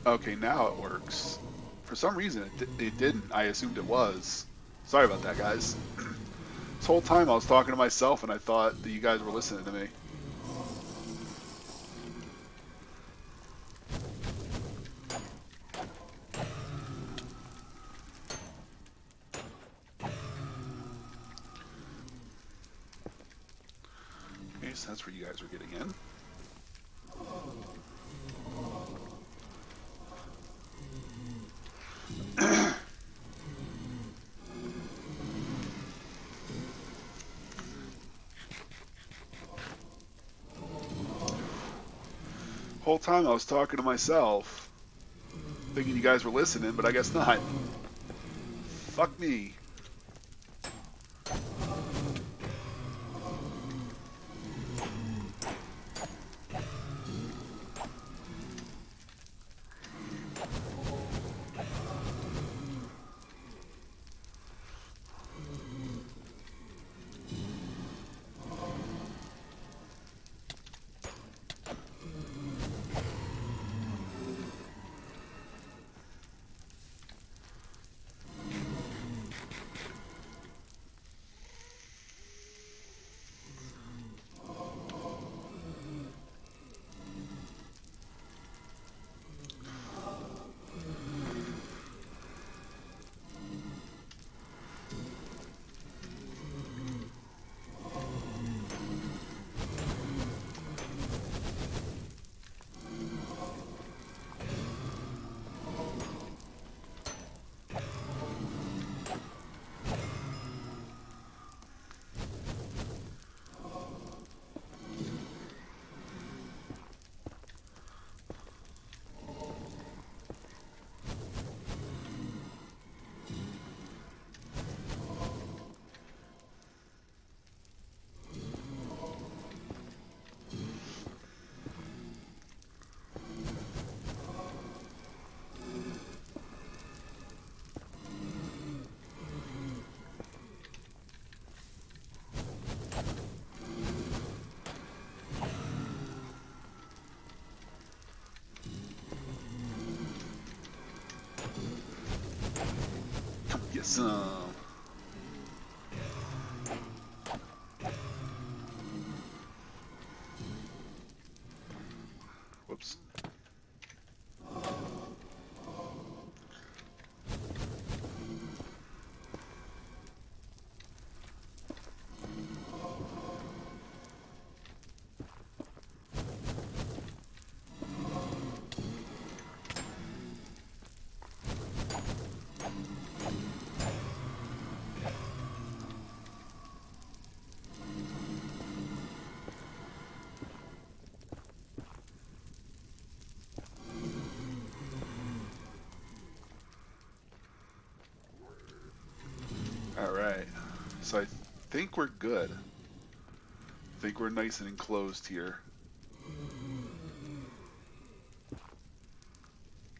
Okay, now it works. For some reason, it didn't. I assumed it was. Sorry about that, guys. This whole time I was talking to myself, and I thought that you guys were listening to me. Okay, so that's where you guys were getting in. Whole time I was talking to myself, thinking you guys were listening, but I guess not. Fuck me. Come get some. Whoops. Alright. So I think we're good. I think we're nice and enclosed here.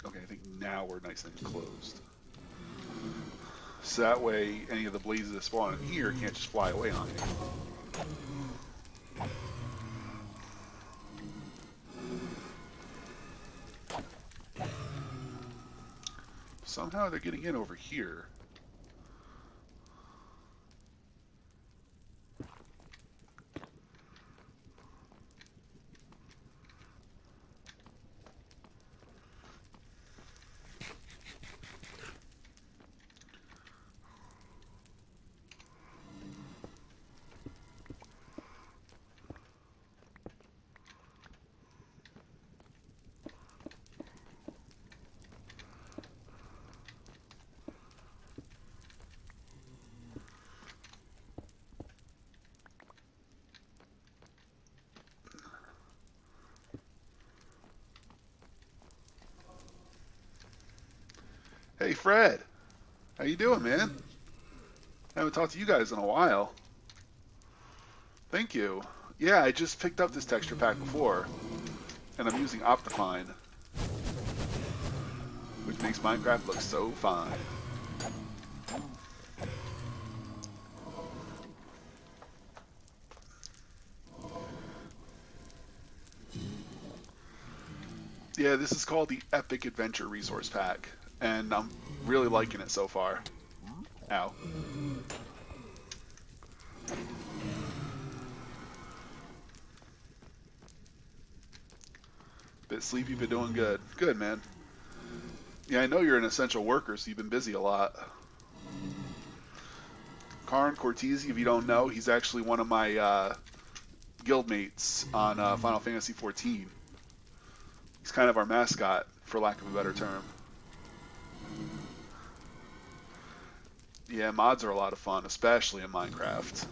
Okay, I think now we're nice and enclosed. So that way, any of the blazes that spawn in here can't just fly away on you. Somehow they're getting in over here. Hey Fred, how you doing, man? I haven't talked to you guys in a while. Thank you. Yeah, I just picked up this texture pack before, and I'm using Optifine, which makes Minecraft look so fine. Yeah, this is called the Epic Adventure Resource Pack, and I'm really liking it so far. Ow. Bit sleepy, but doing good. Good, man. Yeah, I know you're an essential worker, so you've been busy a lot. Karn Cortese, if you don't know, he's actually one of my guildmates on Final Fantasy XIV. He's kind of our mascot, for lack of a better term. Yeah, mods are a lot of fun, especially in Minecraft.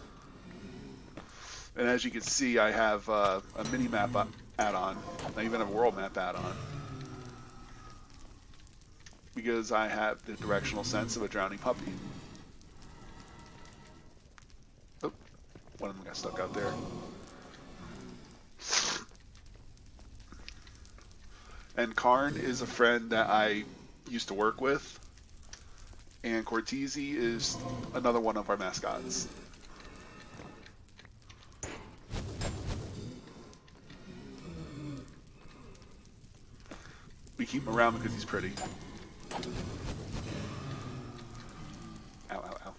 And as you can see, I have a mini-map add-on. I even have a world map add-on. Because I have the directional sense of a drowning puppy. Oh, one of them got stuck out there. And Karn is a friend that I used to work with. And Cortese is another one of our mascots. We keep him around because he's pretty. Ow, ow, ow.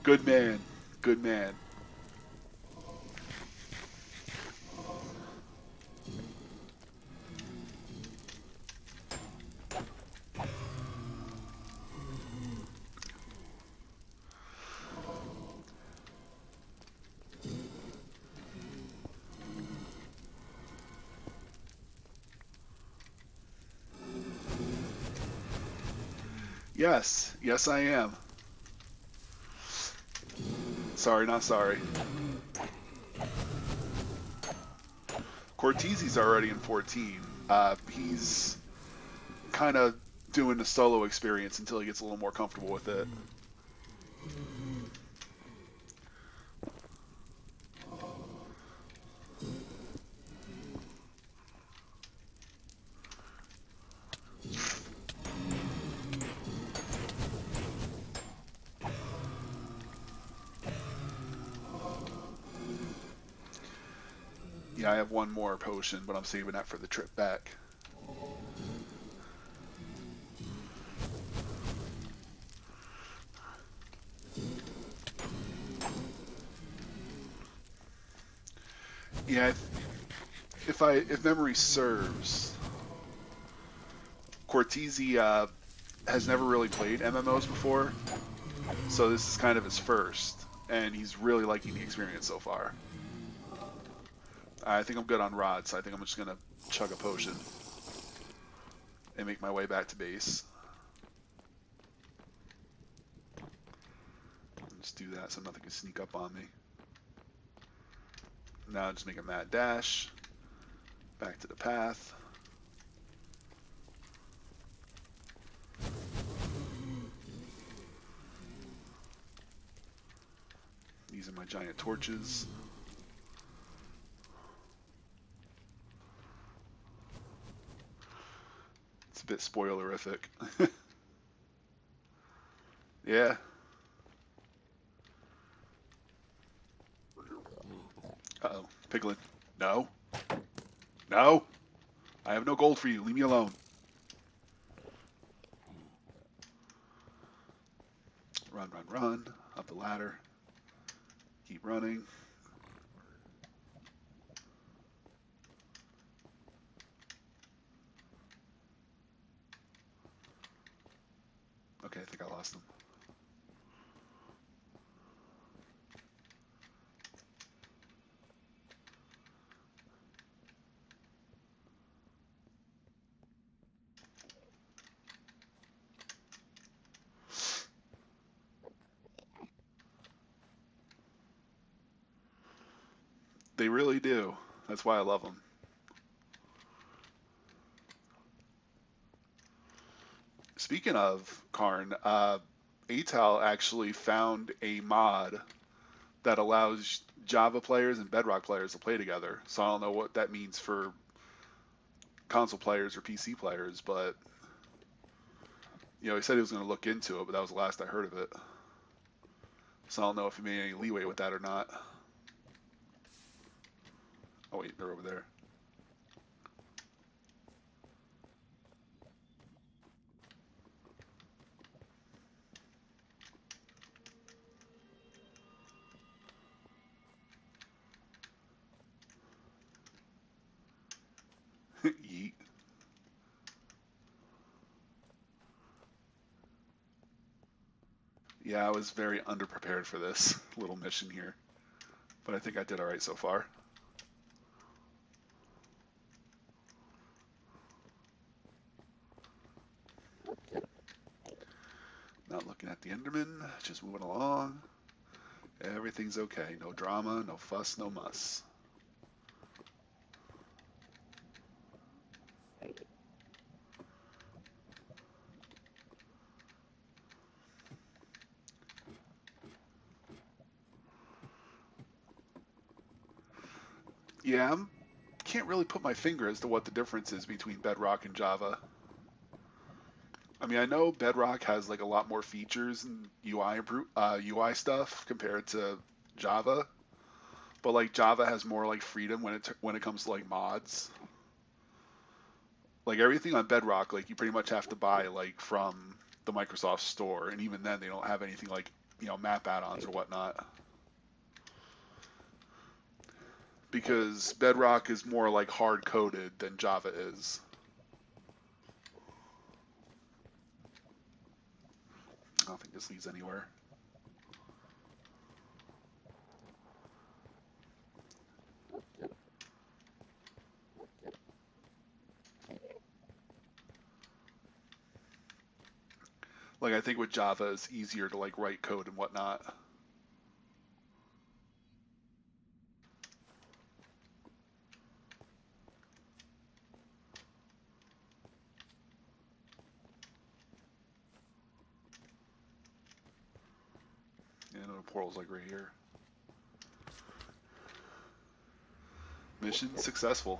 Good man. Good man. Yes. Yes, I am. Sorry, not sorry. Cortese's already in 14. He's kind of doing the solo experience until he gets a little more comfortable with it. Yeah, I have one more potion, but I'm saving that for the trip back. Yeah, if memory serves, Cortese has never really played MMOs before, so this is kind of his first, and he's really liking the experience so far. I think I'm good on rods, so I think I'm just gonna chug a potion and make my way back to base. Just do that so nothing can sneak up on me. Now just make a mad dash. Back to the path. Using my giant torches. It's a bit spoilerific. Yeah. Uh-oh. Piglin. No. No. I have no gold for you. Leave me alone. Run, run, run. Up the ladder. Keep running. Okay, I think I lost them. They really do. That's why I love them. Speaking of Karn, Atal actually found a mod that allows Java players and Bedrock players to play together. So I don't know what that means for console players or PC players, but he said he was going to look into it, but that was the last I heard of it. So I don't know if you made any leeway with that or not. Oh wait, they're over there. Yeet. Yeah, I was very underprepared for this little mission here, but I think I did all right so far. Not looking at the Enderman, just moving along. Everything's okay. No drama, no fuss, no muss. Yeah, I can't really put my finger as to what the difference is between Bedrock and Java. I mean, I know Bedrock has like a lot more features and UI stuff compared to Java, but like Java has more like freedom when it comes to like mods. Like everything on Bedrock, like you pretty much have to buy like from the Microsoft Store, and even then they don't have anything like map add-ons or whatnot. Because Bedrock is more like hard coded than Java is. I don't think this leads anywhere. Like I think with Java it's easier to like write code and whatnot. And the portal's like right here. Mission successful.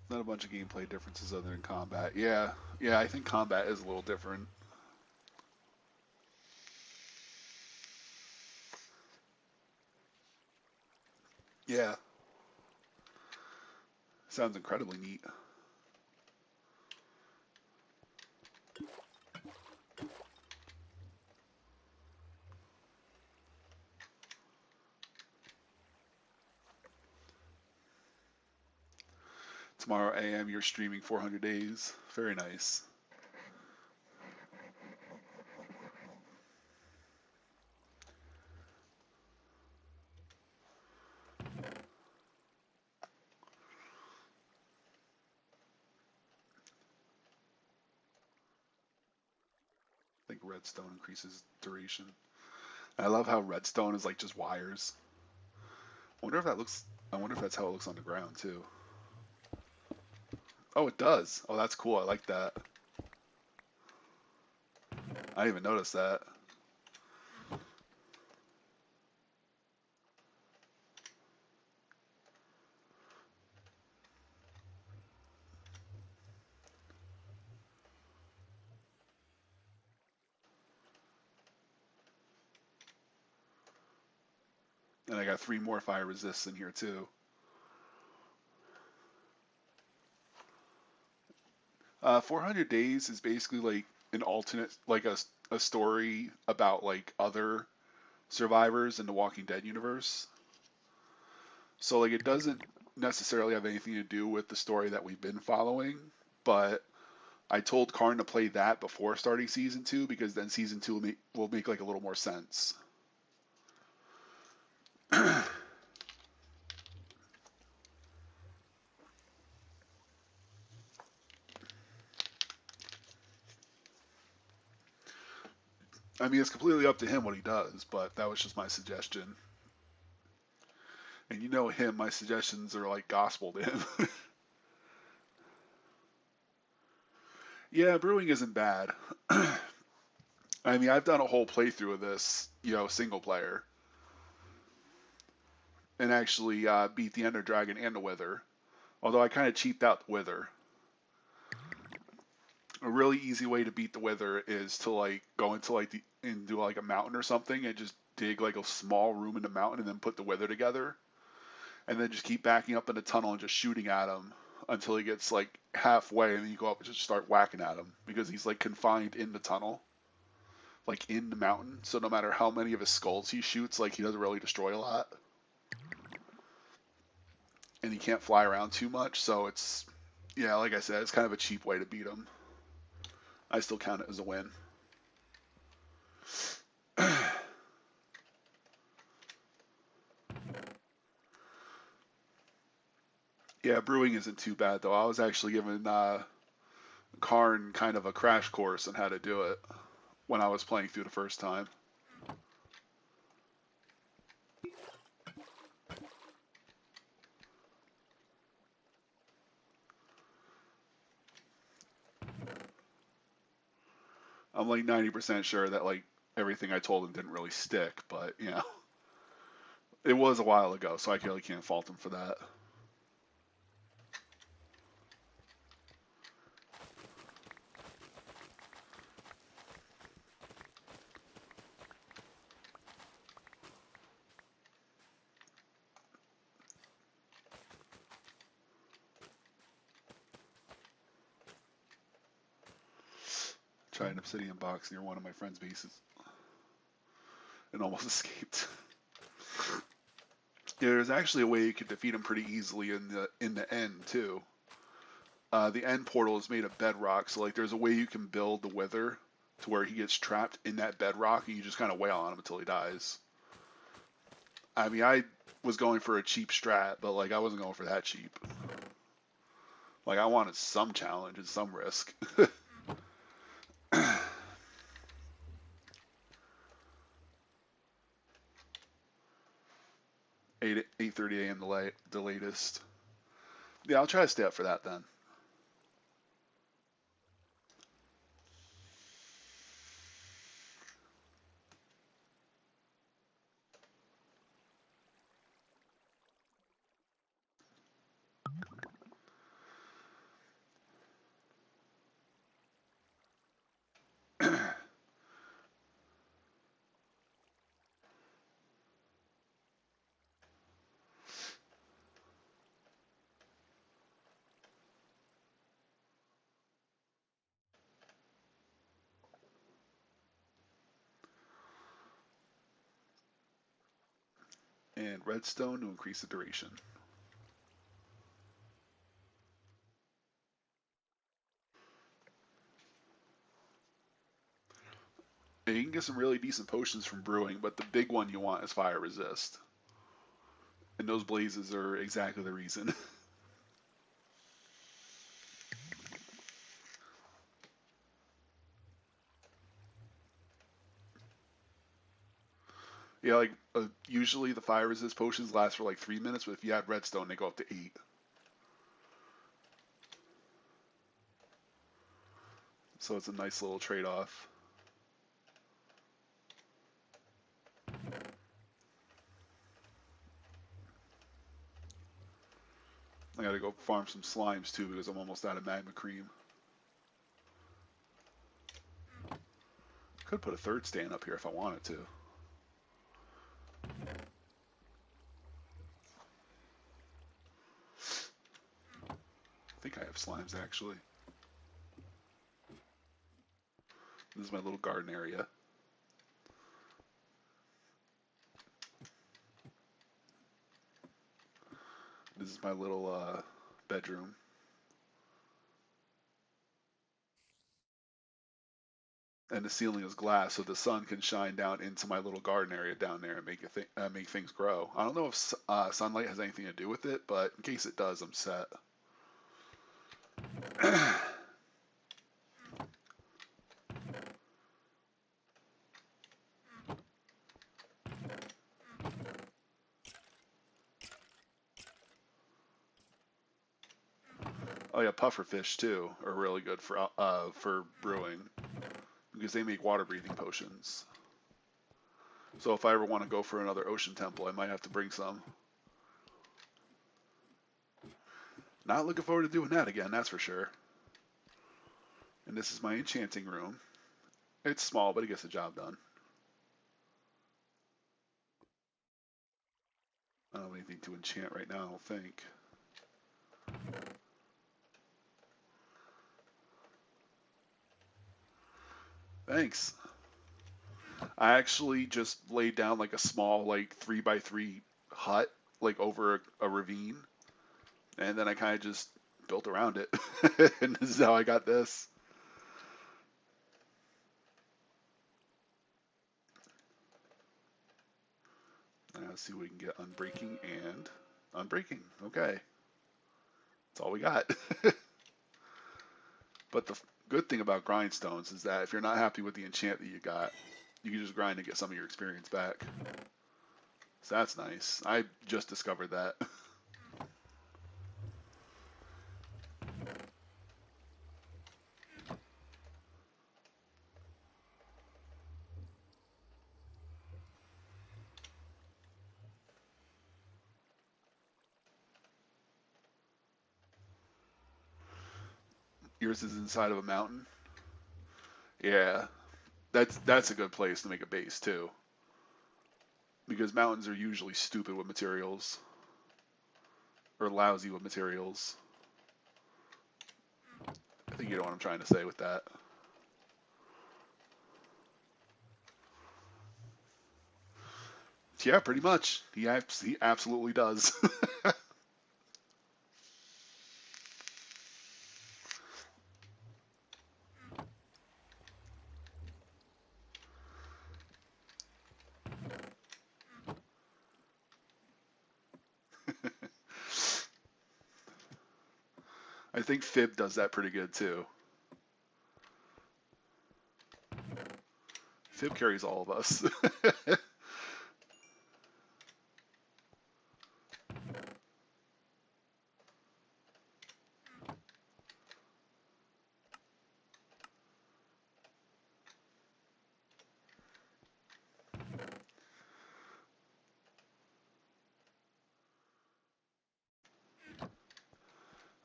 Not a bunch of gameplay differences other than combat. Yeah, yeah, I think combat is a little different. Yeah, sounds incredibly neat. Tomorrow AM, you're streaming 400 days. Very nice. I think redstone increases duration. I love how redstone is like just wires. I wonder if that looks. I wonder if that's how it looks on the ground too. Oh, it does. Oh, that's cool. I like that. I didn't even noticed that. And I got 3 more fire resists in here too. 400 Days is basically like an alternate, like a story about like other survivors in the Walking Dead universe. So like it doesn't necessarily have anything to do with the story that we've been following, but I told Karn to play that before starting season 2 because then season 2 will make like a little more sense. I mean, it's completely up to him what he does, but that was just my suggestion. And you know him, my suggestions are like gospel to him. Yeah, brewing isn't bad. I mean, I've done a whole playthrough of this, single player. and actually beat the Ender Dragon and the Wither. Although I kind of cheaped out the Wither. A really easy way to beat the Wither is to like go into like the and do like a mountain or something and just dig like a small room in the mountain and then put the Wither together, and then just keep backing up in the tunnel and just shooting at him until he gets like halfway, and then you go up and just start whacking at him because he's like confined in the tunnel, like in the mountain. So no matter how many of his skulls he shoots, like he doesn't really destroy a lot, and he can't fly around too much. So it's yeah, like I said, it's kind of a cheap way to beat him. I still count it as a win. Yeah, brewing isn't too bad though. I was actually giving Karn kind of a crash course on how to do it when I was playing through the first time. I'm like 90% sure that like everything I told him didn't really stick, but you know, it was a while ago, so I really can't fault him for that. Tried an obsidian box near one of my friend's bases and almost escaped. Yeah, there's actually a way you can defeat him pretty easily in the end too. The end portal is made of bedrock, so like there's a way you can build the Wither to where he gets trapped in that bedrock, and you just kind of wail on him until he dies. I mean, I was going for a cheap strat, but like I wasn't going for that cheap. Like I wanted some challenge and some risk. 8:30 a.m. the latest. Yeah, I'll try to stay up for that then. And redstone to increase the duration. And you can get some really decent potions from brewing, but the big one you want is fire resist. And those blazes are exactly the reason. Yeah, like usually the fire resist potions last for like 3 minutes, but if you add redstone, they go up to 8. So it's a nice little trade-off. I gotta go farm some slimes too because I'm almost out of magma cream. Could put a third stand up here if I wanted to. I think I have slimes actually. This is my little garden area. This is my little bedroom. And the ceiling is glass, so the sun can shine down into my little garden area down there and make things grow. I don't know if sunlight has anything to do with it, but in case it does, I'm set. Oh yeah, pufferfish too are really good for brewing because they make water breathing potions. So if I ever want to go for another ocean temple, I might have to bring some. Not looking forward to doing that again, that's for sure. And this is my enchanting room. It's small, but it gets the job done. I don't have anything to enchant right now, I don't think. Thanks. I actually just laid down like a small, like 3x3 hut, like over a ravine, and then I kind of just built around it. And this is how I got this. Now let's see what we can get unbreaking and unbreaking. Okay, that's all we got. But the good thing about grindstones is that if you're not happy with the enchant that you got, you can just grind and get some of your experience back. So that's nice. I just discovered that. Yours is inside of a mountain. Yeah, that's a good place to make a base too, because mountains are usually stupid with materials or lousy with materials. I think you know what I'm trying to say with that. Yeah, pretty much. He absolutely does. I think Fib does that pretty good too. Fib carries all of us.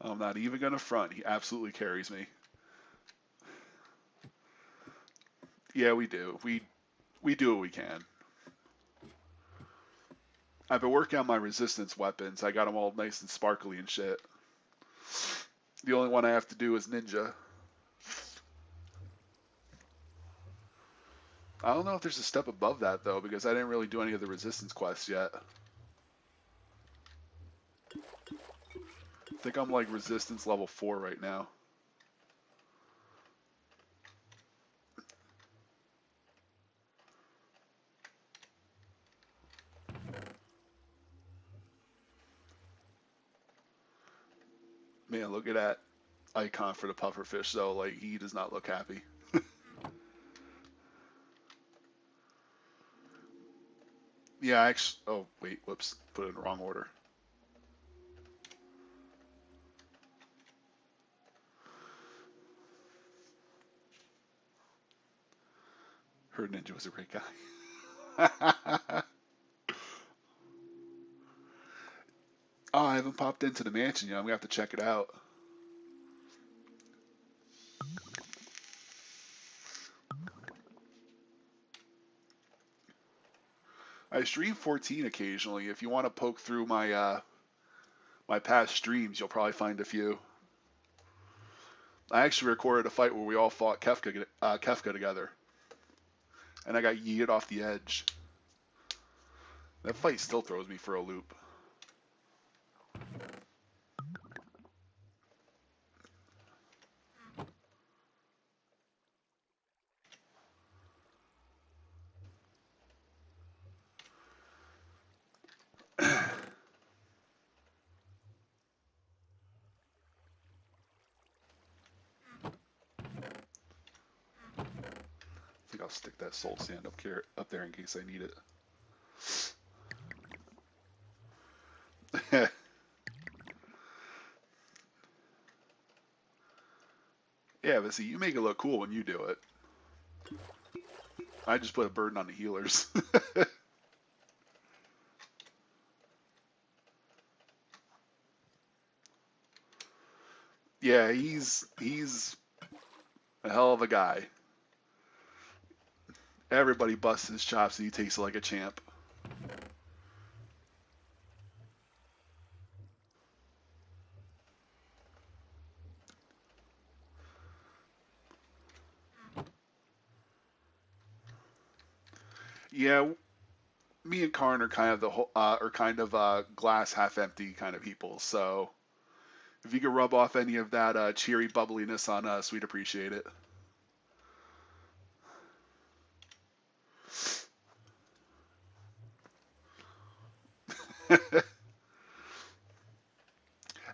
I'm not even gonna front. He absolutely carries me. Yeah, we do. We do what we can. I've been working on my resistance weapons. I got them all nice and sparkly and shit. The only one I have to do is ninja. I don't know if there's a step above that though, because I didn't really do any of the resistance quests yet. I think I'm like resistance level 4 right now. Man, look at that icon for the pufferfish though. Like, he does not look happy. Yeah, actually. Oh, wait. Whoops. Put it in the wrong order. Her ninja was a great guy. Oh, I haven't popped into the mansion yet. I'm gonna have to check it out. I stream 14 occasionally. If you want to poke through my past streams, you'll probably find a few. I actually recorded a fight where we all fought Kefka together, and I got yeeted off the edge. That fight still throws me for a loop. I think I'll stick that soul sand up there in case I need it. Yeah, but see, you make it look cool when you do it. I just put a burden on the healers. Yeah, he's a hell of a guy. Everybody busts his chops and he takes it like a champ. Yeah, me and Karn are kind of the whole, are kind of glass half empty kind of people. So if you could rub off any of that cheery bubbliness on us, we'd appreciate it.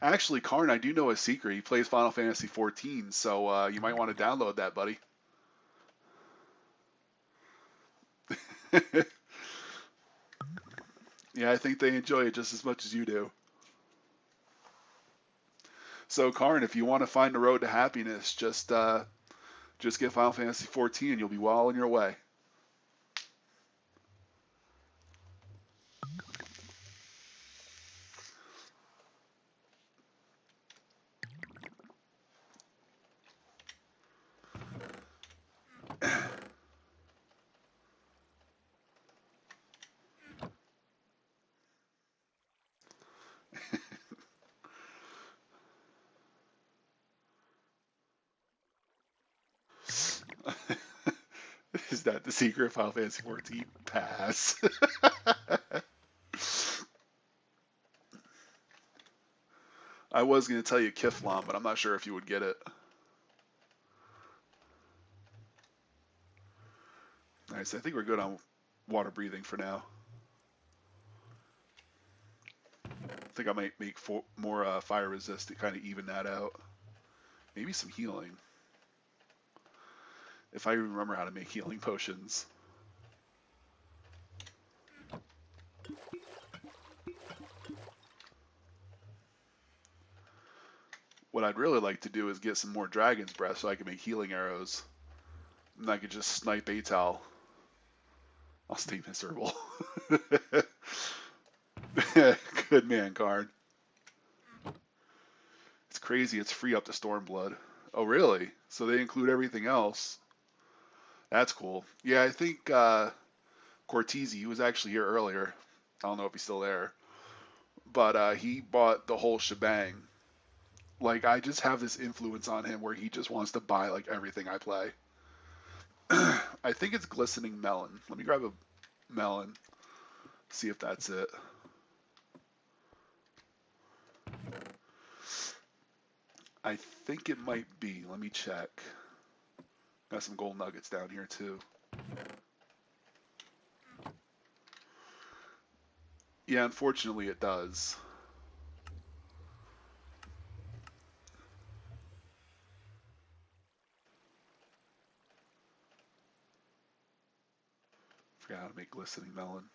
Actually, Karn, I do know a secret. He plays Final Fantasy 14, so you might want to download that, buddy. Yeah, I think they enjoy it just as much as you do. So, Karn, if you want to find the road to happiness, just get Final Fantasy 14, and you'll be well on your way. Is that the secret of Final Fantasy 14? Pass. I was going to tell you Kiflon, but I'm not sure if you would get it. Nice. I think we're good on water breathing for now. I think I might make more fire resist to kind of even that out. Maybe some healing. If I remember how to make healing potions. What I'd really like to do is get some more Dragon's Breath so I can make healing arrows. And I could just snipe Atal. I'll stay miserable. Good man, Karn. It's crazy. It's free up to Stormblood. Oh, really? So they include everything else. That's cool. Yeah, I think Cortese, he was actually here earlier. I don't know if he's still there. But he bought the whole shebang. Like, I just have this influence on him where he just wants to buy, like, everything I play. I think it's Glistening Melon. Let me grab a melon. See if that's it. I think it might be. Let me check. Got some gold nuggets down here, too. Yeah, unfortunately it does. Forgot how to make glistening melon.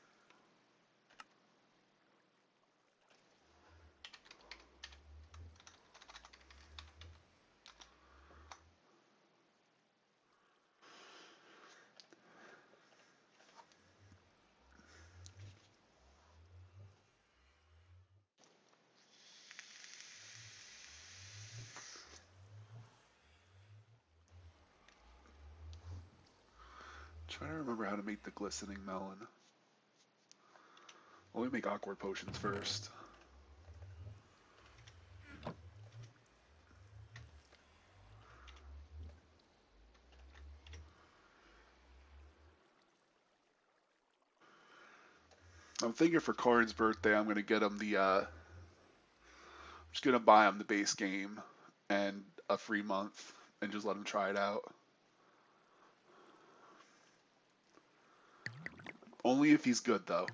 Trying to remember how to make the glistening melon. Let me make awkward potions first. I'm thinking for Karn's birthday, I'm gonna get him the. I'm just gonna buy him the base game and a free month, and just let him try it out. Only if he's good, though.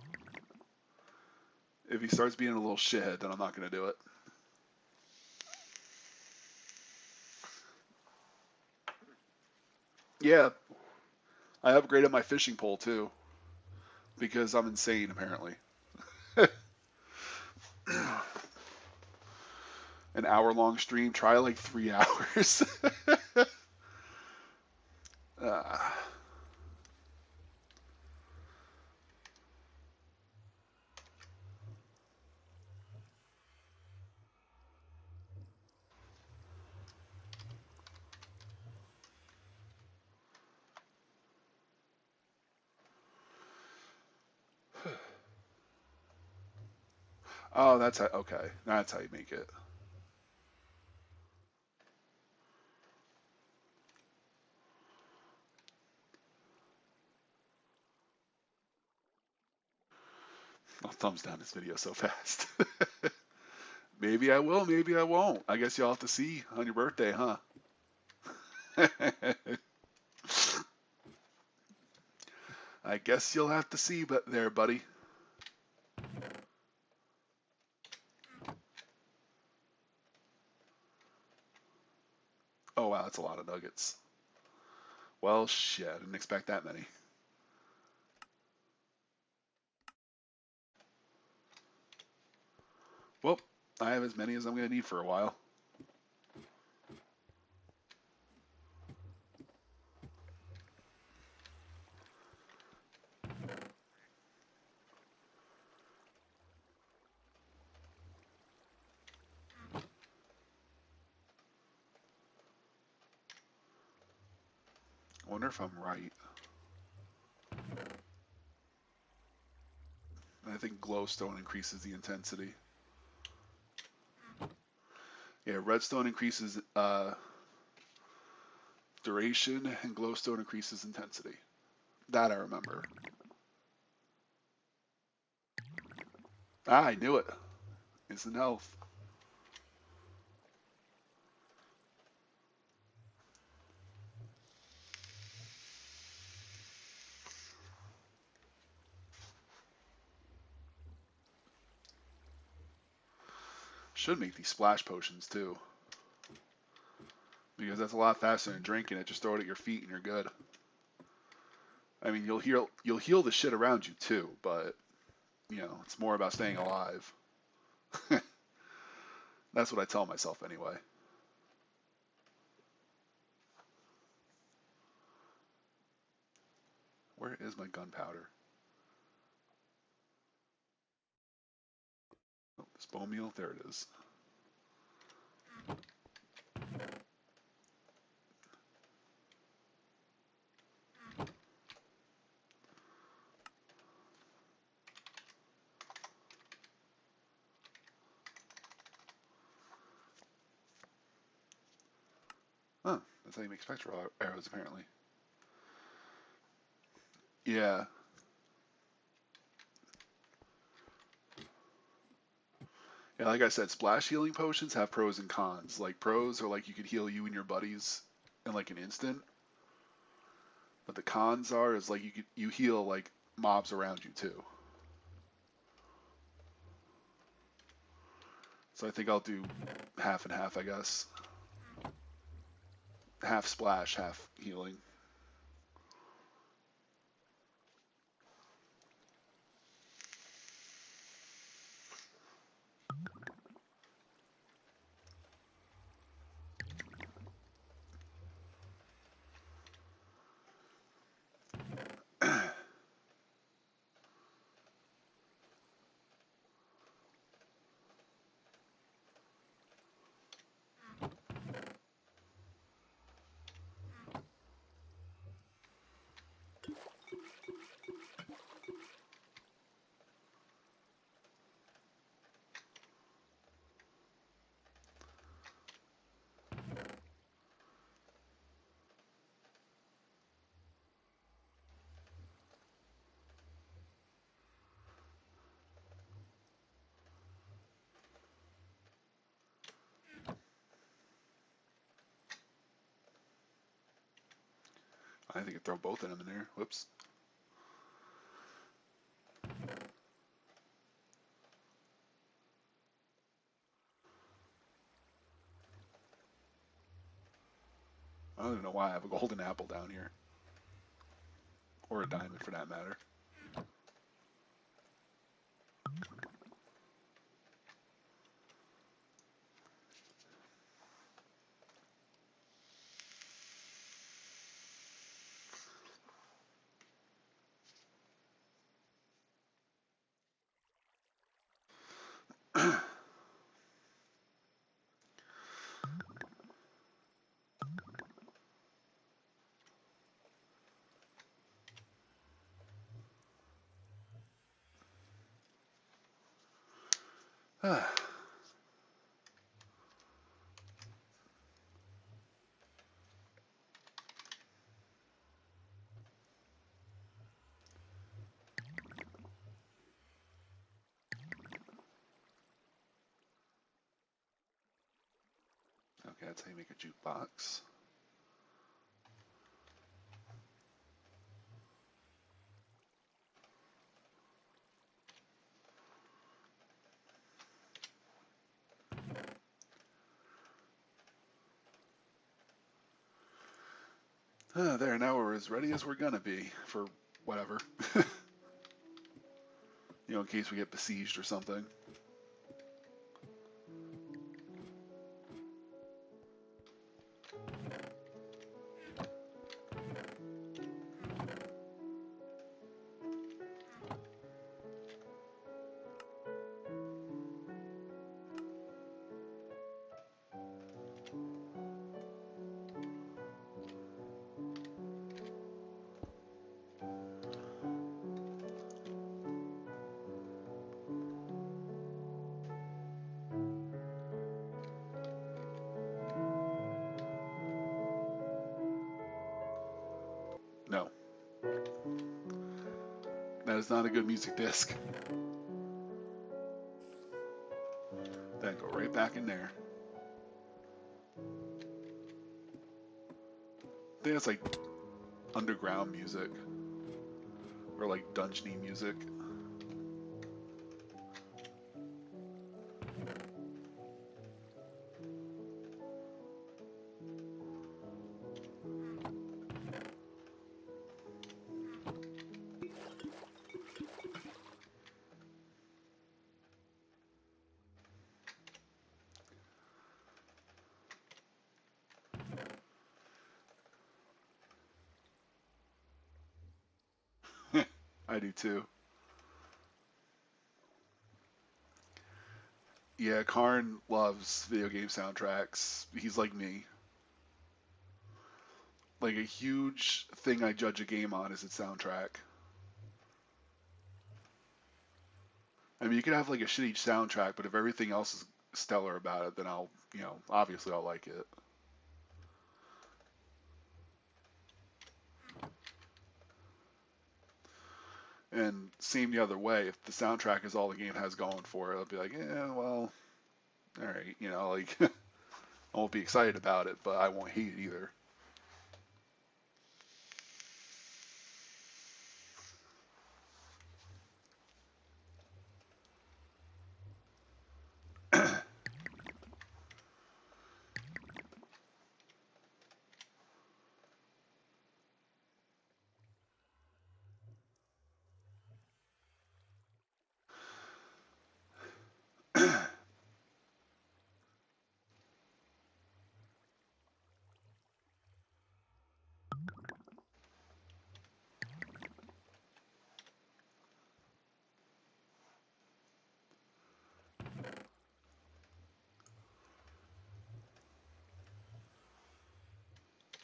If he starts being a little shithead, then I'm not gonna do it. Yeah, I upgraded my fishing pole too because I'm insane apparently. An hour-long stream. Try like 3 hours. uh, Oh, that's how, okay. That's how you make it. I'll thumbs down this video so fast. Maybe I will, maybe I won't. I guess you'll have to see on your birthday, huh? I guess you'll have to see, but there, buddy. Oh wow, that's a lot of nuggets. Well, shit, I didn't expect that many. Well, I have as many as I'm going to need for a while. I wonder if I'm right. I think glowstone increases the intensity. Yeah, redstone increases duration, and glowstone increases intensity. That I remember. Ah, I knew it. Instant health. Should make these splash potions too, because that's a lot faster than drinking it. Just throw it at your feet and you're good. I mean, you'll heal the shit around you too, but you know it's more about staying alive. That's what I tell myself anyway. Where is my gunpowder? Oh, this bone meal. There it is. Huh. That's how you make spectral arrows, apparently. Yeah. Yeah, like I said, splash healing potions have pros and cons. Like pros are like you could heal you and your buddies in like an instant, but the cons are is like you heal like mobs around you too. So I think I'll do half and half, I guess. Half splash, half healing. I think I throw both of them in there. Whoops. I don't even know why I have a golden apple down here. Or a diamond for that matter. Okay, that's how you make a jukebox. There, now we're as ready as we're gonna be for whatever. In case we get besieged or something. No, that is not a good music disc. Then go right back in there. I think it's like underground music or like dungeony music. I do too. Yeah, Karn loves video game soundtracks. He's like me. Like a huge thing I judge a game on is its soundtrack. I mean, you could have like a shitty soundtrack, but if everything else is stellar about it, then obviously I'll like it. And same the other way. If the soundtrack is all the game has going for it, I'll be like, yeah, well, all right, like I won't be excited about it, but I won't hate it either.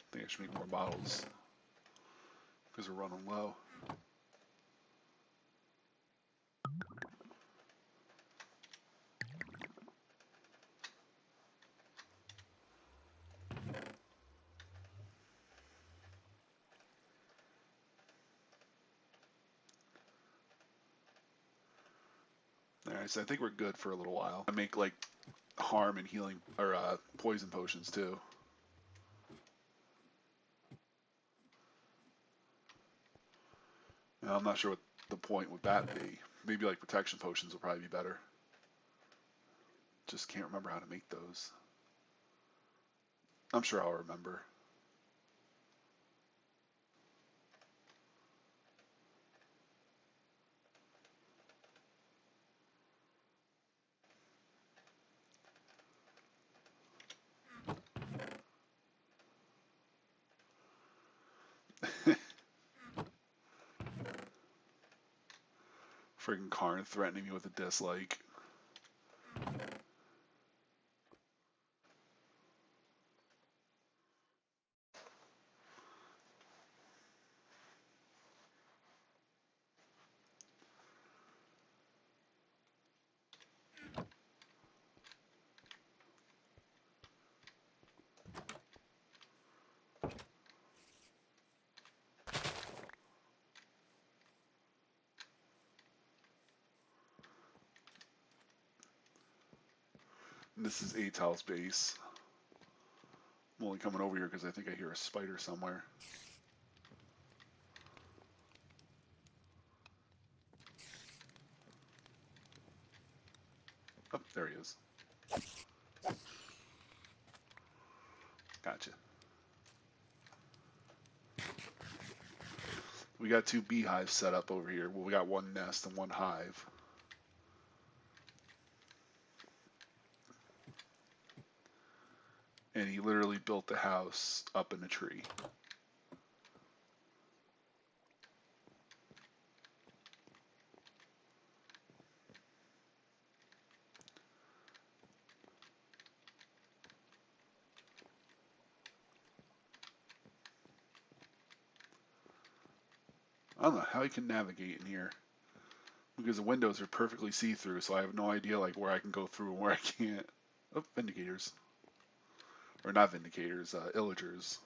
I think I should make more bottles because we're running low. All right, so I think we're good for a little while. I make like harm and healing or poison potions too. I'm not sure what the point would that be. Maybe like protection potions will probably be better. Just can't remember how to make those. I'm sure I'll remember. Friggin' Karn threatening me with a dislike. And this is Atal's base. I'm only coming over here because I think I hear a spider somewhere. Oh, there he is. Gotcha. We got 2 beehives set up over here. Well, we got 1 nest and 1 hive. And he literally built the house up in a tree. I don't know how he can navigate in here because the windows are perfectly see-through, so I have no idea like where I can go through and where I can't. Oh, vindicators. Or not vindicators, illagers.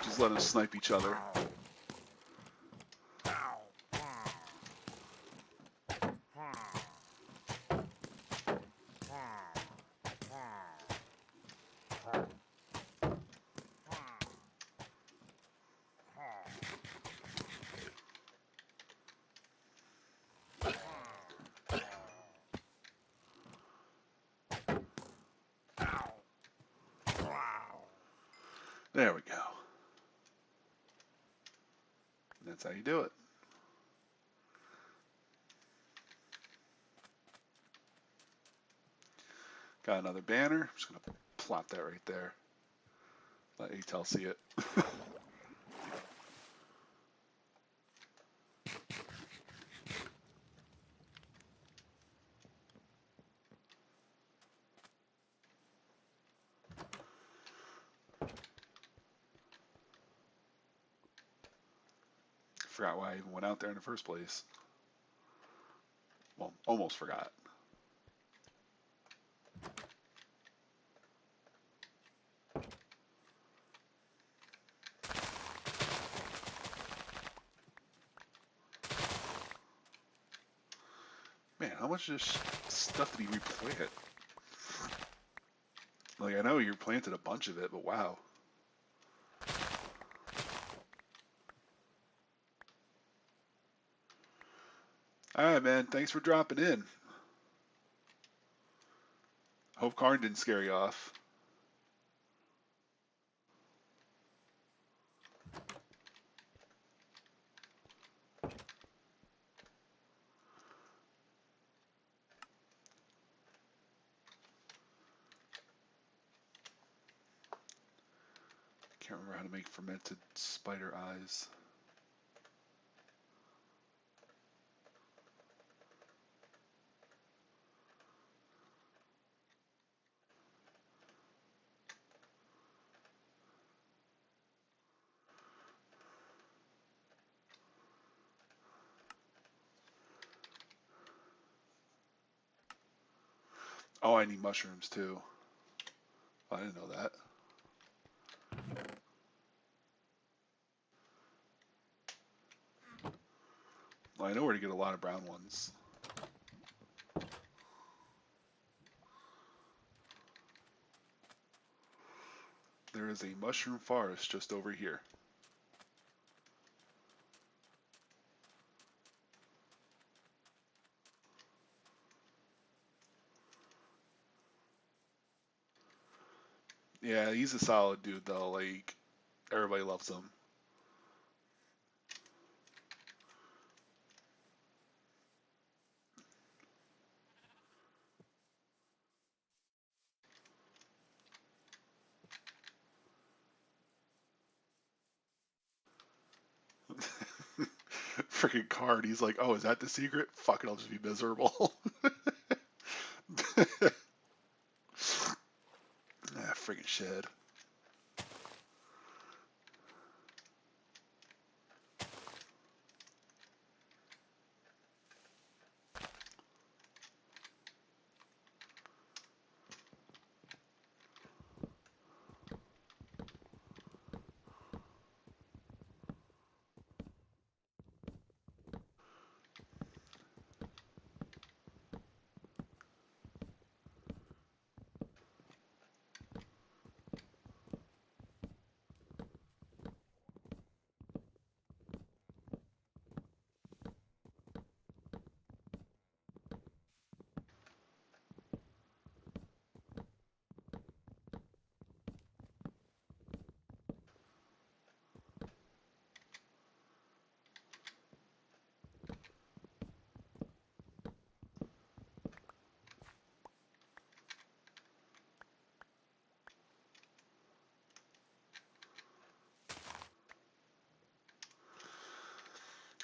Just let them snipe each other. There we go. That's how you do it. Got another banner. I'm just going to plop that right there. Let Atel see it. Forgot why I even went out there in the first place. Well, almost forgot. Man, how much of this stuff did he replant? Like, I know you planted a bunch of it, but wow. Alright, man. Thanks for dropping in. Hope Karn didn't scare you off. Can't remember how to make fermented spider eyes. Oh, I need mushrooms too. I didn't know that. Well, I know where to get a lot of brown ones. There is a mushroom forest just over here. Yeah, he's a solid dude though. Like, everybody loves him. freaking card. He's like, oh, is that the secret? Fuck it, I'll just be miserable. Ah, freaking shit.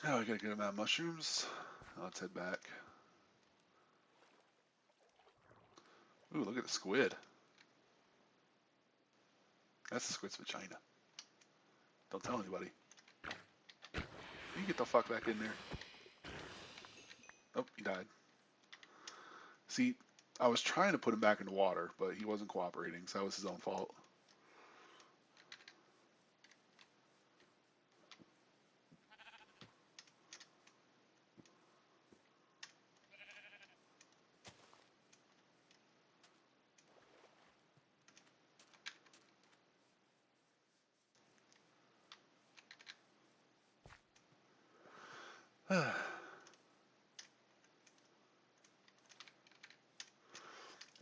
Oh, I got a good amount of mushrooms. Let's head back. Ooh, look at the squid. That's the squid's vagina. Don't tell anybody. You get the fuck back in there. Oh, he died. See, I was trying to put him back into water, but he wasn't cooperating, so that was his own fault.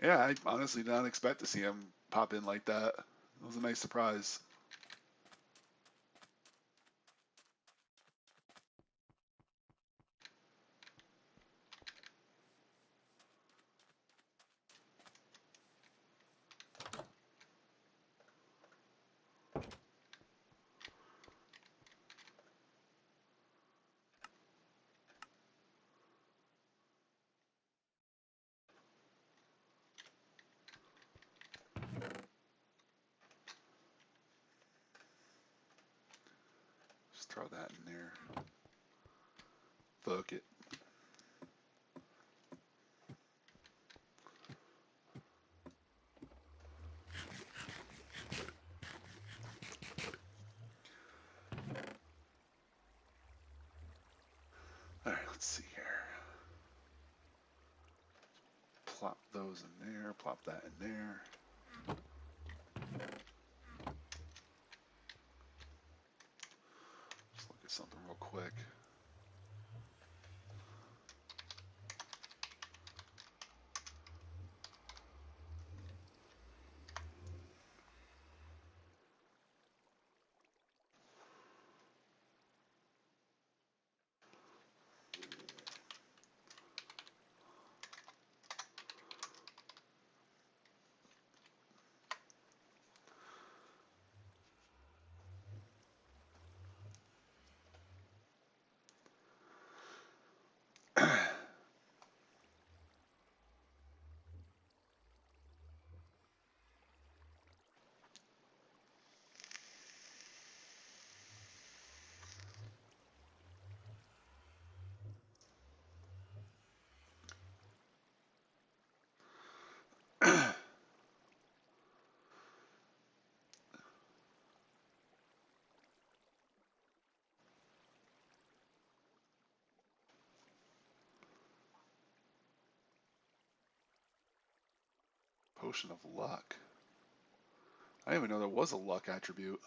Yeah, I honestly did not expect to see him pop in like that. It was a nice surprise. Just throw that in there. Fuck it. Alright, let's see here. Plop those in there, plop that in there. Just look at something real quick. Potion of luck. I didn't even know there was a luck attribute.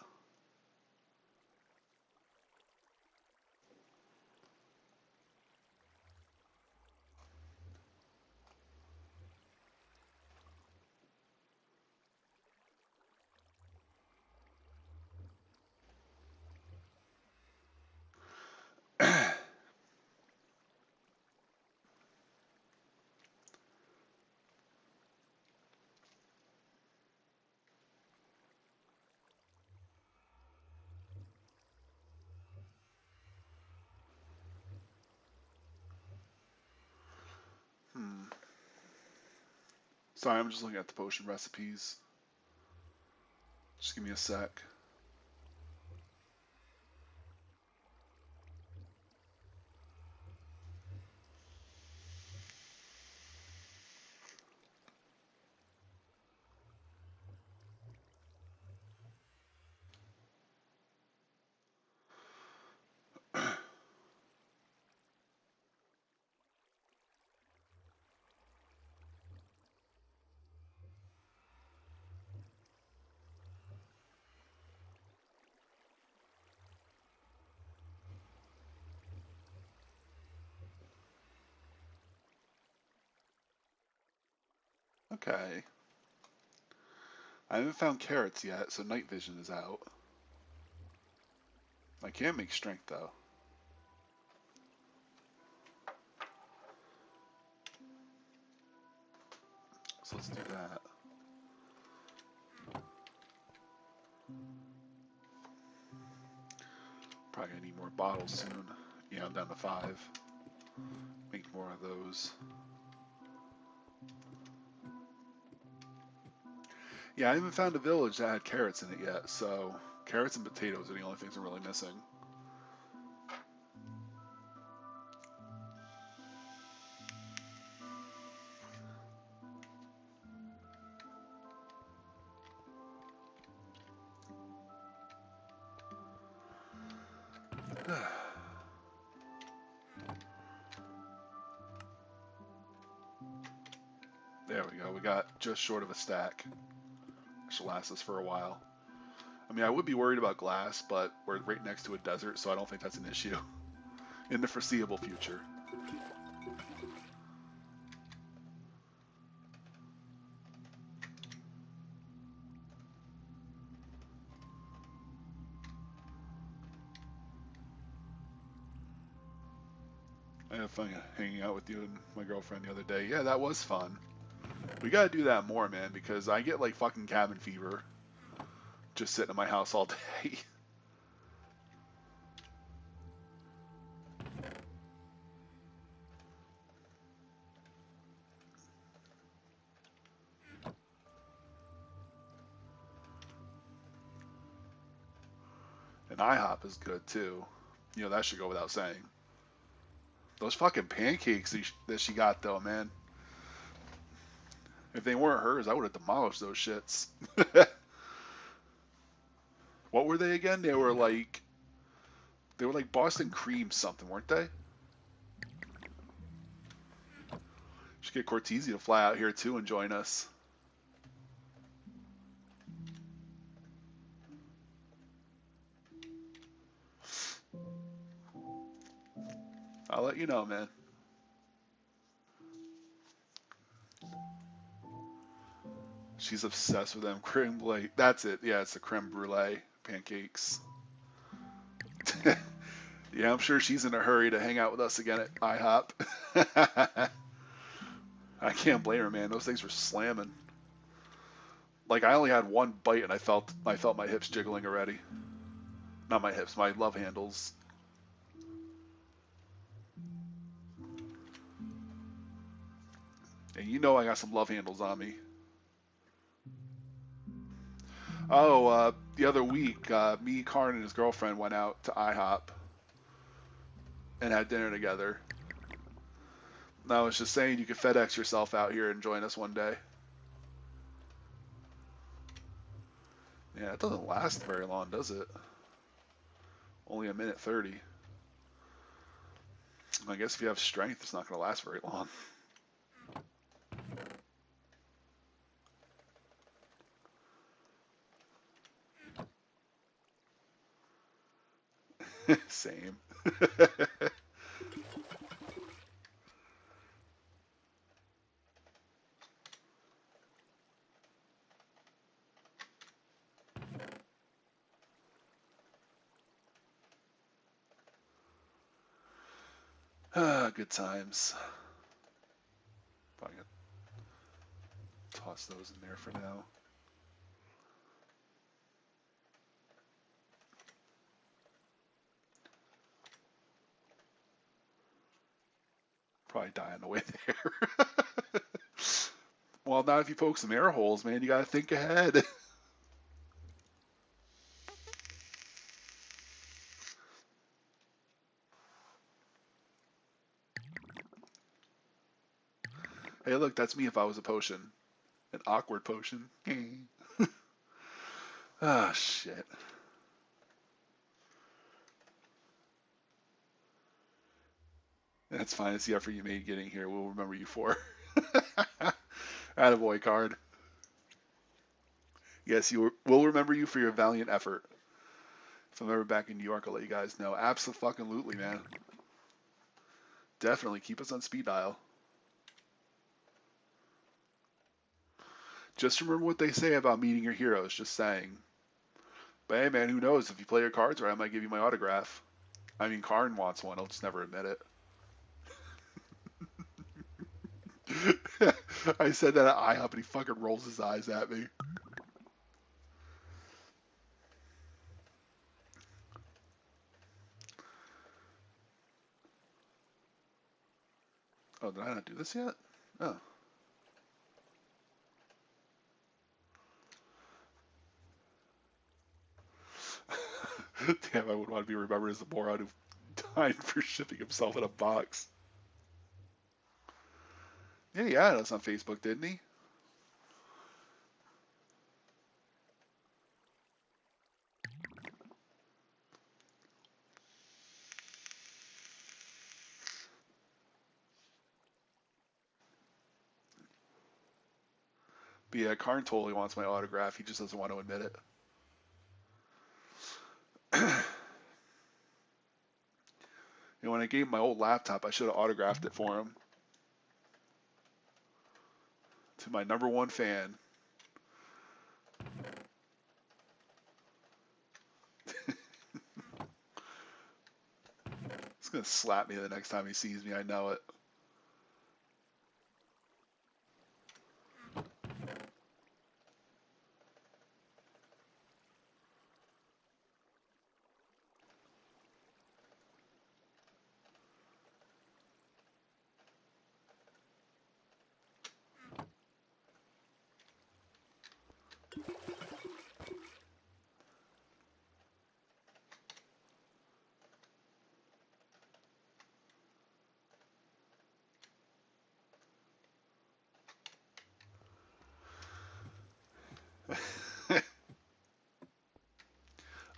Sorry, I'm just looking at the potion recipes. Just give me a sec. Okay. I haven't found carrots yet, so night vision is out. I can make strength though. So let's do that. Probably gonna need more bottles soon. Yeah, I'm down to 5. Make more of those. Yeah, I haven't found a village that had carrots in it yet, so carrots and potatoes are the only things I'm really missing. There we go. We got just short of a stack. Should last us for a while. I mean, I would be worried about glass, but we're right next to a desert, so I don't think that's an issue in the foreseeable future. I had fun hanging out with you and my girlfriend the other day. Yeah, that was fun. We gotta do that more, man, because I get like fucking cabin fever just sitting in my house all day. And IHOP is good too. You know, that should go without saying. Those fucking pancakes that she got though, man. If they weren't hers, I would have demolished those shits. What were they again? They were like Boston cream something, weren't they? Should get Cortese to fly out here too and join us. I'll let you know, man. She's obsessed with them creme brulee. That's it. Yeah, it's the creme brulee pancakes. Yeah, I'm sure she's in a hurry to hang out with us again at IHOP. I can't blame her, man. Those things were slamming. Like I only had one bite and I felt my hips jiggling already. Not my hips, my love handles. And you know I got some love handles on me. Oh, the other week, me, Karn, and his girlfriend went out to IHOP and had dinner together. And I was just saying you could FedEx yourself out here and join us one day. Yeah, it doesn't last very long, does it? Only a minute 30. I guess if you have strength, it's not going to last very long. Same. Good times. Probably gonna toss those in there for now. Probably die on the way there. Well, Well, not if you poke some air holes, man. You gotta think ahead. Hey, look, that's me if I was a potion. An awkward potion. Ah, shit. That's fine. It's the effort you made getting here. We'll remember you for. Attaboy card. Yes, we'll remember you for your valiant effort. If I'm ever back in New York, I'll let you guys know. Absolutely, man. Definitely keep us on speed dial. Just remember what they say about meeting your heroes. Just saying. But hey, man, who knows? If you play your cards right, I might give you my autograph. I mean, Karn wants one. I'll just never admit it. I said that at IHOP and he fucking rolls his eyes at me. Oh, did I not do this yet? Oh. Damn, I would want to be remembered as the moron who died for shipping himself in a box. Yeah, he added us on Facebook, didn't he? But yeah, Karn totally wants my autograph. He just doesn't want to admit it. You know, when I gave him my old laptop, I should have autographed it for him. To my number one fan. He's going to slap me the next time he sees me. I know it.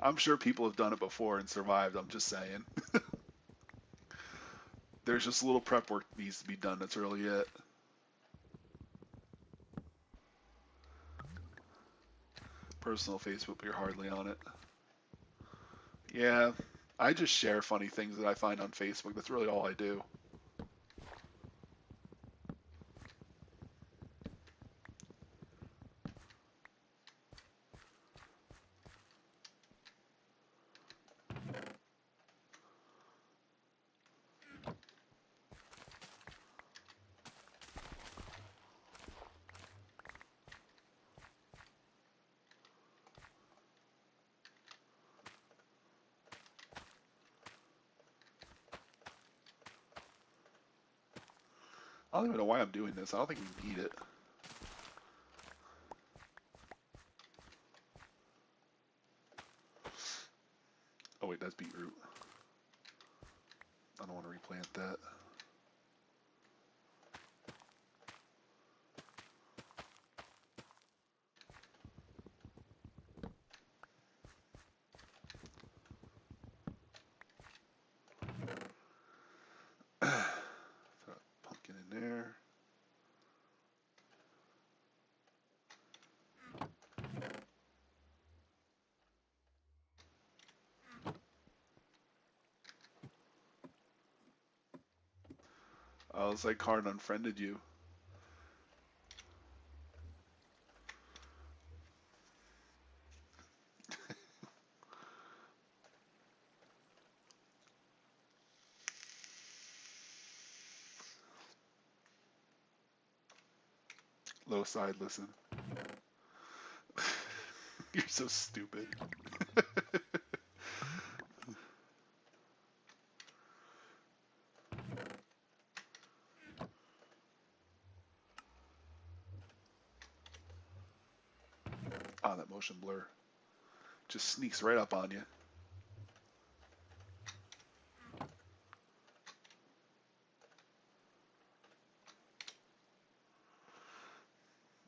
I'm sure people have done it before and survived. I'm just saying. There's just a little prep work that needs to be done. That's really it. Personal Facebook, but you're hardly on it. Yeah, I just share funny things that I find on Facebook. That's really all I do. I don't even know why I'm doing this. I don't think we need it. Oh wait, that's beetroot. I don't want to replant that. Throw a pumpkin in there. I was like, Karn unfriended you. Low side, listen. You're so stupid. Wow, that motion blur just sneaks right up on you.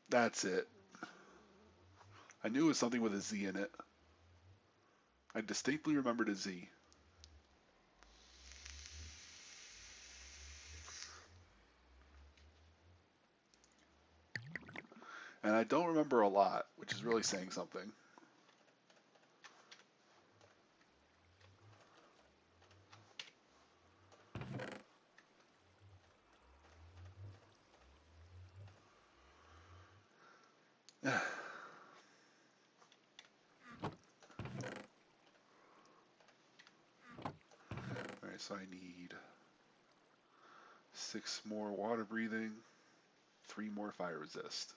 That's it. I knew it was something with a Z in it. I distinctly remembered a Z. And I don't remember a lot, which is really saying something. Alright, so I need 6 more water breathing, 3 more fire resist.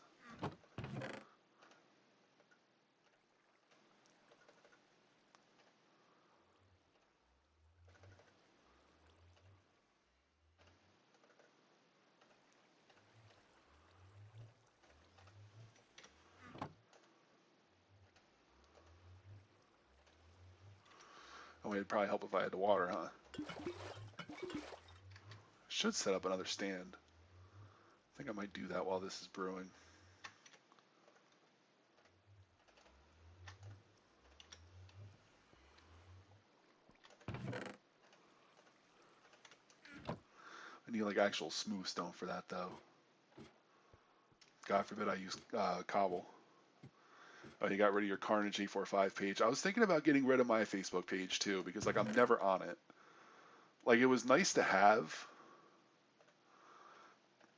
Oh, it'd probably help if I had the water, huh? Should set up another stand. I think I might do that while this is brewing. I need like actual smooth stone for that though. God forbid I use cobble. Oh, you got rid of your Carnage 845 page. I was thinking about getting rid of my Facebook page too because like I'm never on it. Like it was nice to have.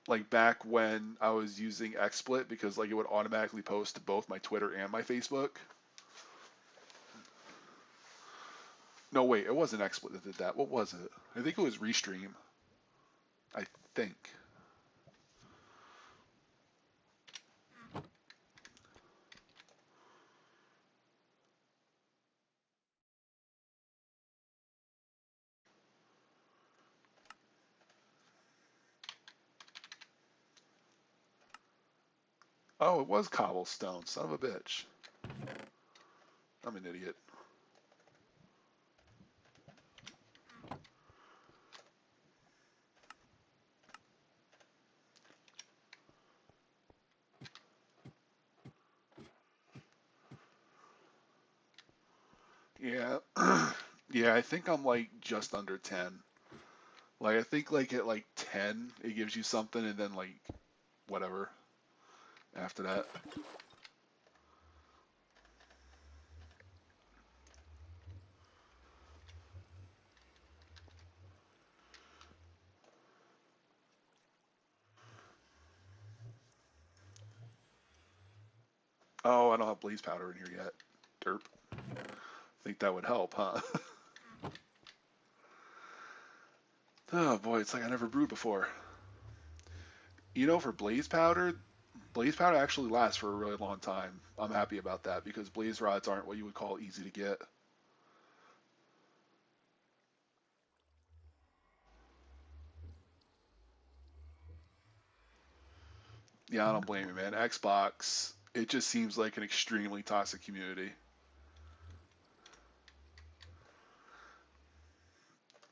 Like back when I was using XSplit because like it would automatically post to both my Twitter and my Facebook. No, wait, it wasn't XSplit that did that. What was it? I think it was Restream. I think. Oh, it was Cobblestone. Son of a bitch. I'm an idiot. Yeah. Yeah, I think I'm like just under 10. Like I think like at like 10 it gives you something and then like whatever after that. Oh, I don't have blaze powder in here yet. Derp. Think that would help, huh? Oh boy, it's like I never brewed before. You know, for blaze powder actually lasts for a really long time. I'm happy about that because blaze rods aren't what you would call easy to get. Yeah, I don't blame you, man. Xbox, it just seems like an extremely toxic community.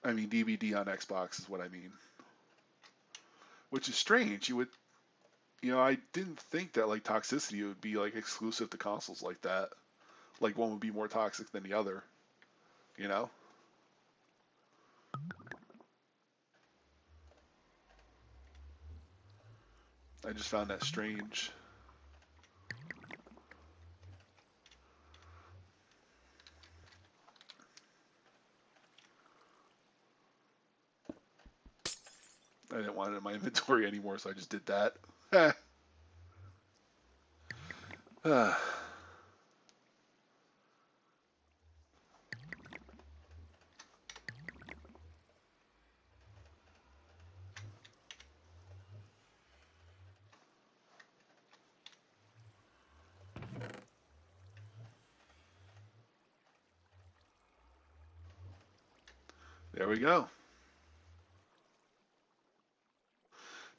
I mean, DVD on Xbox is what I mean. Which is strange. I didn't think that like toxicity would be like exclusive to consoles like that. Like one would be more toxic than the other, you know? I just found that strange. I didn't want it in my inventory anymore, so I just did that. There we go.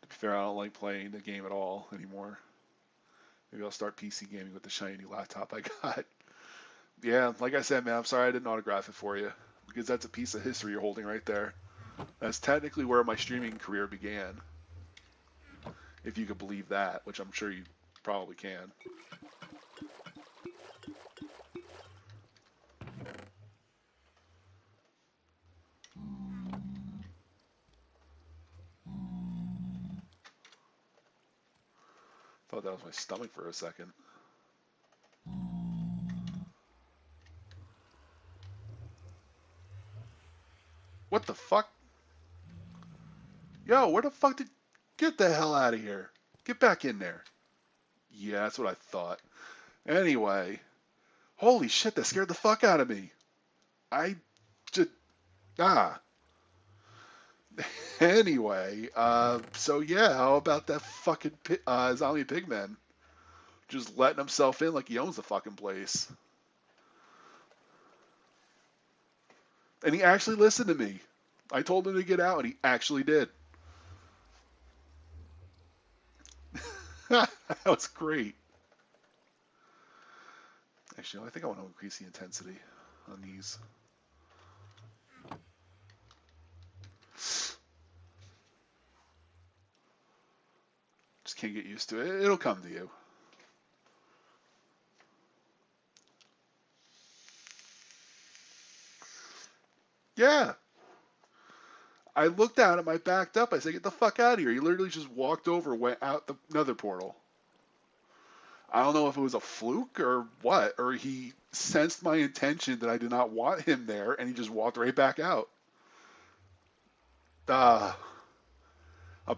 To be fair, I don't like playing the game at all anymore. Maybe I'll start PC gaming with the shiny laptop I got. Yeah, like I said, man, I'm sorry I didn't autograph it for you because that's a piece of history you're holding right there. That's technically where my streaming career began, if you could believe that, which I'm sure you probably can. Thought that was my stomach for a second. What the fuck? Yo, where the fuck did... Get the hell out of here. Get back in there. Yeah, that's what I thought. Anyway. Holy shit, that scared the fuck out of me. I just... Ah. Anyway, so yeah, how about that fucking zombie pigman? Just letting himself in like he owns the fucking place. And he actually listened to me. I told him to get out, and he actually did. That was great. Actually, I think I want to increase the intensity on these. Just can't get used to it. It'll come to you. Yeah. I looked at him. I backed up. I said, get the fuck out of here. He literally just walked over, went out the nether portal. I don't know if it was a fluke or what, or he sensed my intention that I did not want him there, and he just walked right back out. A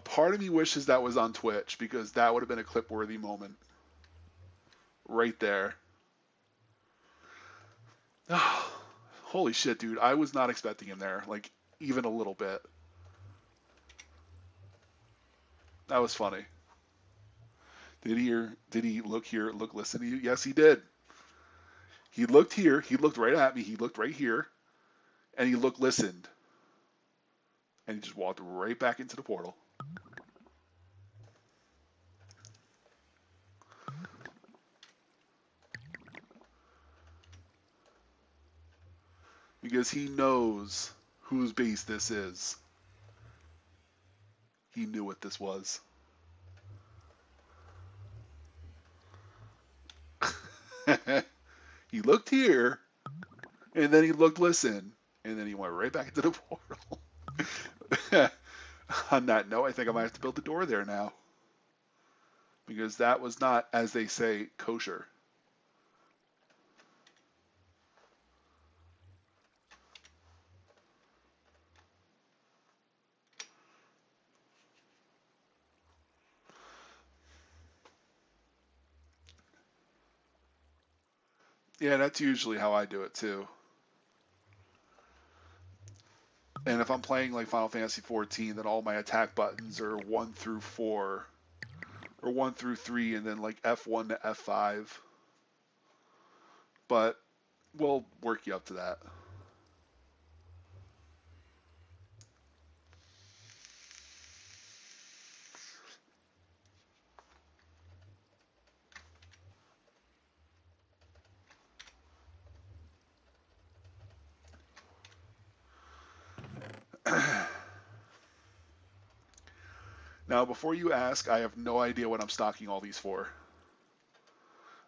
part of me wishes that was on Twitch, because that would have been a clip-worthy moment. Right there. Holy shit, dude. I was not expecting him there, like, even a little bit. That was funny. Did he look here, listen to you? Yes, he did. He looked here, he looked right at me, he looked right here, and he listened. And he just walked right back into the portal. Because he knows whose base this is. He knew what this was. He looked here, and then he listen, and then he went right back into the portal. On that note, I think I might have to build a door there now. Because that was not, as they say, kosher. Yeah, that's usually how I do it too. And if I'm playing like Final Fantasy 14, then all my attack buttons are 1 through 4, or 1 through 3, and then like F1 to F5. But we'll work you up to that. Now, before you ask, I have no idea what I'm stocking all these for.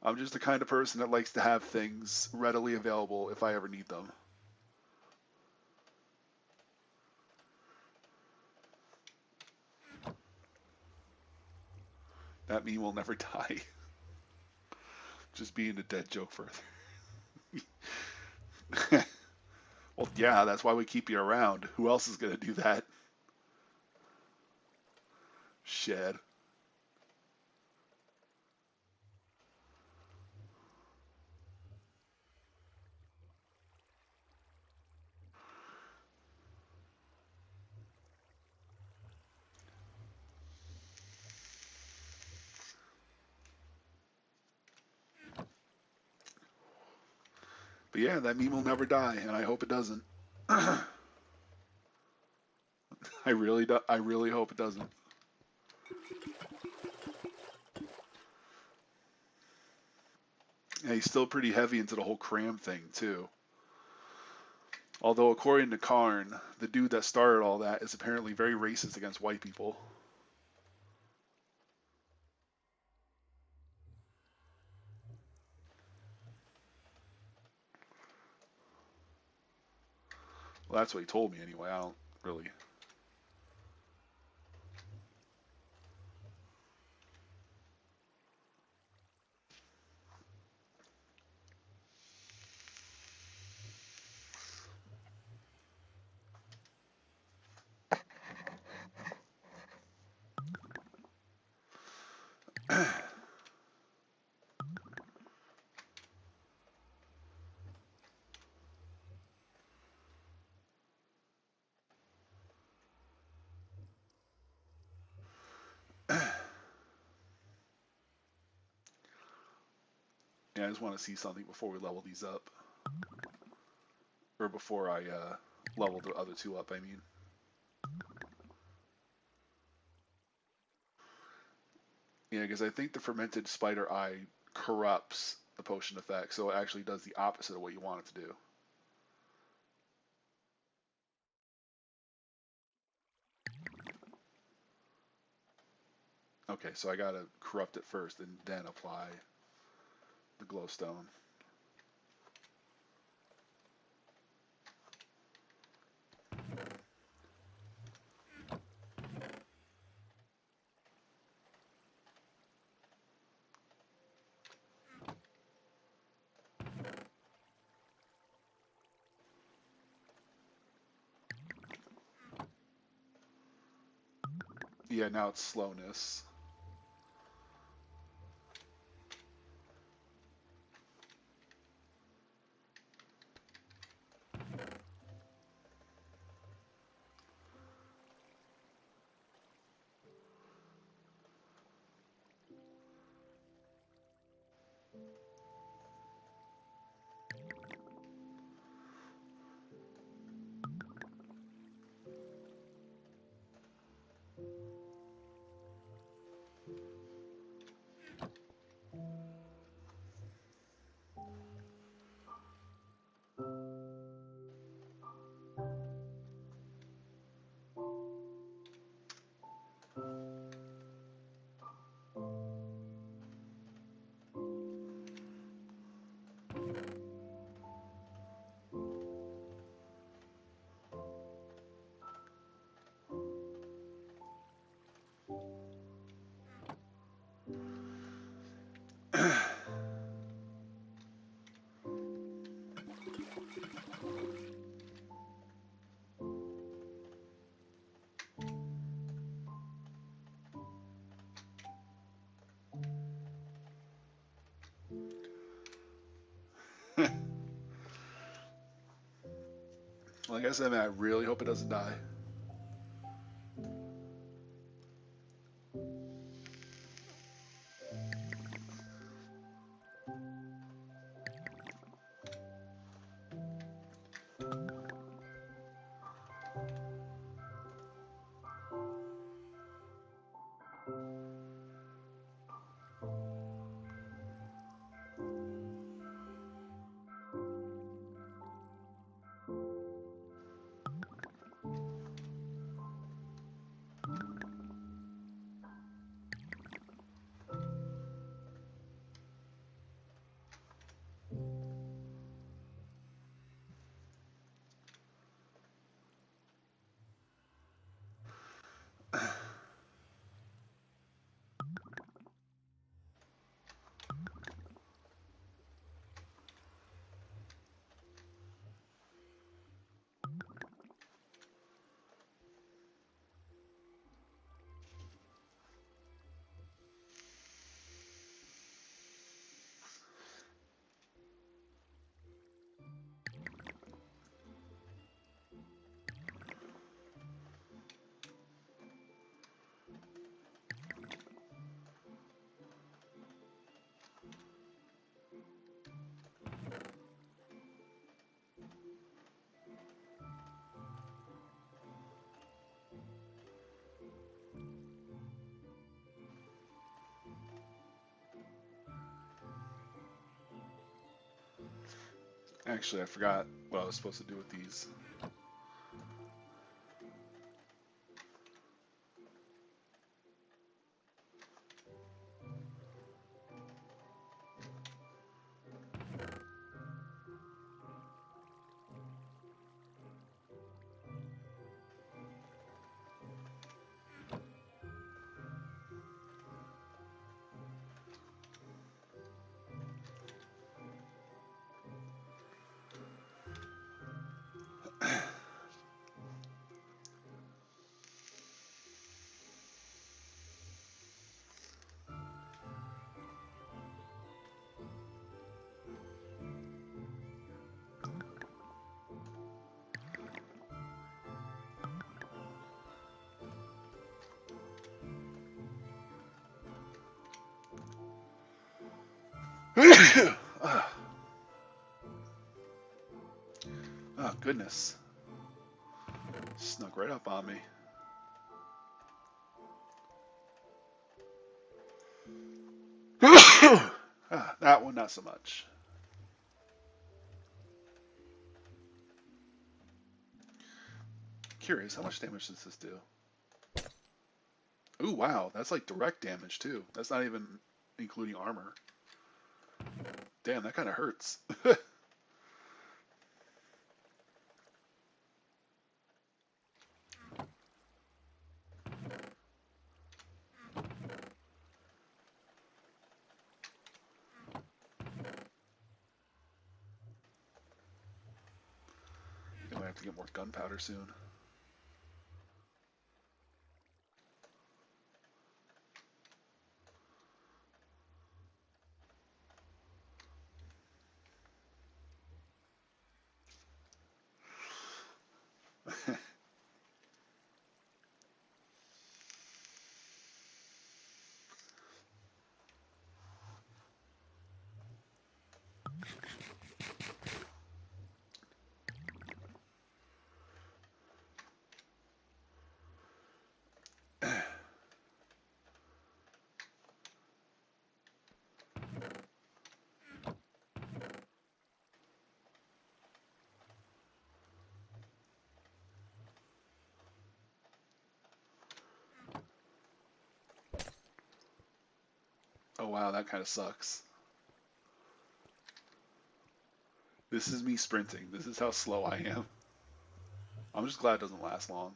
I'm just the kind of person that likes to have things readily available if I ever need them. That meme will never die. Just being a dead joke further. Well, yeah, that's why we keep you around. Who else is going to do that? Shed. But yeah, that meme will never die, and I hope it doesn't. I really hope it doesn't. And he's still pretty heavy into the whole cram thing too. Although according to Karn, the dude that started all that is apparently very racist against white people. Well, that's what he told me anyway. I don't really. Yeah, I just want to see something before we level these up. Or before I level the other two up, I mean. Yeah, because I think the fermented spider eye corrupts the potion effect, so it actually does the opposite of what you want it to do. Okay, so I gotta corrupt it first and then apply the glowstone. Yeah, now it's slowness. Like I said, man, I really hope it doesn't die. Actually, I forgot what I was supposed to do with these. Ah, oh, goodness. Snuck right up on me. Ah, that one, not so much. Curious, how much damage does this do? Ooh, wow, that's like direct damage too. That's not even including armor. Damn, that kind of hurts. I might have to get more gunpowder soon. Oh wow, that kind of sucks. This is me sprinting. This is how slow I am. I'm just glad it doesn't last long.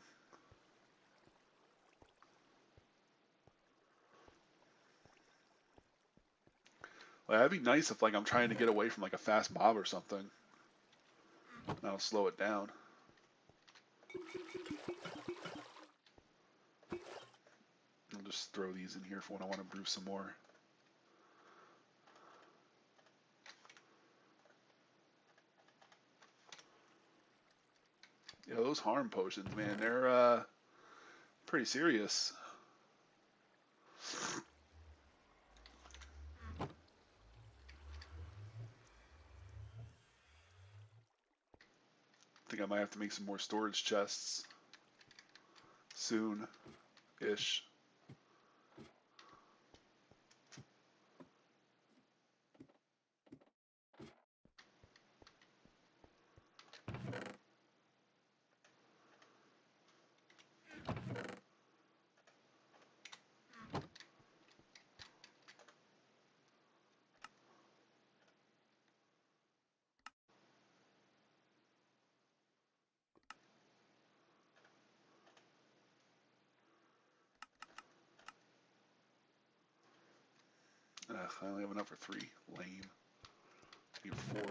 Like, that'd be nice if like I'm trying to get away from like a fast mob or something. That'll slow it down. I'll just throw these in here for when I want to brew some more. Yeah, those harm potions, man, they're pretty serious. I think I might have to make some more storage chests soon-ish. Ugh, I only have enough for 3. Lame. I need 4.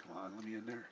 Come on, let me in there.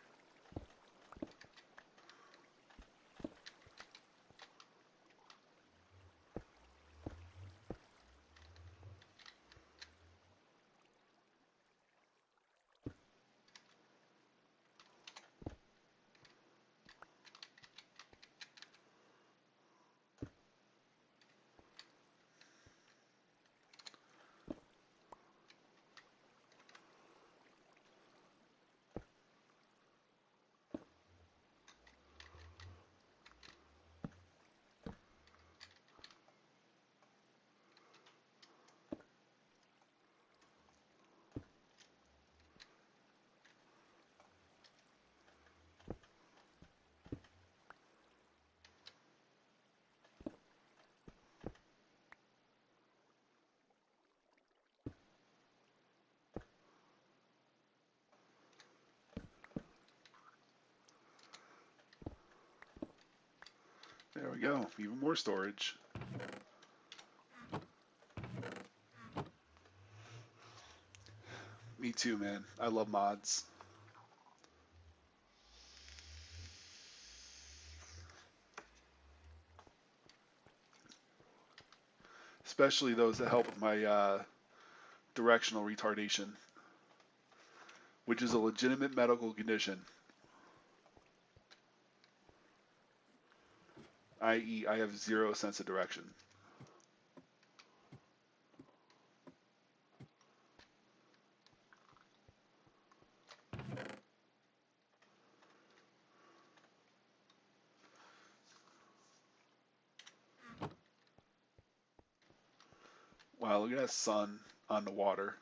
go. Even more storage. Me too, man. I love mods. Especially those that help with my directional retardation, which is a legitimate medical condition. I.e., I have zero sense of direction. Wow, look at that sun on the water.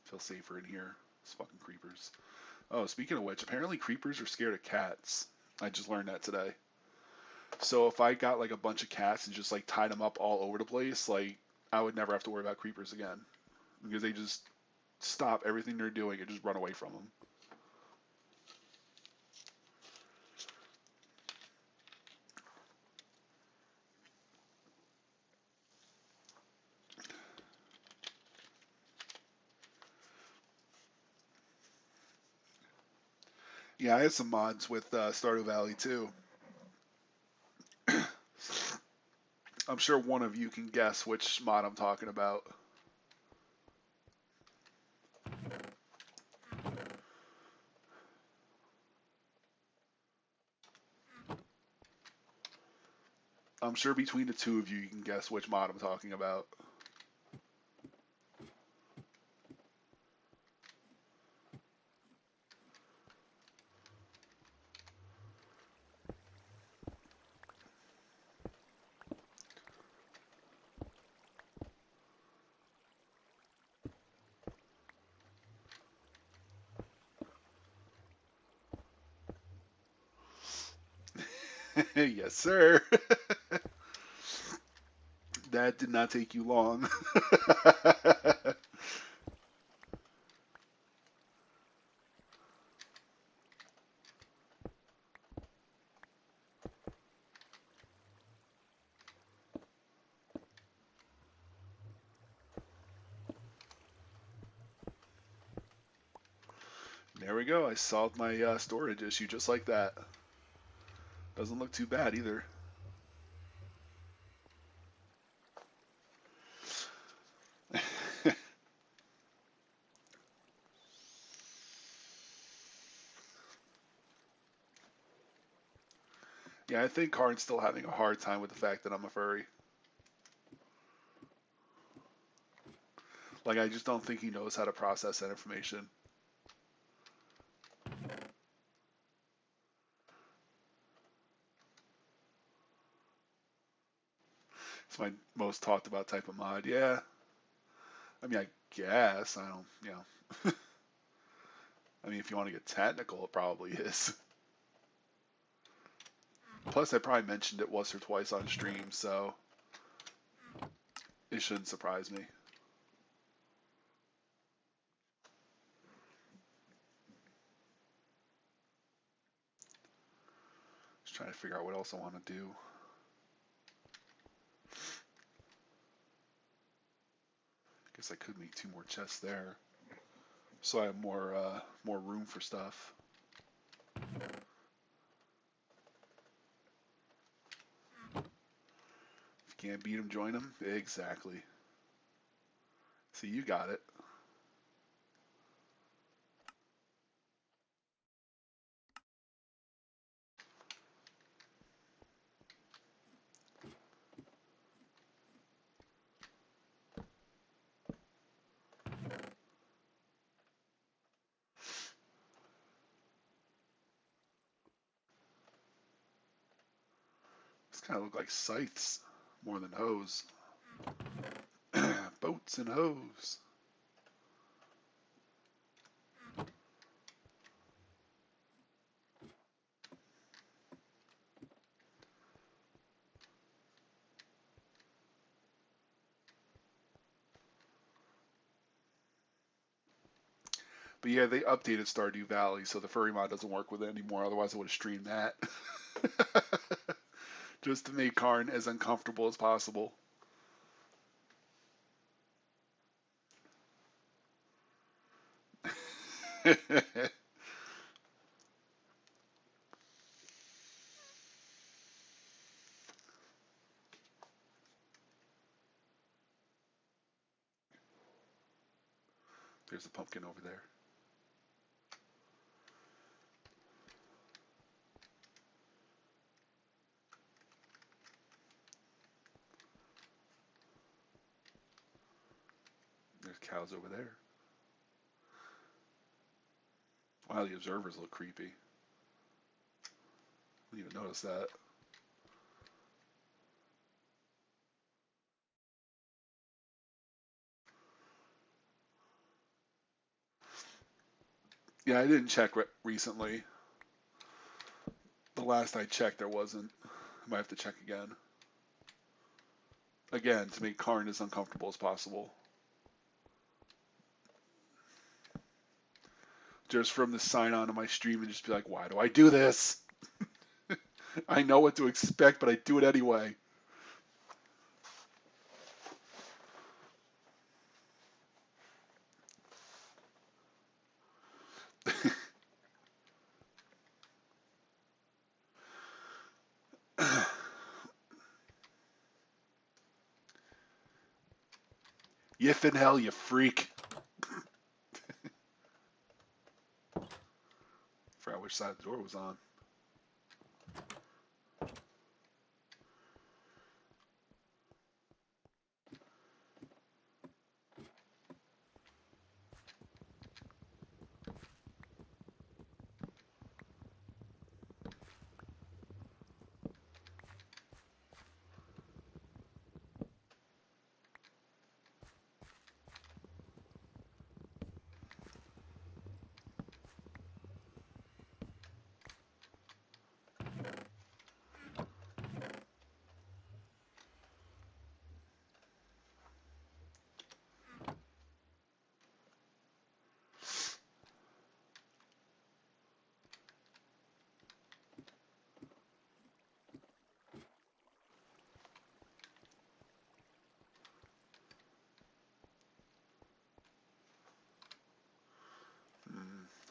Feel safer in here. It's fucking creepers. Oh, speaking of which, apparently creepers are scared of cats. I just learned that today. So if I got like a bunch of cats and just like tied them up all over the place, like I would never have to worry about creepers again because they just stop everything they're doing and just run away from them. Yeah, I had some mods with Stardew Valley too. I'm sure one of you can guess which mod I'm talking about. I'm sure between the two of you, you can guess which mod I'm talking about. Yes, sir. That did not take you long. There we go. I solved my storage issue just like that. Doesn't look too bad either. Yeah, I think Karn's still having a hard time with the fact that I'm a furry. Like, I just don't think he knows how to process that information. It's my most talked about type of mod. Yeah. I mean, I guess. I don't, I mean, if you want to get technical, it probably is. Plus, I probably mentioned it once or twice on stream, so it shouldn't surprise me. Just trying to figure out what else I want to do. Guess I could make 2 more chests there, so I have more room for stuff. If you can't beat them, join them. Exactly. See, you got it. These kind of look like scythes more than hoes. Boats and hoes. But yeah, they updated Stardew Valley, so the furry mod doesn't work with it anymore. Otherwise, I would have streamed that. Just to make Karn as uncomfortable as possible. There's a pumpkin over there. There's cows over there. Wow, the observers look creepy. I didn't even notice that. Yeah, I didn't check recently. The last I checked, there wasn't. I might have to check again. Again, to make Karn as uncomfortable as possible. Just from the sign on to my stream and just be like, why do I do this? I know what to expect, but I do it anyway. Yif in hell, you freak. Forgot which side the door was on.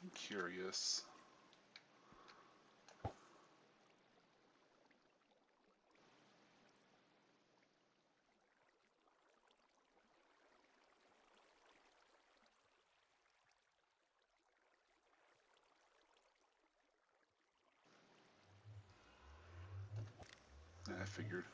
I'm curious. I figured.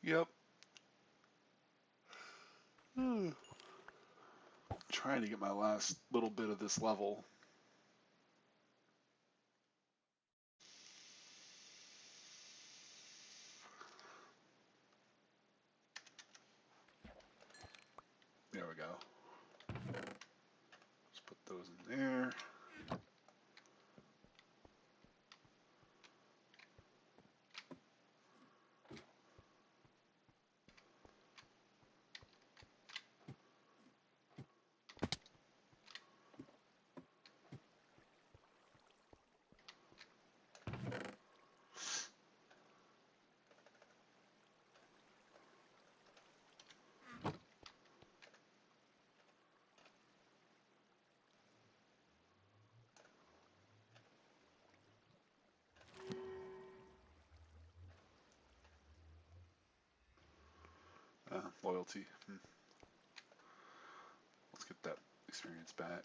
Yep. Trying to get my last little bit of this level. There we go. Let's put those in there. Loyalty. Let's get that experience back.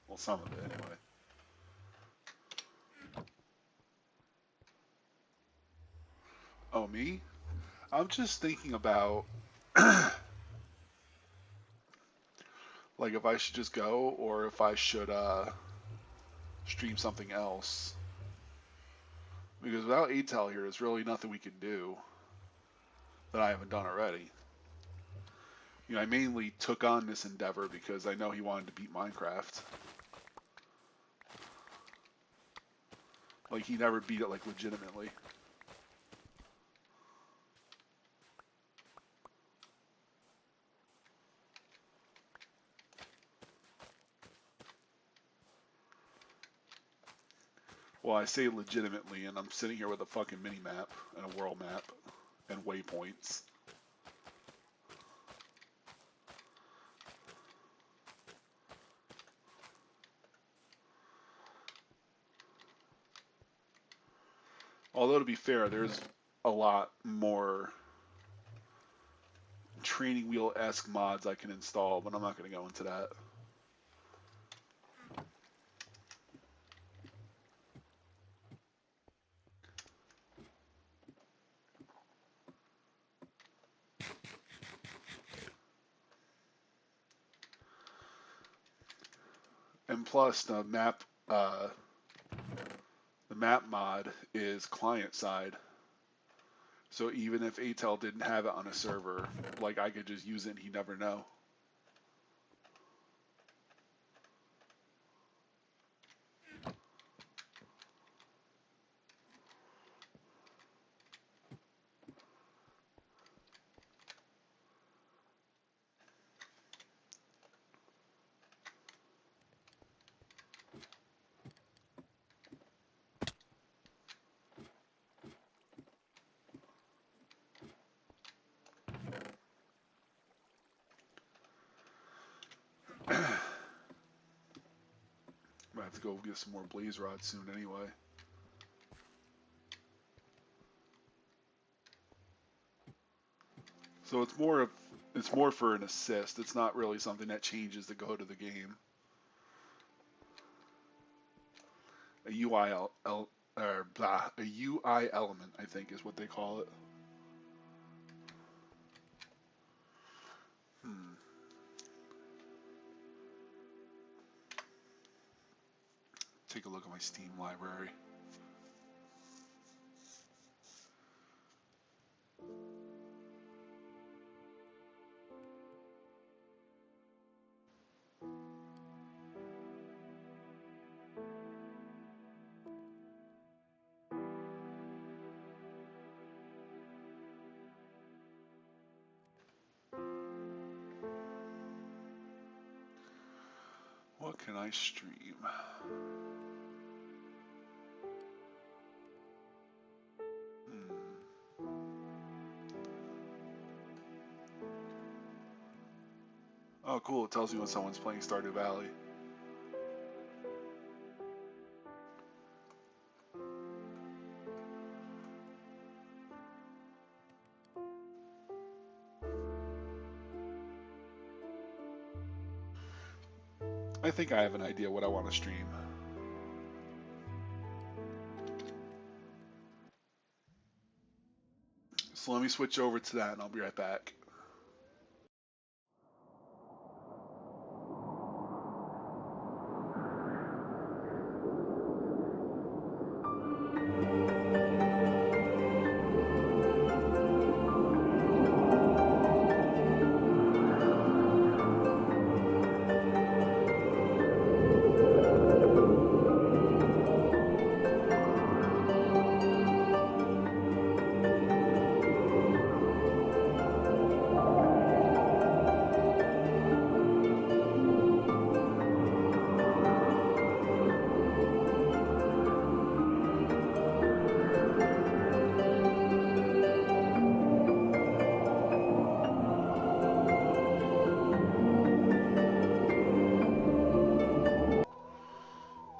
Well, some of it anyway. Oh, me? I'm just thinking about like if I should just go or if I should stream something else. Because without ATEL here, there's really nothing we can do that I haven't done already. You know, I mainly took on this endeavor because I know he wanted to beat Minecraft. Like, he never beat it, like, legitimately. Well, I say legitimately, and I'm sitting here with a fucking mini-map and a world map and waypoints. Although, to be fair, there's a lot more training wheel-esque mods I can install, but I'm not going to go into that. And plus, the map mod is client side. So even if ATEL didn't have it on a server, like I could just use it and he'd never know. I have to go get some more blaze rods soon anyway. So it's more for an assist. It's not really something that changes the code of the game. A a UI element, I think, is what they call it. Take a look at my Steam library. What can I stream? Oh, cool. It tells me when someone's playing Stardew Valley. I think I have an idea what I want to stream. So let me switch over to that and I'll be right back.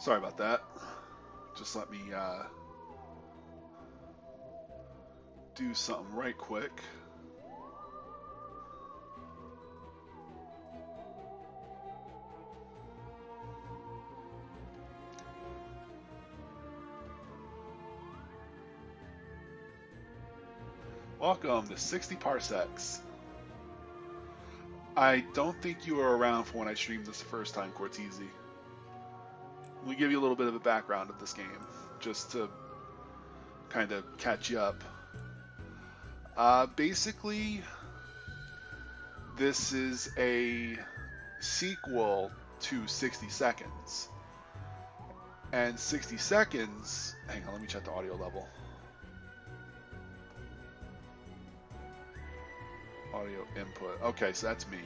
Sorry about that. Just let me do something right quick. Welcome to 60 Parsecs. I don't think you were around for when I streamed this the first time, Cortese. Let me give you a little bit of a background of this game, just to kind of catch you up. Basically, this is a sequel to 60 Seconds. And 60 Seconds, hang on, let me check the audio level. Audio input. Okay, so that's me.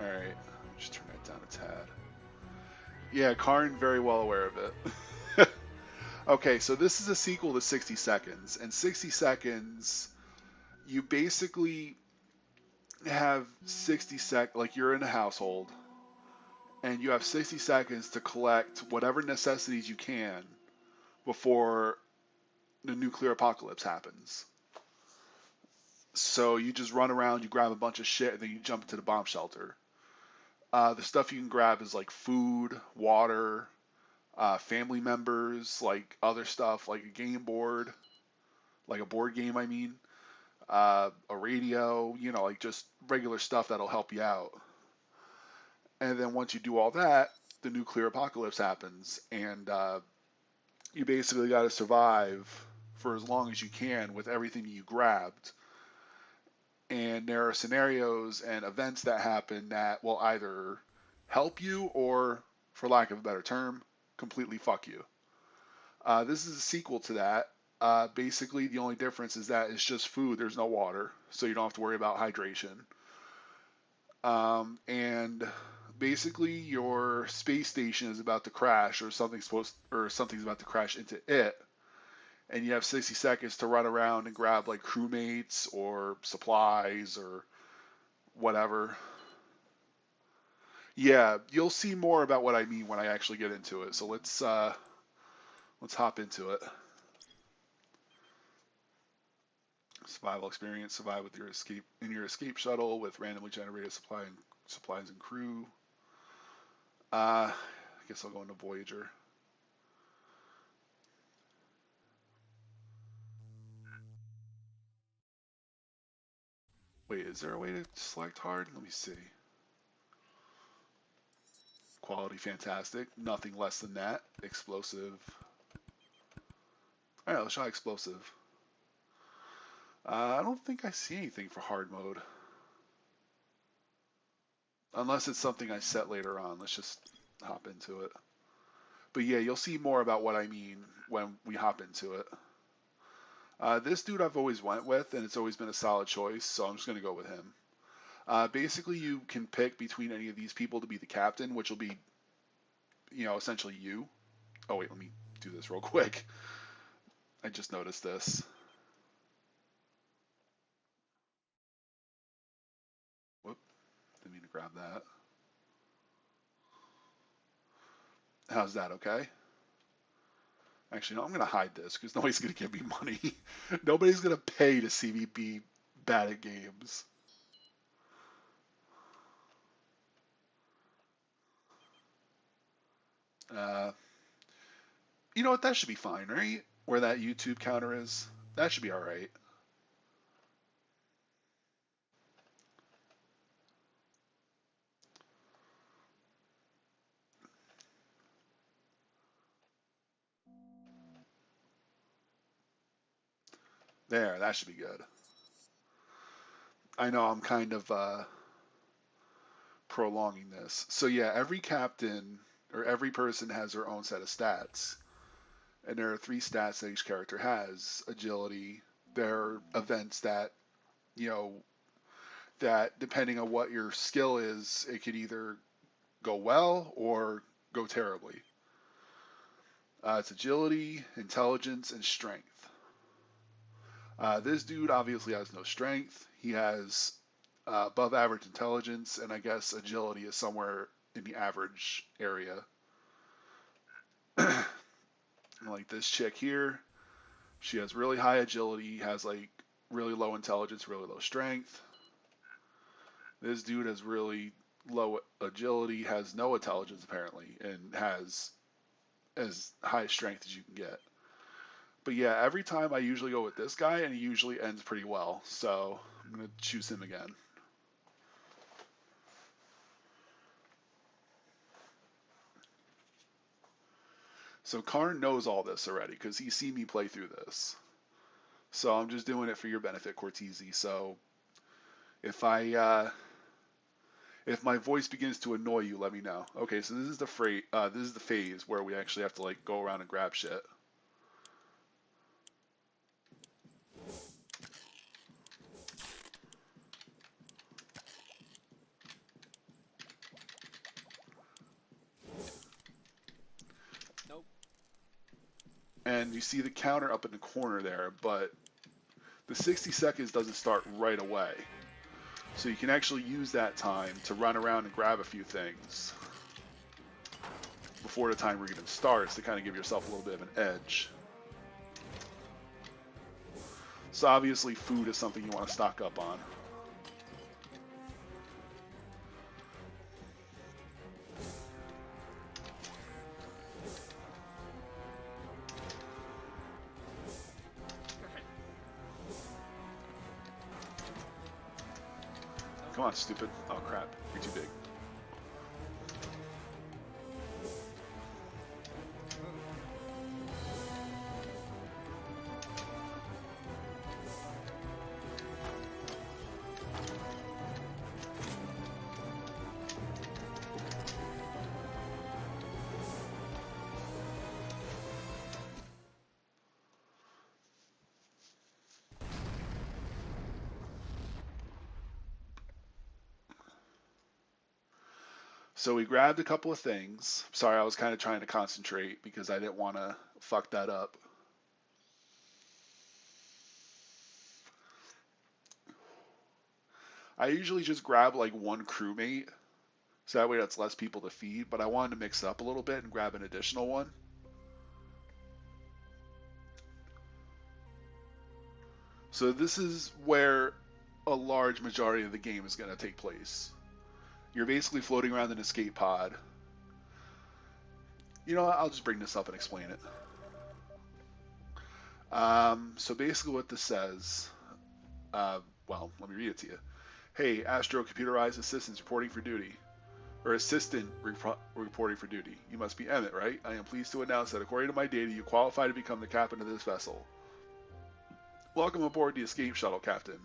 Alright, just turn that down a tad. Yeah, Karn very well aware of it. Okay, so this is a sequel to 60 Seconds. And 60 Seconds, you basically have 60 like you're in a household, and you have 60 seconds to collect whatever necessities you can before the nuclear apocalypse happens. So you just run around, you grab a bunch of shit, and then you jump into the bomb shelter. The stuff you can grab is like food, water, family members, like other stuff, like a game board, like a board game, I mean, a radio, like just regular stuff that'll help you out. And then once you do all that, the nuclear apocalypse happens, and you basically got to survive for as long as you can with everything you grabbed. And there are scenarios and events that happen that will either help you or, for lack of a better term, completely fuck you. This is a sequel to that. Basically, the only difference is that it's just food. There's no water, so you don't have to worry about hydration. And basically, your space station is about to crash, or something's about to crash into it, and you have 60 seconds to run around and grab like crewmates or supplies or whatever. Yeah, you'll see more about what I mean when I actually get into it. So let's hop into it. Survival experience: survive with your escape shuttle with randomly generated supplies and crew. I guess I'll go into Voyager. Wait, is there a way to select hard? Let me see. Quality fantastic. Nothing less than that. Explosive. Alright, let's try explosive. I don't think I see anything for hard mode. Unless it's something I set later on. Let's just hop into it. But yeah, you'll see more about what I mean when we hop into it. This dude I've always went with, and it's always been a solid choice, so I'm just going to go with him. Basically, you can pick between any of these people to be the captain, which will be, essentially you. Oh, wait, let me do this real quick. I just noticed this. Whoop, didn't mean to grab that. How's that, okay? Actually, no, I'm going to hide this because nobody's going to give me money. Nobody's going to pay to see me be bad at games. Uh, you know what? That should be fine, right? Where that YouTube counter is. That should be alright. There, that should be good. I know I'm kind of prolonging this. So yeah, every captain or every person has their own set of stats. And there are 3 stats that each character has. Agility, there are events that, you know, that depending on what your skill is, it could either go well or go terribly. It's agility, intelligence, and strength. This dude obviously has no strength. He has above average intelligence, and I guess agility is somewhere in the average area. Like this chick here, She has really high agility, has like really low intelligence, really low strength. This dude has really low agility, has no intelligence apparently, and has as high strength as you can get. But yeah, every time I usually go with this guy, and he usually ends pretty well. So I'm gonna choose him again. So Karn knows all this already because he's seen me play through this. So I'm just doing it for your benefit, Cortese. So if I if my voice begins to annoy you, let me know. Okay, so this is the this is the phase where we actually have to like go around and grab shit. Nope. And you see the counter up in the corner there, but the 60 seconds doesn't start right away. So you can actually use that time to run around and grab a few things before the timer even starts to kind of give yourself a little bit of an edge. So obviously food is something you want to stock up on. Come on, stupid. Oh crap, you're too big. So we grabbed a couple of things. Sorry, I was kind of trying to concentrate because I didn't want to fuck that up. I usually just grab like one crewmate, so that way that's less people to feed, but I wanted to mix it up a little bit and grab an additional one. So this is where a large majority of the game is going to take place. You're basically floating around an escape pod. You know what? I'll just bring this up and explain it. So basically what this says, well, let me read it to you. Hey, Astro Computerized Assistants reporting for duty. Or assistant reporting for duty. You must be Emmett, right? I am pleased to announce that according to my data, you qualify to become the captain of this vessel. Welcome aboard the Escape Shuttle, Captain.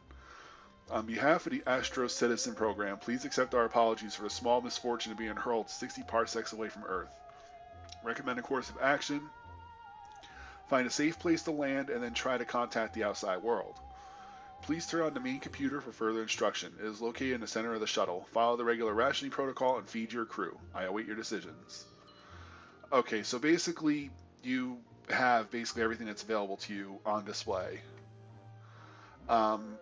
On behalf of the Astro Citizen Program, please accept our apologies for the small misfortune of being hurled 60 parsecs away from Earth. Recommend a course of action. Find a safe place to land and then try to contact the outside world. Please turn on the main computer for further instruction. It is located in the center of the shuttle. Follow the regular rationing protocol and feed your crew. I await your decisions. Okay, so basically you have basically everything that's available to you on display.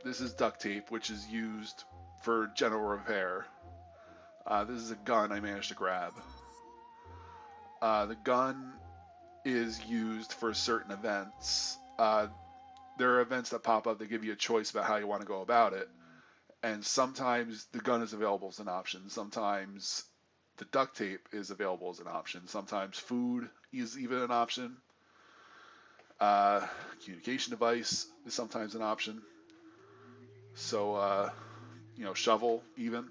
This is duct tape, which is used for general repair. This is a gun I managed to grab. The gun is used for certain events. There are events that pop up that give you a choice about how you want to go about it. And sometimes the gun is available as an option. Sometimes the duct tape is available as an option. Sometimes food is even an option. Communication device is sometimes an option. So, shovel even.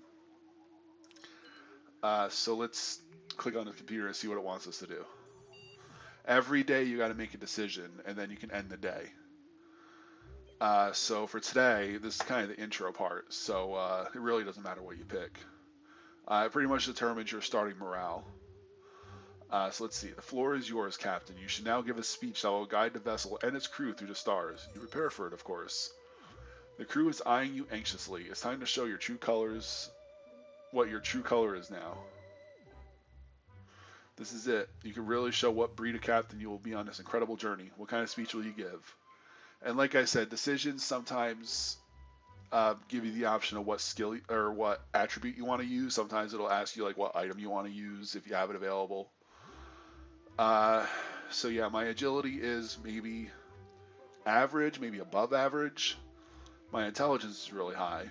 So let's click on the computer and see what it wants us to do. Every day you got to make a decision, and then you can end the day. So for today, this is kind of the intro part, so it really doesn't matter what you pick. It pretty much determines your starting morale. So let's see. The floor is yours, Captain. You should now give a speech that will guide the vessel and its crew through the stars. You prepare for it, of course. The crew is eyeing you anxiously. It's time to show your true colors, what your true color is now. This is it. You can really show what breed of captain you will be on this incredible journey. What kind of speech will you give? And like I said, decisions sometimes give you the option of what skill or what attribute you want to use. Sometimes it'll ask you like what item you want to use if you have it available. So yeah, my agility is maybe average, maybe above average. My intelligence is really high,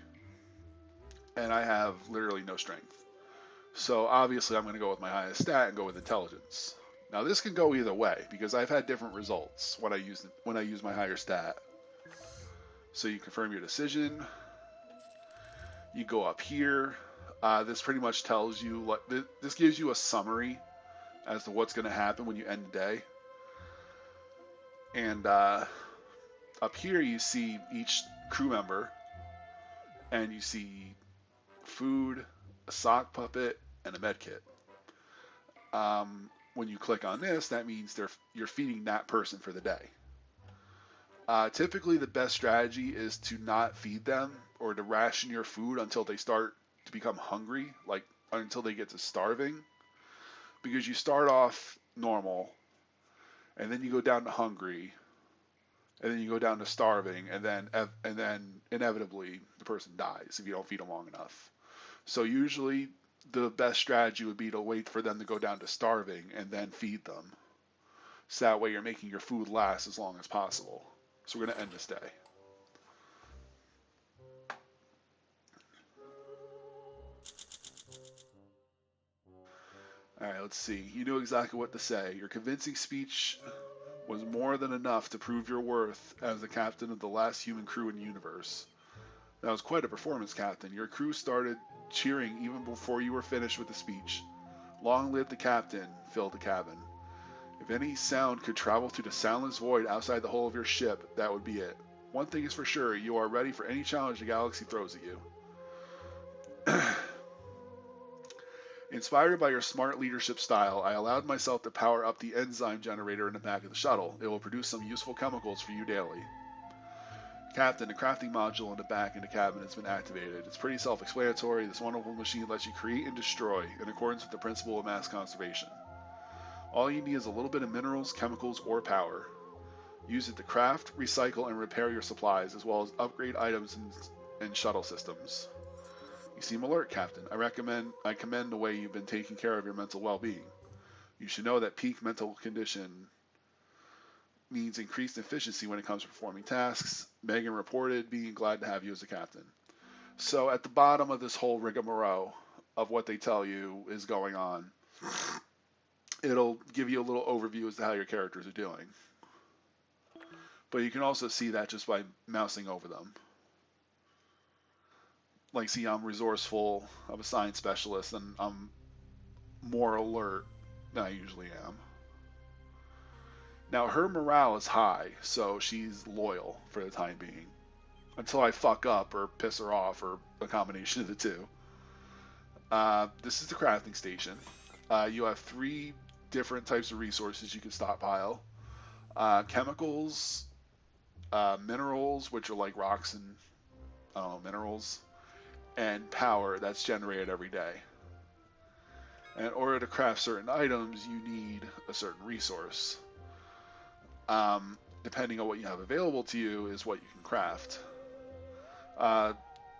and I have literally no strength. So obviously, I'm going to go with my highest stat and go with intelligence. Now this can go either way because I've had different results when I use my higher stat. So you confirm your decision. You go up here. This pretty much tells you this gives you a summary as to what's going to happen when you end the day. And up here you see each crew member, and you see food, a sock puppet, and a med kit. When you click on this, that means you're feeding that person for the day. Typically, the best strategy is to not feed them or to ration your food until they start to become hungry, like until they get to starving. Because you start off normal, and then you go down to hungry, and then you go down to starving, and then inevitably the person dies if you don't feed them long enough. So usually the best strategy would be to wait for them to go down to starving and then feed them. So that way you're making your food last as long as possible. So we're going to end this day. Alright, let's see. You knew exactly what to say. Your convincing speech was more than enough to prove your worth as the captain of the last human crew in the universe. That was quite a performance, Captain. Your crew started cheering even before you were finished with the speech. Long live the captain, filled the cabin. If any sound could travel through the soundless void outside the hull of your ship, that would be it. One thing is for sure, you are ready for any challenge the galaxy throws at you. Inspired by your smart leadership style, I allowed myself to power up the enzyme generator in the back of the shuttle. It will produce some useful chemicals for you daily. Captain, the crafting module in the back in the cabin has been activated. It's pretty self-explanatory. This wonderful machine lets you create and destroy in accordance with the principle of mass conservation. All you need is a little bit of minerals, chemicals, or power. Use it to craft, recycle, and repair your supplies, as well as upgrade items and shuttle systems. You seem alert, Captain. I commend the way you've been taking care of your mental well-being. You should know that peak mental condition means increased efficiency when it comes to performing tasks. Megan reported being glad to have you as a captain. So at the bottom of this whole rigmarole of what they tell you is going on, it'll give you a little overview as to how your characters are doing. But you can also see that just by mousing over them. Like, see, I'm resourceful, I'm a science specialist, and I'm more alert than I usually am. Now, her morale is high, so she's loyal for the time being. Until I fuck up or piss her off or a combination of the two. This is the crafting station. You have 3 different types of resources you can stockpile. Chemicals, minerals, which are like rocks and minerals, and power that's generated every day. And in order to craft certain items, you need a certain resource. Depending on what you have available to you is what you can craft.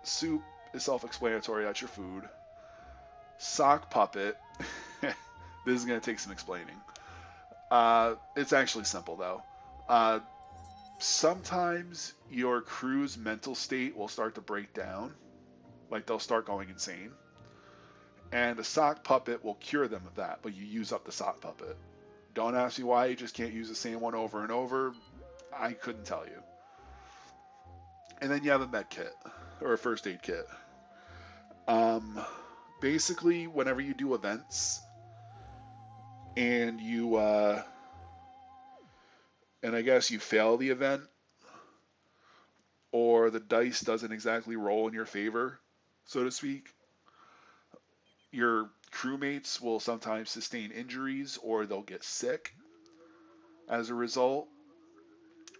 Soup is self-explanatory, that's your food. Sock puppet, this is going to take some explaining. It's actually simple though. Sometimes your crew's mental state will start to break down, like they'll start going insane. And the sock puppet will cure them of that, but you use up the sock puppet. Don't ask me why you just can't use the same one over and over. I couldn't tell you. And then you have a med kit, or a first aid kit. Basically, whenever you do events, and and I guess you fail the event, or the dice doesn't exactly roll in your favor, so to speak, your crewmates will sometimes sustain injuries, or they'll get sick as a result.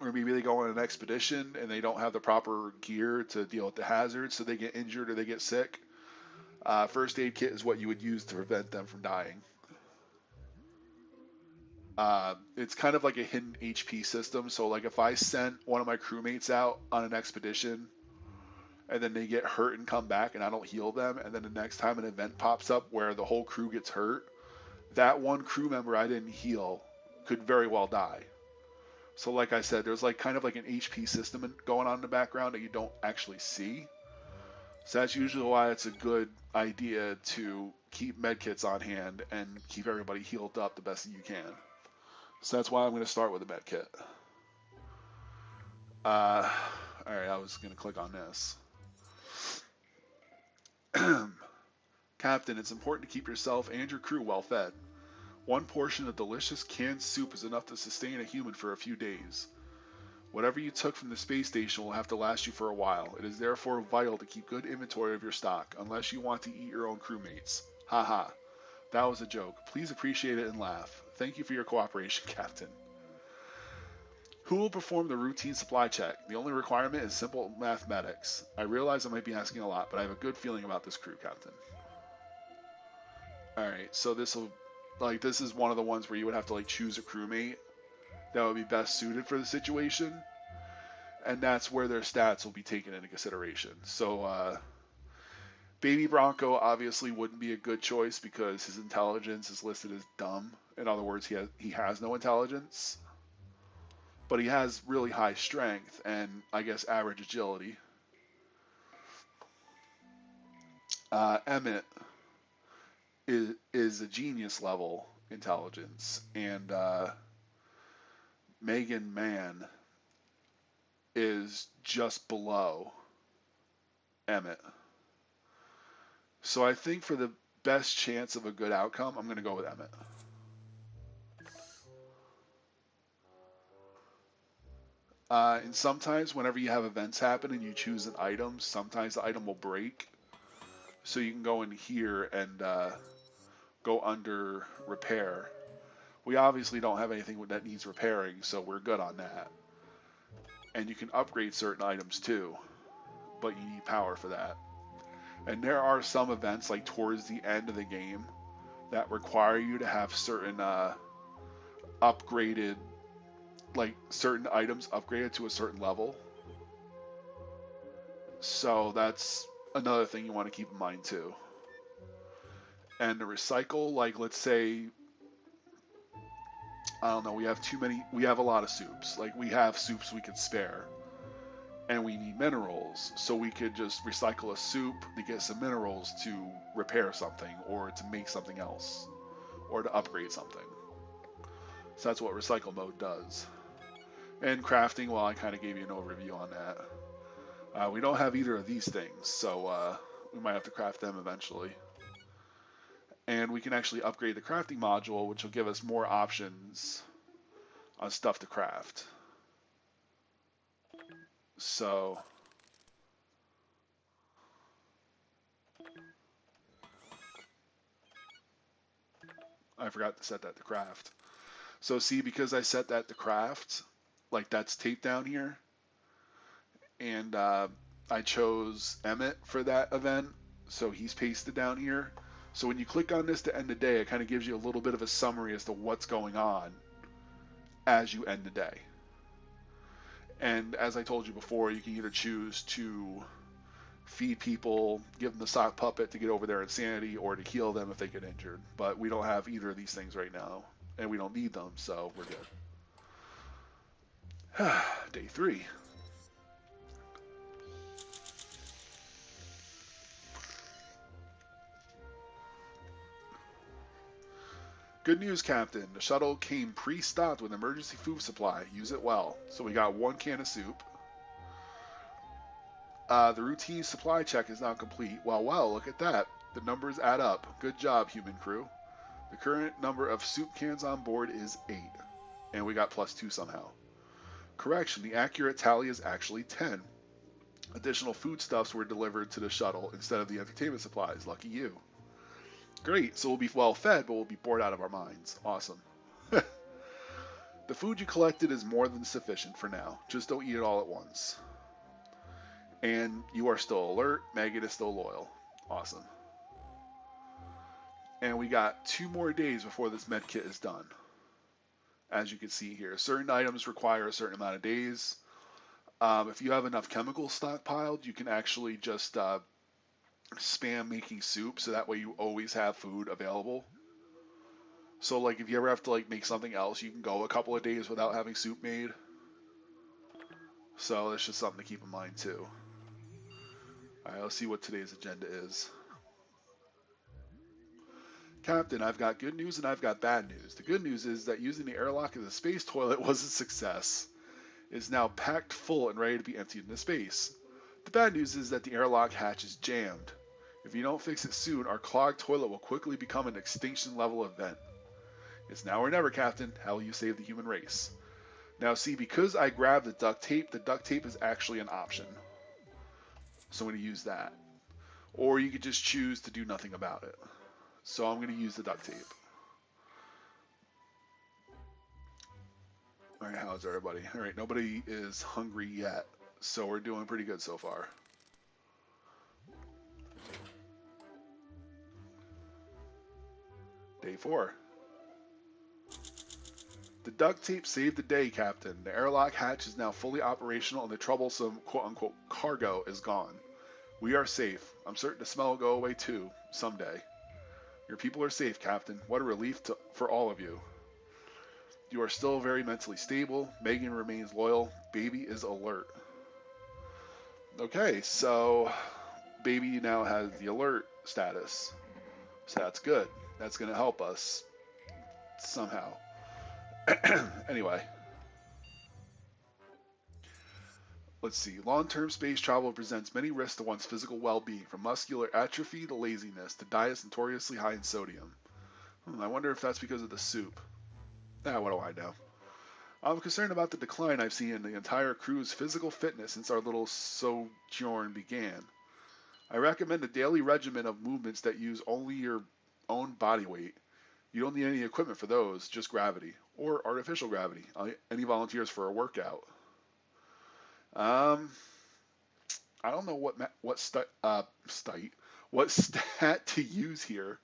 Or maybe they go on an expedition and they don't have the proper gear to deal with the hazards, so they get injured or they get sick. First aid kit is what you would use to prevent them from dying. It's kind of like a hidden HP system. So like if I sent one of my crewmates out on an expedition and then they get hurt and come back and I don't heal them, and then the next time an event pops up where the whole crew gets hurt, that one crew member I didn't heal could very well die. So like I said, there's like kind of like an HP system going on in the background that you don't actually see. So that's usually why it's a good idea to keep medkits on hand and keep everybody healed up the best that you can. So that's why I'm going to start with a medkit. Uh, all right, I was going to click on this. Captain, it's important to keep yourself and your crew well fed. One portion of delicious canned soup is enough to sustain a human for a few days. Whatever you took from the space station will have to last you for a while. It is therefore vital to keep good inventory of your stock, unless you want to eat your own crewmates. Haha. That was a joke. Please appreciate it and laugh. Thank you for your cooperation, Captain. Who will perform the routine supply check? The only requirement is simple mathematics. I realize I might be asking a lot, but I have a good feeling about this crew, Captain. Alright, so this is one of the ones where you would have to like choose a crewmate that would be best suited for the situation, and that's where their stats will be taken into consideration. So, Baby Bronco obviously wouldn't be a good choice because his intelligence is listed as dumb. In other words, he has no intelligence, but he has really high strength and I guess average agility. Emmett is a genius level intelligence, and Megan Mann is just below Emmett. So I think for the best chance of a good outcome, I'm going to go with Emmett. And sometimes whenever you have events happen and you choose an item, sometimes the item will break. So you can go in here and go under repair. We obviously don't have anything that needs repairing, so we're good on that. And you can upgrade certain items too, but you need power for that. And there are some events like towards the end of the game that require you to have certain upgraded, like certain items upgraded to a certain level. So that's another thing you want to keep in mind too. And to recycle, like let's say, I don't know, we have a lot of soups. Like we have soups we could spare. And we need minerals, so we could just recycle a soup to get some minerals to repair something, or to make something else, or to upgrade something. So that's what recycle mode does. And crafting, well, I kind of gave you an overview on that. We don't have either of these things, so we might have to craft them eventually. And we can actually upgrade the crafting module, which will give us more options on stuff to craft. So I forgot to set that to craft. So see, because I set that to craft, like that's taped down here, and I chose Emmett for that event, so he's pasted down here. So when you click on this to end the day, it kind of gives you a little bit of a summary as to what's going on as you end the day. And as I told you before, you can either choose to feed people, give them the sock puppet to get over their insanity, or to heal them if they get injured. But we don't have either of these things right now, and we don't need them, so we're good. Day 3. Good news, Captain. The shuttle came pre-stocked with emergency food supply. Use it well. So we got 1 can of soup. The routine supply check is now complete. Well, look at that. The numbers add up. Good job, human crew. The current number of soup cans on board is 8. And we got +2 somehow. Correction, the accurate tally is actually 10. Additional foodstuffs were delivered to the shuttle instead of the entertainment supplies. Lucky you. Great, so we'll be well fed, but we'll be bored out of our minds. Awesome. The food you collected is more than sufficient for now. Just don't eat it all at once. And you are still alert. Megan is still loyal. Awesome. And we got 2 more days before this med kit is done. As you can see here, certain items require a certain amount of days. If you have enough chemicals stockpiled, you can actually just spam making soup, so that way you always have food available. So like if you ever have to like make something else, you can go a couple of days without having soup made. So that's just something to keep in mind too. Alright, let's see what today's agenda is. Captain, I've got good news and I've got bad news. The good news is that using the airlock as a space toilet was a success. It is now packed full and ready to be emptied into space. The bad news is that the airlock hatch is jammed. If you don't fix it soon, our clogged toilet will quickly become an extinction level event. It's now or never, Captain. How will you save the human race? Now see, because I grabbed the duct tape is actually an option. So I'm going to use that. Or you could just choose to do nothing about it. So I'm going to use the duct tape. Alright, how's everybody? Alright, nobody is hungry yet. So we're doing pretty good so far. Day 4. The duct tape saved the day, Captain. The airlock hatch is now fully operational and the troublesome quote-unquote cargo is gone. We are safe. I'm certain the smell will go away too, someday. Your people are safe, Captain. What a relief for all of you. You are still very mentally stable. Megan remains loyal. Baby is alert. Okay, so Baby now has the alert status. So that's good. That's going to help us somehow. Anyway. Let's see. Long-term space travel presents many risks to one's physical well-being, from muscular atrophy to laziness to diets notoriously high in sodium. I wonder if that's because of the soup. What do I know? I'm concerned about the decline I've seen in the entire crew's physical fitness since our little sojourn began. I recommend a daily regimen of movements that use only your own body weight. You don't need any equipment for those, just gravity. Or artificial gravity. Any volunteers for a workout? I don't know what stat to use here.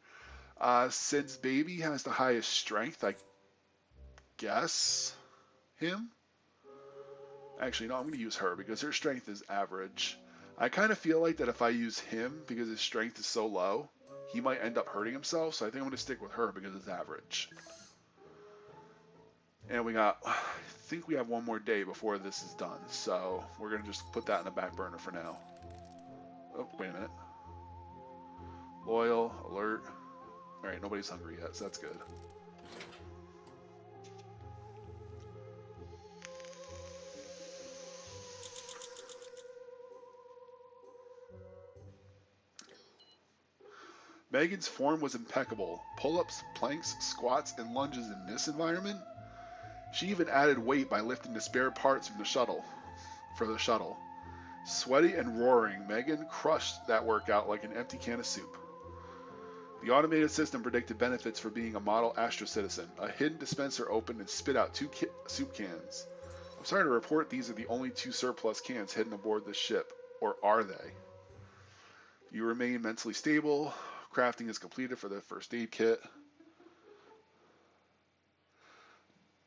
Since Baby has the highest strength, I guess him. Actually, no, I'm going to use her because her strength is average. I kind of feel like that if I use him because his strength is so low, he might end up hurting himself. So I think I'm going to stick with her because it's average. And I think we have one more day before this is done. So we're going to just put that in the back burner for now. Oh, wait a minute. Loyal, alert. Alright, nobody's hungry yet, so that's good. Megan's form was impeccable. Pull-ups, planks, squats, and lunges in this environment? She even added weight by lifting the spare parts from the shuttle. Sweaty and roaring, Megan crushed that workout like an empty can of soup. The automated system predicted benefits for being a model Astro citizen. A hidden dispenser opened and spit out 2 soup cans. I'm sorry to report these are the only 2 surplus cans hidden aboard this ship. Or are they? You remain mentally stable. Crafting is completed for the first aid kit.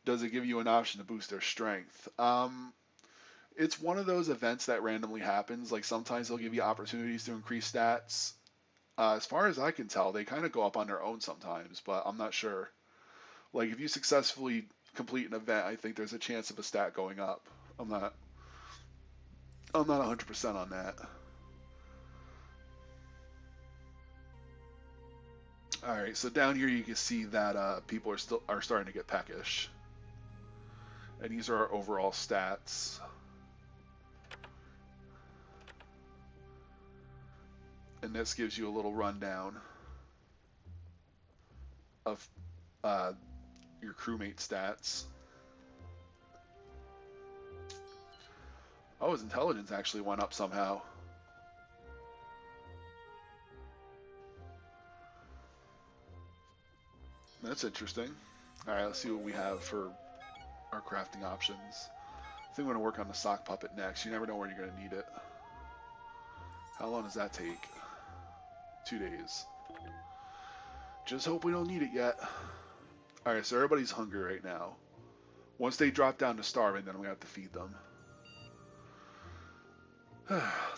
Does it give you an option to boost their strength? It's one of those events that randomly happens. Like sometimes they'll give you opportunities to increase stats. As far as I can tell, they kind of go up on their own sometimes, but I'm not sure. Like if you successfully complete an event, I think there's a chance of a stat going up. I'm not 100% on that. All right, so down here you can see that people are starting to get peckish, and these are our overall stats. And this gives you a little rundown of your crewmate stats. Oh, his intelligence actually went up somehow. That's interesting. Alright, let's see what we have for our crafting options. I think we're going to work on the sock puppet next. You never know when you're going to need it. How long does that take? 2 days. Just hope we don't need it yet. Alright, so everybody's hungry right now. Once they drop down to starving, then we have to feed them.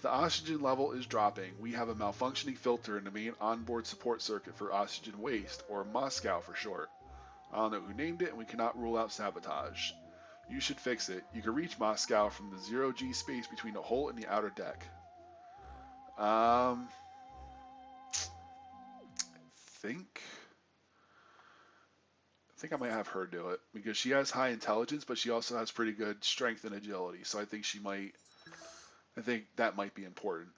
The oxygen level is dropping. We have a malfunctioning filter in the main onboard support circuit for oxygen waste, or Moscow for short. I don't know who named it, and we cannot rule out sabotage. You should fix it. You can reach Moscow from the zero-G space between the hole and the outer deck. Think I think I might have her do it because she has high intelligence, but she also has pretty good strength and agility. So I think she might. I think that might be important.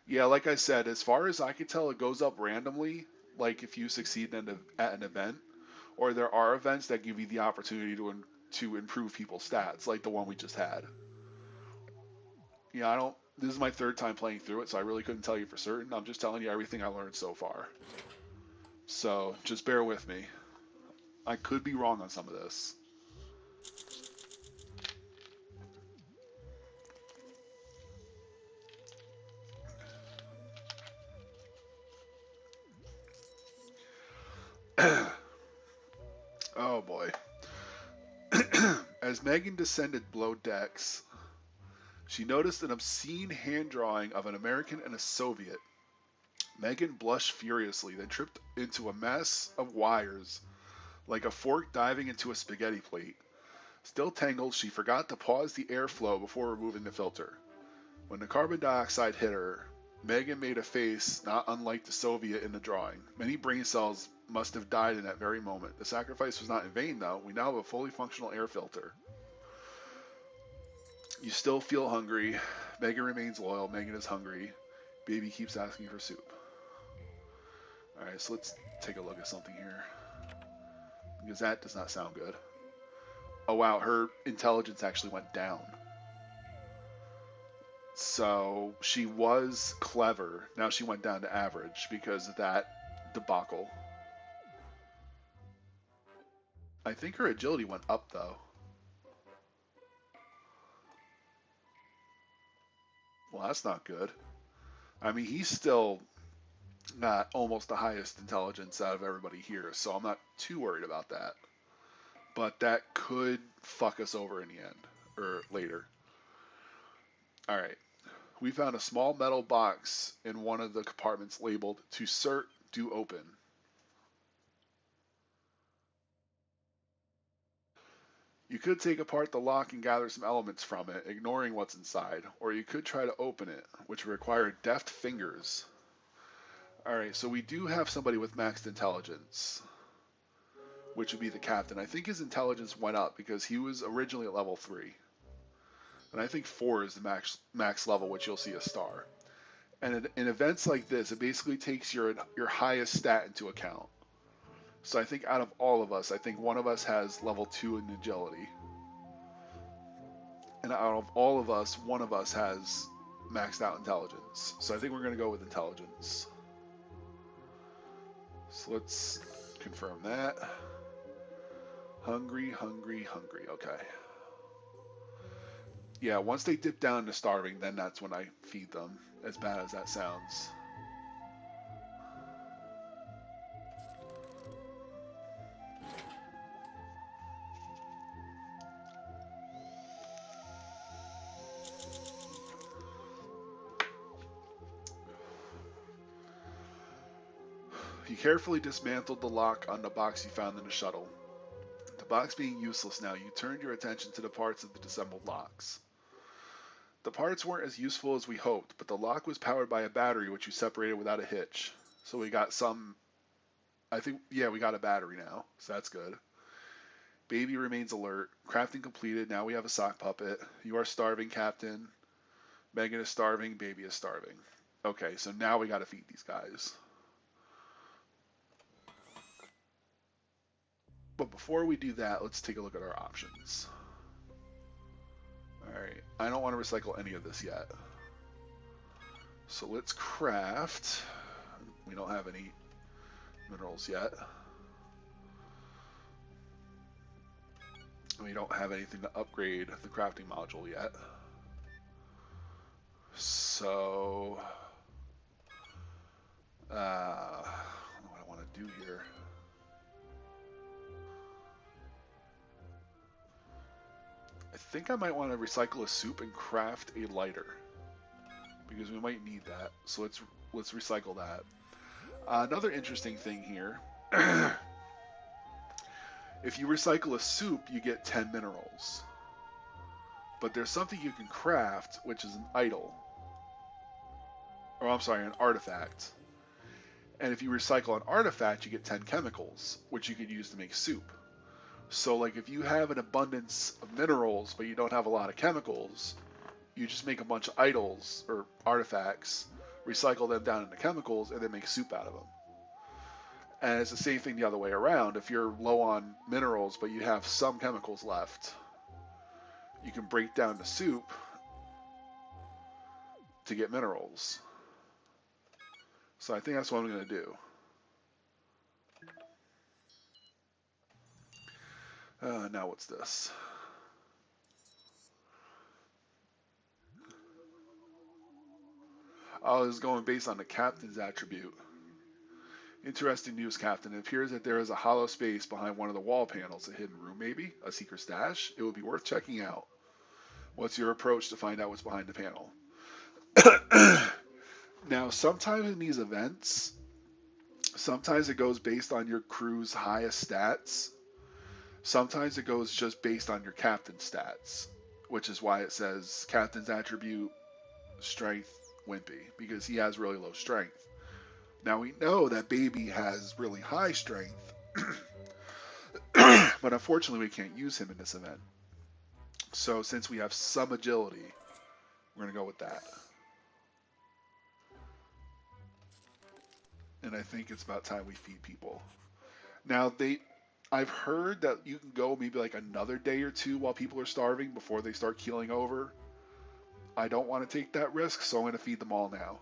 Yeah, like I said, as far as I can tell, it goes up randomly. Like if you succeed at an event, or there are events that give you the opportunity to improve people's stats, like the one we just had. Yeah, I don't. This is my third time playing through it, so I really couldn't tell you for certain. I'm just telling you everything I learned so far. So just bear with me. I could be wrong on some of this. Oh boy. As Megan descended below decks, she noticed an obscene hand drawing of an American and a Soviet. Megan blushed furiously, then tripped into a mess of wires, like a fork diving into a spaghetti plate. Still tangled, she forgot to pause the airflow before removing the filter. When the carbon dioxide hit her, Megan made a face not unlike the Soviet in the drawing. Many brain cells must have died in that very moment. The sacrifice was not in vain, though. We now have a fully functional air filter. You still feel hungry. Megan remains loyal. Megan is hungry. Baby keeps asking for soup. Alright, so let's take a look at something here. Because that does not sound good. Oh wow, her intelligence actually went down. So she was clever. Now she went down to average because of that debacle. I think her agility went up though. Well, that's not good. I mean, he's still not almost the highest intelligence out of everybody here, so I'm not too worried about that. But that could fuck us over in the end, or later. Alright, we found a small metal box in one of the compartments labeled to cert do open. You could take apart the lock and gather some elements from it, ignoring what's inside, or you could try to open it, which would require deft fingers. Alright, so we do have somebody with maxed intelligence, which would be the captain. I think his intelligence went up because he was originally at level 3. And I think 4 is the max level, which you'll see a star. And in events like this, it basically takes your highest stat into account. So I think out of all of us, I think one of us has level 2 in agility. And out of all of us, one of us has maxed out intelligence. So I think we're going to go with intelligence. So let's confirm that. Hungry, hungry, hungry. Okay. Yeah, once they dip down to starving, then that's when I feed them, as bad as that sounds. He carefully dismantled the lock on the box you found in the shuttle. The box being useless now, you turned your attention to the parts of the disassembled locks. The parts weren't as useful as we hoped, but the lock was powered by a battery which you separated without a hitch. So we got some... I think, yeah, we got a battery now, so that's good. Baby remains alert. Crafting completed. Now we have a sock puppet. You are starving, Captain. Megan is starving. Baby is starving. Okay, so now we got to feed these guys. But before we do that, let's take a look at our options. Alright, I don't want to recycle any of this yet. So let's craft. We don't have any minerals yet. We don't have anything to upgrade the crafting module yet. So, I don't know what I want to do here. I think I might want to recycle a soup and craft a lighter because we might need that. So let's recycle that. Another interesting thing here If you recycle a soup, you get 10 minerals. But there's something you can craft, which is an idol. Or I'm sorry, an artifact. And if you recycle an artifact, you get 10 chemicals, which you can use to make soup. So, like, if you have an abundance of minerals, but you don't have a lot of chemicals, you just make a bunch of idols or artifacts, recycle them down into chemicals, and then make soup out of them. And it's the same thing the other way around. If you're low on minerals, but you have some chemicals left, you can break down the soup to get minerals. So I think that's what I'm going to do. Now what's this? Oh, this is going based on the captain's attribute. Interesting news, Captain. It appears that there is a hollow space behind one of the wall panels, a hidden room maybe, a secret stash. It would be worth checking out. What's your approach to find out what's behind the panel? Now, sometimes in these events, sometimes it goes based on your crew's highest stats. Sometimes it goes just based on your captain's stats, which is why it says captain's attribute, strength, wimpy, because he has really low strength. Now we know that baby has really high strength, but unfortunately we can't use him in this event. So since we have some agility, we're going to go with that. And I think it's about time we feed people. Now I've heard that you can go maybe like another day or two while people are starving before they start keeling over. I don't want to take that risk, so I'm going to feed them all now.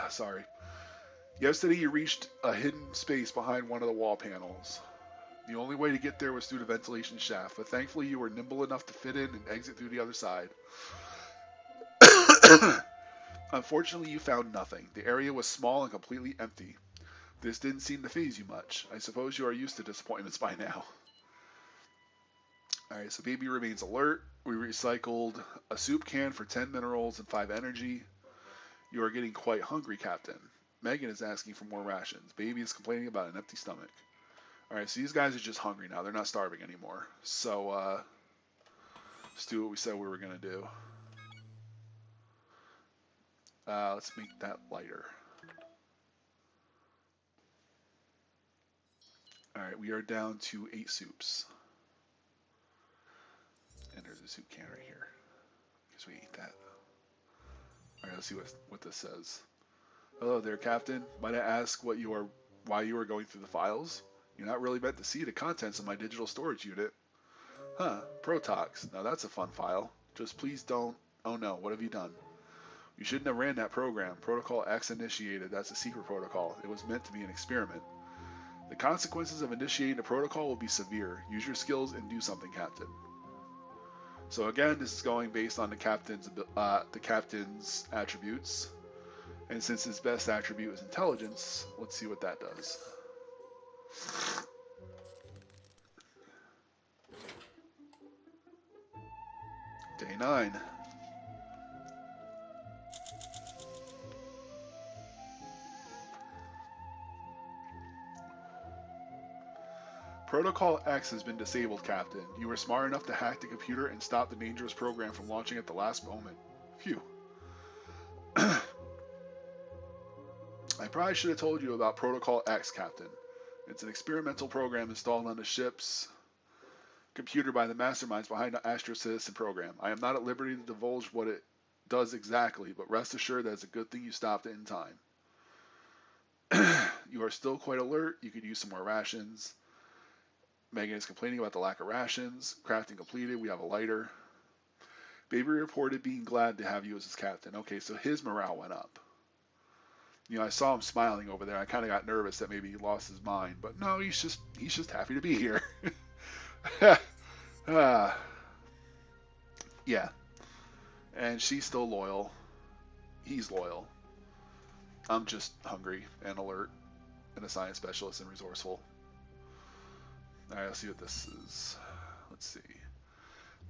Sorry. Yesterday you reached a hidden space behind one of the wall panels. The only way to get there was through the ventilation shaft, but thankfully you were nimble enough to fit in and exit through the other side. Unfortunately, you found nothing. The area was small and completely empty. This didn't seem to faze you much. I suppose you are used to disappointments by now. Alright, so baby remains alert. We recycled a soup can for 10 minerals and 5 energy. You are getting quite hungry, Captain. Megan is asking for more rations. Baby is complaining about an empty stomach. Alright, so these guys are just hungry now. They're not starving anymore. So, let's do what we said we were going to do. Let's make that lighter. Alright, we are down to 8 soups. And there's a soup can right here. Guess we ate that. Alright, let's see what this says. Hello there, Captain. Might I ask why you are going through the files? You're not really meant to see the contents of my digital storage unit. Huh, Protox. Now that's a fun file. Just please don't... Oh no, what have you done? You shouldn't have ran that program. Protocol X initiated. That's a secret protocol. It was meant to be an experiment. The consequences of initiating a protocol will be severe. Use your skills and do something, Captain. So again, this is going based on the captain's attributes. And since his best attribute is intelligence, let's see what that does. Day 9. Protocol X has been disabled, Captain. You were smart enough to hack the computer and stop the dangerous program from launching at the last moment. Phew. I probably should have told you about Protocol X, Captain. It's an experimental program installed on the ship's computer by the masterminds behind the Astro Citizen program. I am not at liberty to divulge what it does exactly, but rest assured that it's a good thing you stopped it in time. You are still quite alert. You could use some more rations. Megan is complaining about the lack of rations. Crafting completed. We have a lighter. Baby reported being glad to have you as his captain. Okay, so his morale went up. You know, I saw him smiling over there. I kind of got nervous that maybe he lost his mind, but no, he's just happy to be here. Yeah. And she's still loyal. He's loyal. I'm just hungry and alert and a science specialist and resourceful. Alright, let's see what this is. Let's see.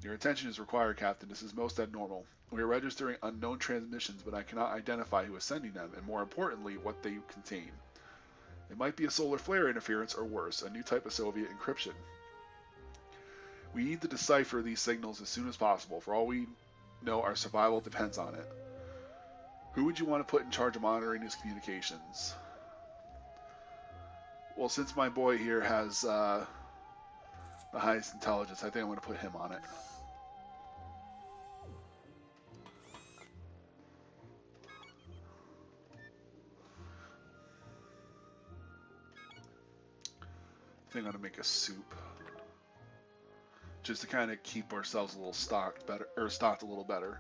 Your attention is required, Captain. This is most abnormal. We are registering unknown transmissions, but I cannot identify who is sending them, and more importantly, what they contain. It might be a solar flare interference, or worse, a new type of Soviet encryption. We need to decipher these signals as soon as possible. For all we know, our survival depends on it. Who would you want to put in charge of monitoring his communications? Well, since my boy here has the highest intelligence, I think I'm going to put him on it. I think I'm going to make a soup, just to kind of keep ourselves a little stocked better, or stocked a little better.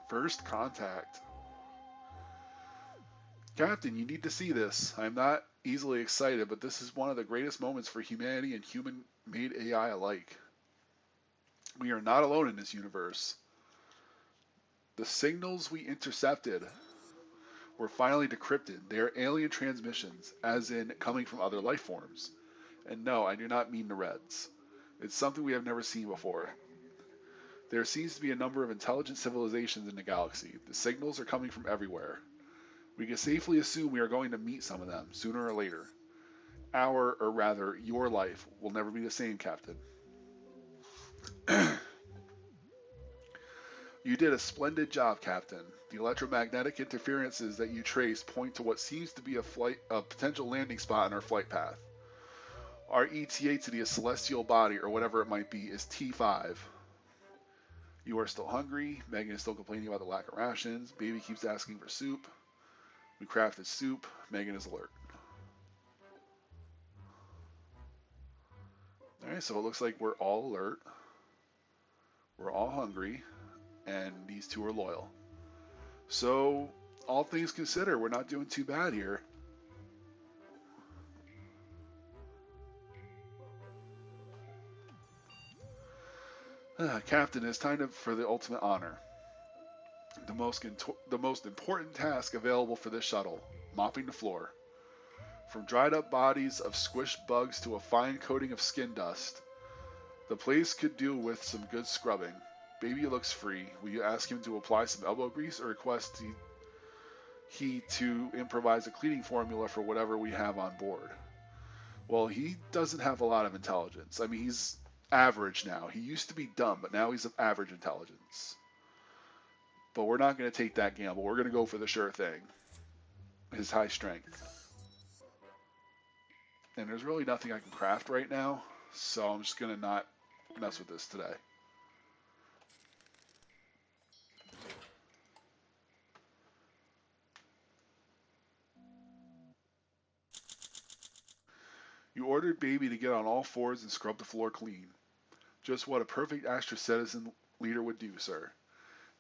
First contact. Captain, you need to see this. I'm not easily excited, but this is one of the greatest moments for humanity and human-made AI alike. We are not alone in this universe. The signals we intercepted were finally decrypted. They are alien transmissions, as in coming from other life forms. And no, I do not mean the Reds. It's something we have never seen before. There seems to be a number of intelligent civilizations in the galaxy. The signals are coming from everywhere. We can safely assume we are going to meet some of them, sooner or later. Our, or rather, your life will never be the same, Captain. You did a splendid job, Captain. The electromagnetic interferences that you traced point to what seems to be a potential landing spot on our flight path. Our ETA to the celestial body, or whatever it might be, is T5. You are still hungry. Megan is still complaining about the lack of rations. Baby keeps asking for soup. We crafted soup. Megan is alert. Alright, so it looks like we're all alert. We're all hungry. And these two are loyal. So, all things considered, we're not doing too bad here. Captain, it's time for the ultimate honor. The most important task available for this shuttle, mopping the floor. From dried up bodies of squished bugs to a fine coating of skin dust, the place could do with some good scrubbing. Baby looks free. Will you ask him to apply some elbow grease or request he to improvise a cleaning formula for whatever we have on board? Well, he doesn't have a lot of intelligence. I mean, he's average now. He used to be dumb, but now he's of average intelligence. But we're not going to take that gamble. We're going to go for the sure thing. His high strength. And there's really nothing I can craft right now, so I'm just going to not mess with this today. You ordered Baby to get on all fours and scrub the floor clean. Just what a perfect Astra citizen leader would do, sir.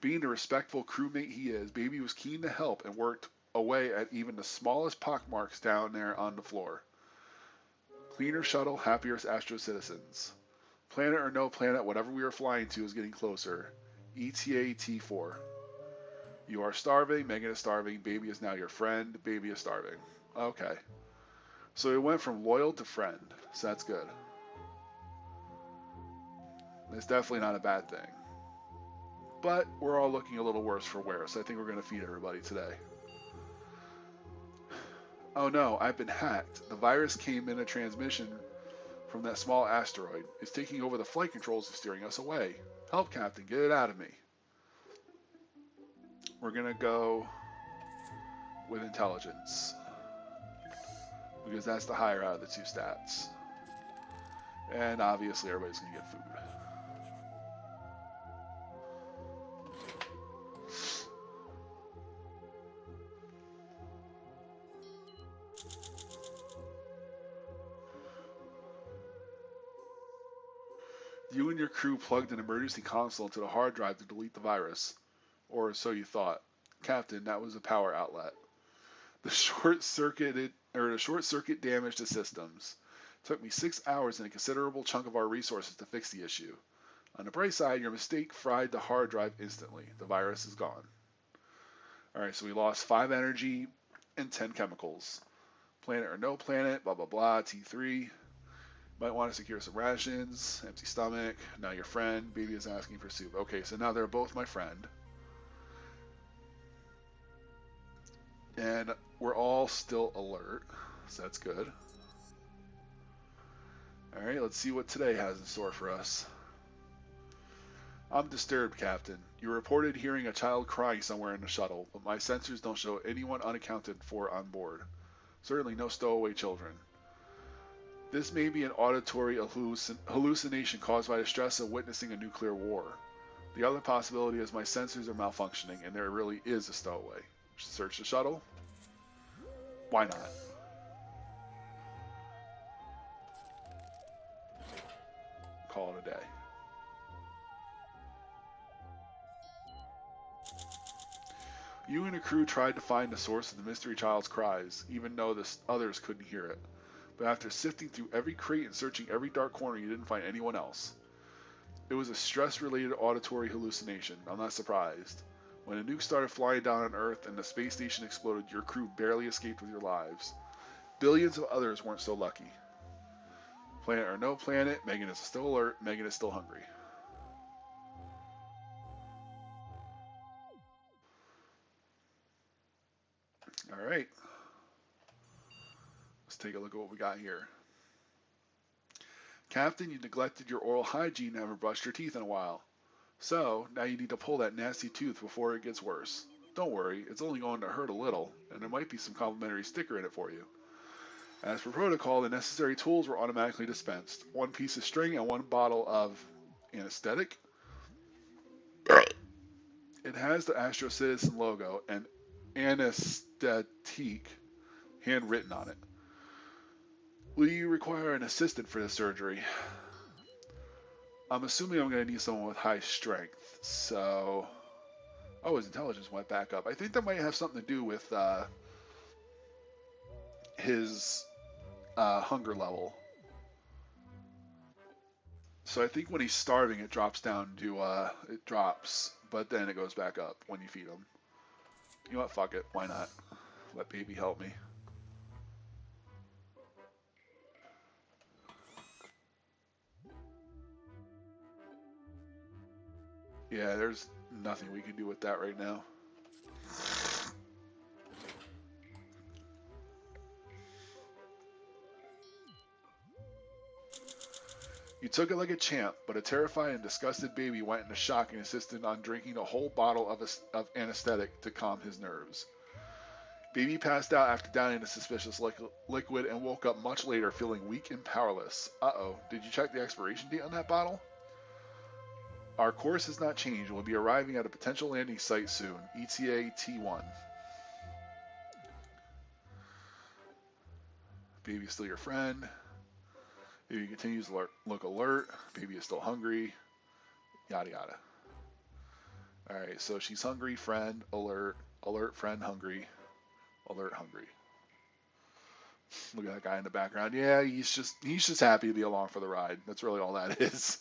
Being the respectful crewmate he is, Baby was keen to help and worked away at even the smallest pockmarks down there on the floor. Cleaner shuttle, happier Astro citizens. Planet or no planet, whatever we are flying to is getting closer. ETA T4. You are starving, Megan is starving, Baby is now your friend, Baby is starving. Okay. So it went from loyal to friend, so that's good. It's definitely not a bad thing. But we're all looking a little worse for wear, so I think we're going to feed everybody today. Oh no, I've been hacked. The virus came in a transmission from that small asteroid. It's taking over the flight controls and steering us away. Help, Captain, get it out of me. We're going to go with intelligence, because that's the higher out of the two stats. And obviously everybody's going to get food. You and your crew plugged an emergency console into the hard drive to delete the virus. Or so you thought. Captain, that was a power outlet. The short circuit damaged the systems. It took me 6 hours and a considerable chunk of our resources to fix the issue. On the bright side, your mistake fried the hard drive instantly. The virus is gone. Alright, so we lost 5 energy and 10 chemicals. Planet or no planet, blah blah blah, T3. Might want to secure some rations, empty stomach. Now your friend, baby is asking for soup. Okay, so now they're both my friend. And we're all still alert, so that's good. Alright, let's see what today has in store for us. I'm disturbed, Captain. You reported hearing a child crying somewhere in the shuttle, but my sensors don't show anyone unaccounted for on board. Certainly no stowaway children. This may be an auditory hallucination caused by the stress of witnessing a nuclear war. The other possibility is my sensors are malfunctioning and there really is a stowaway. Search the shuttle? Why not? Call it a day. You and the crew tried to find the source of the mystery child's cries, even though the others couldn't hear it. But after sifting through every crate and searching every dark corner, you didn't find anyone else. It was a stress-related auditory hallucination. I'm not surprised. When the nuke started flying down on Earth and the space station exploded, your crew barely escaped with your lives. Billions of others weren't so lucky. Planet or no planet, Megan is still alert, Megan is still hungry. Alright. Let's take a look at what we got here. Captain, you neglected your oral hygiene and haven't brushed your teeth in a while. So, now you need to pull that nasty tooth before it gets worse. Don't worry, it's only going to hurt a little, and there might be some complimentary sticker in it for you. As per protocol, the necessary tools were automatically dispensed. 1 piece of string and 1 bottle of anesthetic. It has the Astro Citizen logo and anesthetic handwritten on it. Will you require an assistant for this surgery? I'm assuming I'm going to need someone with high strength, so... Oh, his intelligence went back up. I think that might have something to do with his hunger level. So I think when he's starving, it drops down to, it drops, but then it goes back up when you feed him. You know what, fuck it, why not? Let baby help me. Yeah, there's nothing we can do with that right now. You took it like a champ, but a terrified and disgusted baby went into shock and insisted on drinking a whole bottle of anesthetic to calm his nerves. Baby passed out after downing the suspicious liquid and woke up much later feeling weak and powerless. Uh-oh, did you check the expiration date on that bottle? Our course has not changed and will be arriving at a potential landing site soon. ETA T1. Baby is still your friend. Baby continues to look alert. Baby is still hungry. Yada yada. Alright, so she's hungry, friend, alert, alert, friend, hungry, alert, hungry. Look at that guy in the background. Yeah, he's just happy to be along for the ride. That's really all that is.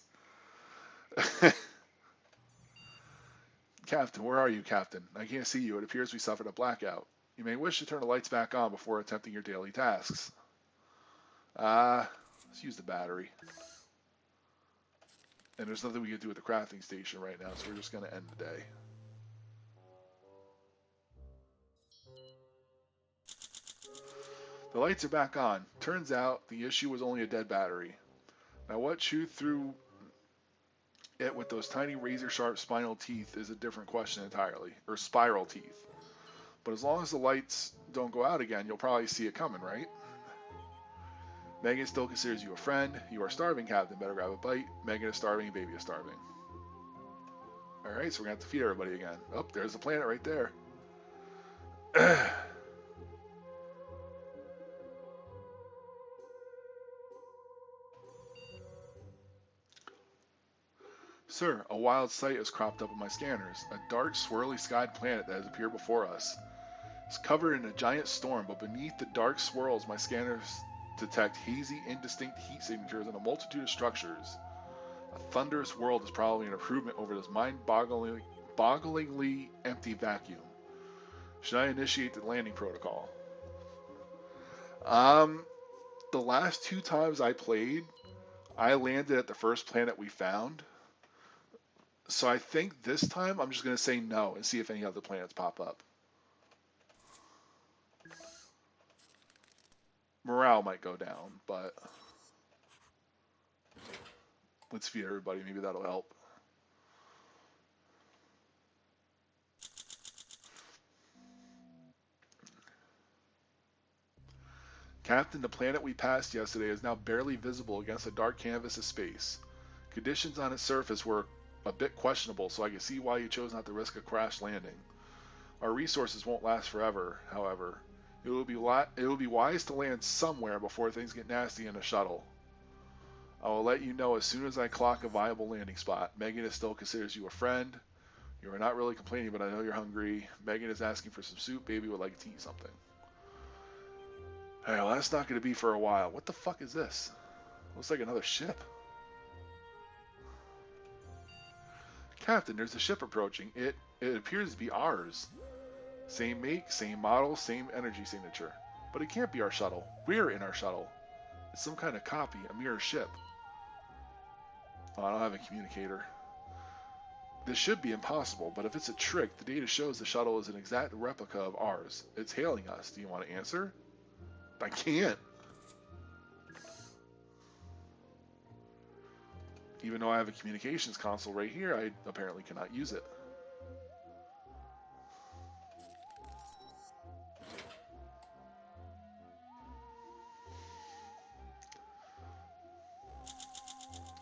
Captain, where are you, Captain? I can't see you. It appears we suffered a blackout. You may wish to turn the lights back on before attempting your daily tasks. Let's use the battery. And there's nothing we can do with the crafting station right now, so we're just going to end the day. The lights are back on. Turns out the issue was only a dead battery. Now what chewed through it with those tiny razor-sharp spinal teeth is a different question entirely. Or spiral teeth. But as long as the lights don't go out again, you'll probably see it coming, right? Megan still considers you a friend. You are starving, Captain. Better grab a bite. Megan is starving. Baby is starving. Alright, so we're going to have to feed everybody again. Oh, there's the planet right there. Sir, a wild sight has cropped up on my scanners. A dark, swirly skied planet that has appeared before us. It's covered in a giant storm, but beneath the dark swirls, my scanners detect hazy, indistinct heat signatures in a multitude of structures. A thunderous world is probably an improvement over this mind-bogglingly empty vacuum. Should I initiate the landing protocol? Um, the last two times I played, I landed at the first planet we found. So I think this time I'm just going to say no and see if any other planets pop up. Morale might go down, but let's feed everybody. Maybe that'll help. Captain, the planet we passed yesterday is now barely visible against the dark canvas of space. Conditions on its surface were a bit questionable, so I can see why you chose not to risk a crash landing. Our resources won't last forever, however. It will be wise to land somewhere before things get nasty in a shuttle. I will let you know as soon as I clock a viable landing spot. Megan still considers you a friend. You are not really complaining, but I know you're hungry. Megan is asking for some soup. Baby would like to eat something. Hey, well, that's not going to be for a while. What the fuck is this? Looks like another ship. Captain, there's a ship approaching. It appears to be ours. Same make, same model, same energy signature. But it can't be our shuttle. We're in our shuttle. It's some kind of copy, a mirror ship. Oh, I don't have a communicator. This should be impossible, but if it's a trick, the data shows the shuttle is an exact replica of ours. It's hailing us. Do you want to answer? I can't. Even though I have a communications console right here, I apparently cannot use it.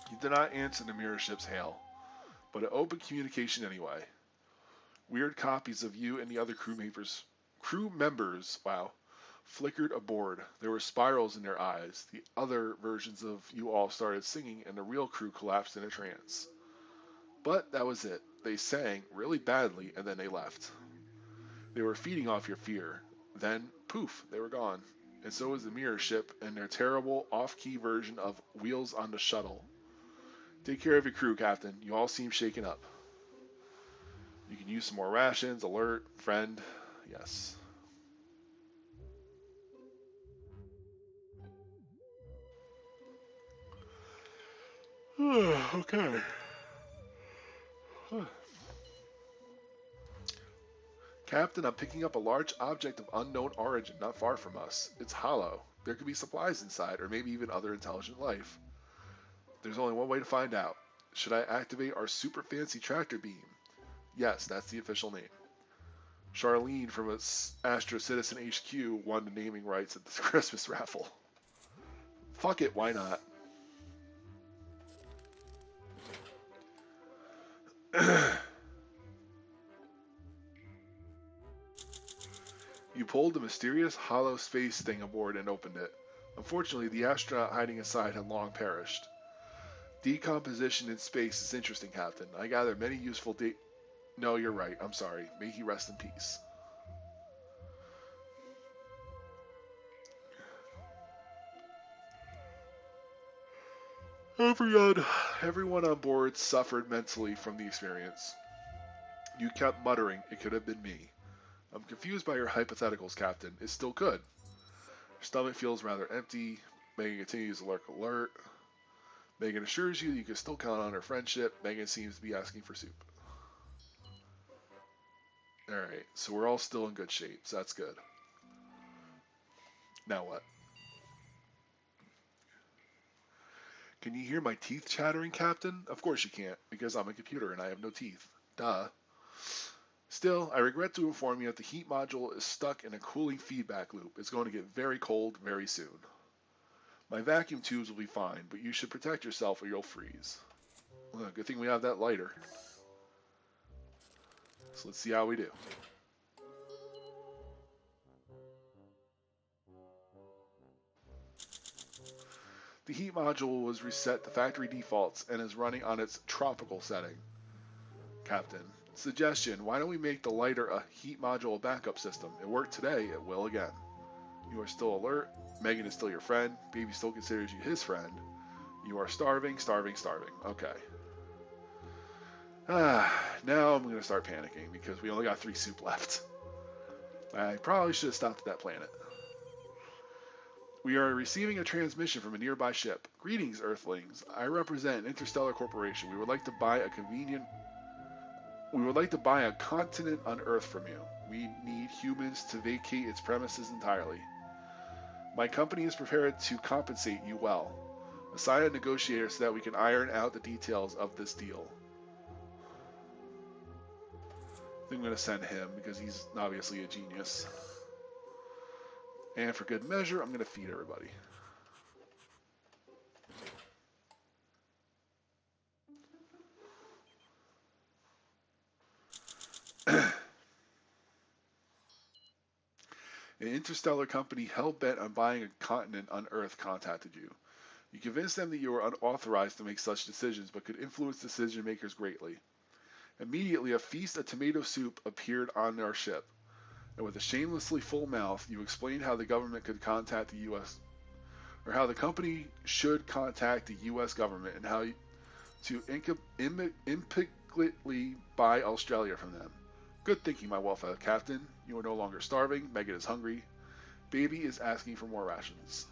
He did not answer the mirror ship's hail, but it opened communication anyway. Weird copies of you and the other crew members, wow, flickered aboard. There were spirals in their eyes. The other versions of you all started singing, and the real crew collapsed in a trance. But that was it. They sang really badly, and then they left. They were feeding off your fear. Then, poof, they were gone. And so was the mirror ship and their terrible, off-key version of Wheels on the Shuttle. Take care of your crew, Captain. You all seem shaken up. You can use some more rations. Alert, friend. Yes. Okay. Captain, I'm picking up a large object of unknown origin not far from us. It's hollow. There could be supplies inside, or maybe even other intelligent life. There's only one way to find out. Should I activate our super fancy tractor beam? Yes, that's the official name. Charlene from Astro Citizen HQ won the naming rights at this Christmas raffle. Fuck it, why not? You pulled the mysterious hollow space thing aboard and opened it. Unfortunately, the astronaut hiding inside had long perished. Decomposition in space is interesting, Captain. I gather many useful No, you're right. I'm sorry. May he rest in peace. Everyone on board suffered mentally from the experience. You kept muttering, it could have been me. I'm confused by your hypotheticals, Captain. It still could. Your stomach feels rather empty. Megan continues to lurk alert. Megan assures you can still count on her friendship. Megan seems to be asking for soup. Alright, so we're all still in good shape, so that's good. Now what? Can you hear my teeth chattering, Captain? Of course you can't, because I'm a computer and I have no teeth. Duh. Still, I regret to inform you that the heat module is stuck in a cooling feedback loop. It's going to get very cold very soon. My vacuum tubes will be fine, but you should protect yourself or you'll freeze. Well, good thing we have that lighter. So let's see how we do. The heat module was reset to factory defaults and is running on its tropical setting. Captain, suggestion, why don't we make the lighter a heat module backup system? It worked today, it will again. You are still alert. Megan is still your friend. Baby still considers you his friend. You are starving, starving, starving. Okay. Now I'm going to start panicking because we only got 3 soup left. I probably should have stopped at that planet. We are receiving a transmission from a nearby ship. Greetings, Earthlings. I represent an interstellar corporation. We would like to buy a continent on Earth from you. We need humans to vacate its premises entirely. My company is prepared to compensate you well. Assign a negotiator so that we can iron out the details of this deal. I think I'm going to send him because he's obviously a genius. And for good measure, I'm going to feed everybody. An interstellar company hell-bent on buying a continent on Earth contacted you. You convinced them that you were unauthorized to make such decisions, but could influence decision makers greatly. Immediately, a feast of tomato soup appeared on our ship, and with a shamelessly full mouth, you explained how the government could contact the U.S. or how the company should contact the U.S. government and how to implicitly buy Australia from them. Good thinking, my well-fed captain. You are no longer starving. Megan is hungry. Baby is asking for more rations.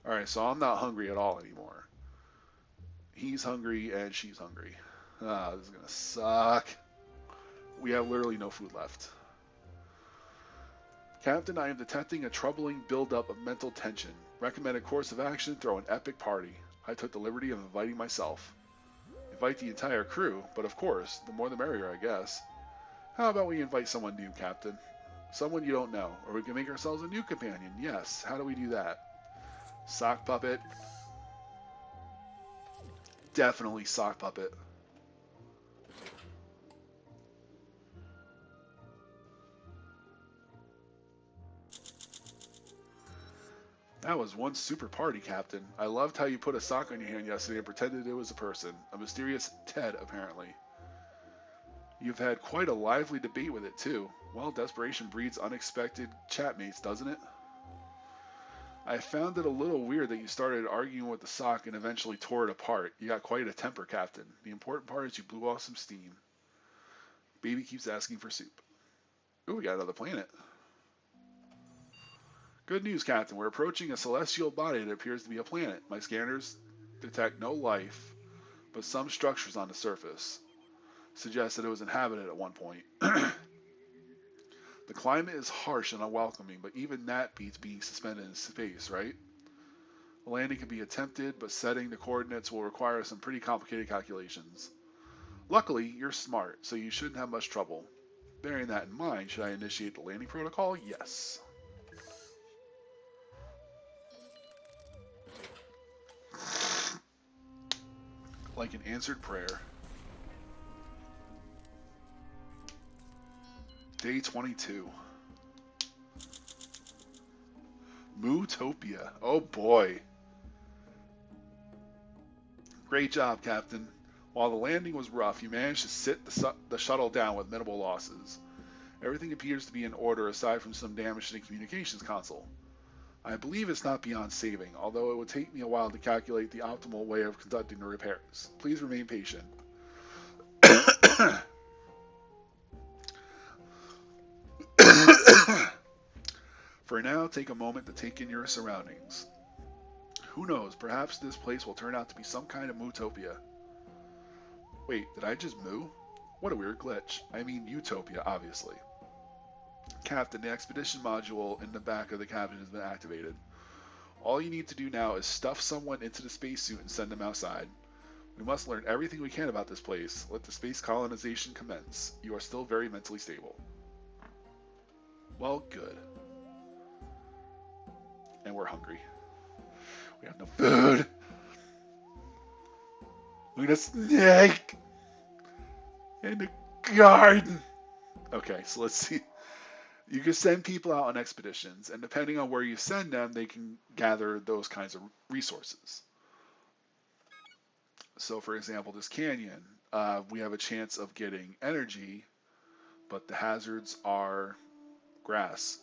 Alright, so I'm not hungry at all anymore. He's hungry and she's hungry. This is gonna suck. We have literally no food left. Captain, I am detecting a troubling buildup of mental tension. Recommended course of action, throw an epic party. I took the liberty of inviting myself. Invite the entire crew, but of course, the more the merrier, I guess. How about we invite someone new, Captain? Someone you don't know, or we can make ourselves a new companion. Yes, how do we do that? Sock puppet. Definitely sock puppet. That was one super party, Captain. I loved how you put a sock on your hand yesterday and pretended it was a person. A mysterious Ted, apparently. You've had quite a lively debate with it, too. Well, desperation breeds unexpected chatmates, doesn't it? I found it a little weird that you started arguing with the sock and eventually tore it apart. You got quite a temper, Captain. The important part is you blew off some steam. Baby keeps asking for soup. Ooh, we got another planet. Good news, Captain. We're approaching a celestial body that appears to be a planet. My scanners detect no life, but some structures on the surface. Suggest that it was inhabited at one point. The climate is harsh and unwelcoming, but even that beats being suspended in space, right? A landing can be attempted, but setting the coordinates will require some pretty complicated calculations. Luckily, you're smart, so you shouldn't have much trouble. Bearing that in mind, should I initiate the landing protocol? Yes. Like an answered prayer. Day 22. Mootopia. Oh boy. Great job, Captain. While the landing was rough, you managed to sit the shuttle down with minimal losses. Everything appears to be in order aside from some damage to the communications console. I believe it's not beyond saving, although it would take me a while to calculate the optimal way of conducting the repairs. Please remain patient. For now, take a moment to take in your surroundings. Who knows, perhaps this place will turn out to be some kind of Mootopia. Wait, did I just moo? What a weird glitch. I mean Utopia, obviously. Captain, the expedition module in the back of the cabin has been activated. All you need to do now is stuff someone into the spacesuit and send them outside. We must learn everything we can about this place. Let the space colonization commence. You are still very mentally stable. Well, good. And we're hungry. We have no food. Look at a snake in the garden. Okay, so let's see. You can send people out on expeditions, and depending on where you send them, they can gather those kinds of resources. So, for example, this canyon, we have a chance of getting energy, but the hazards are grass.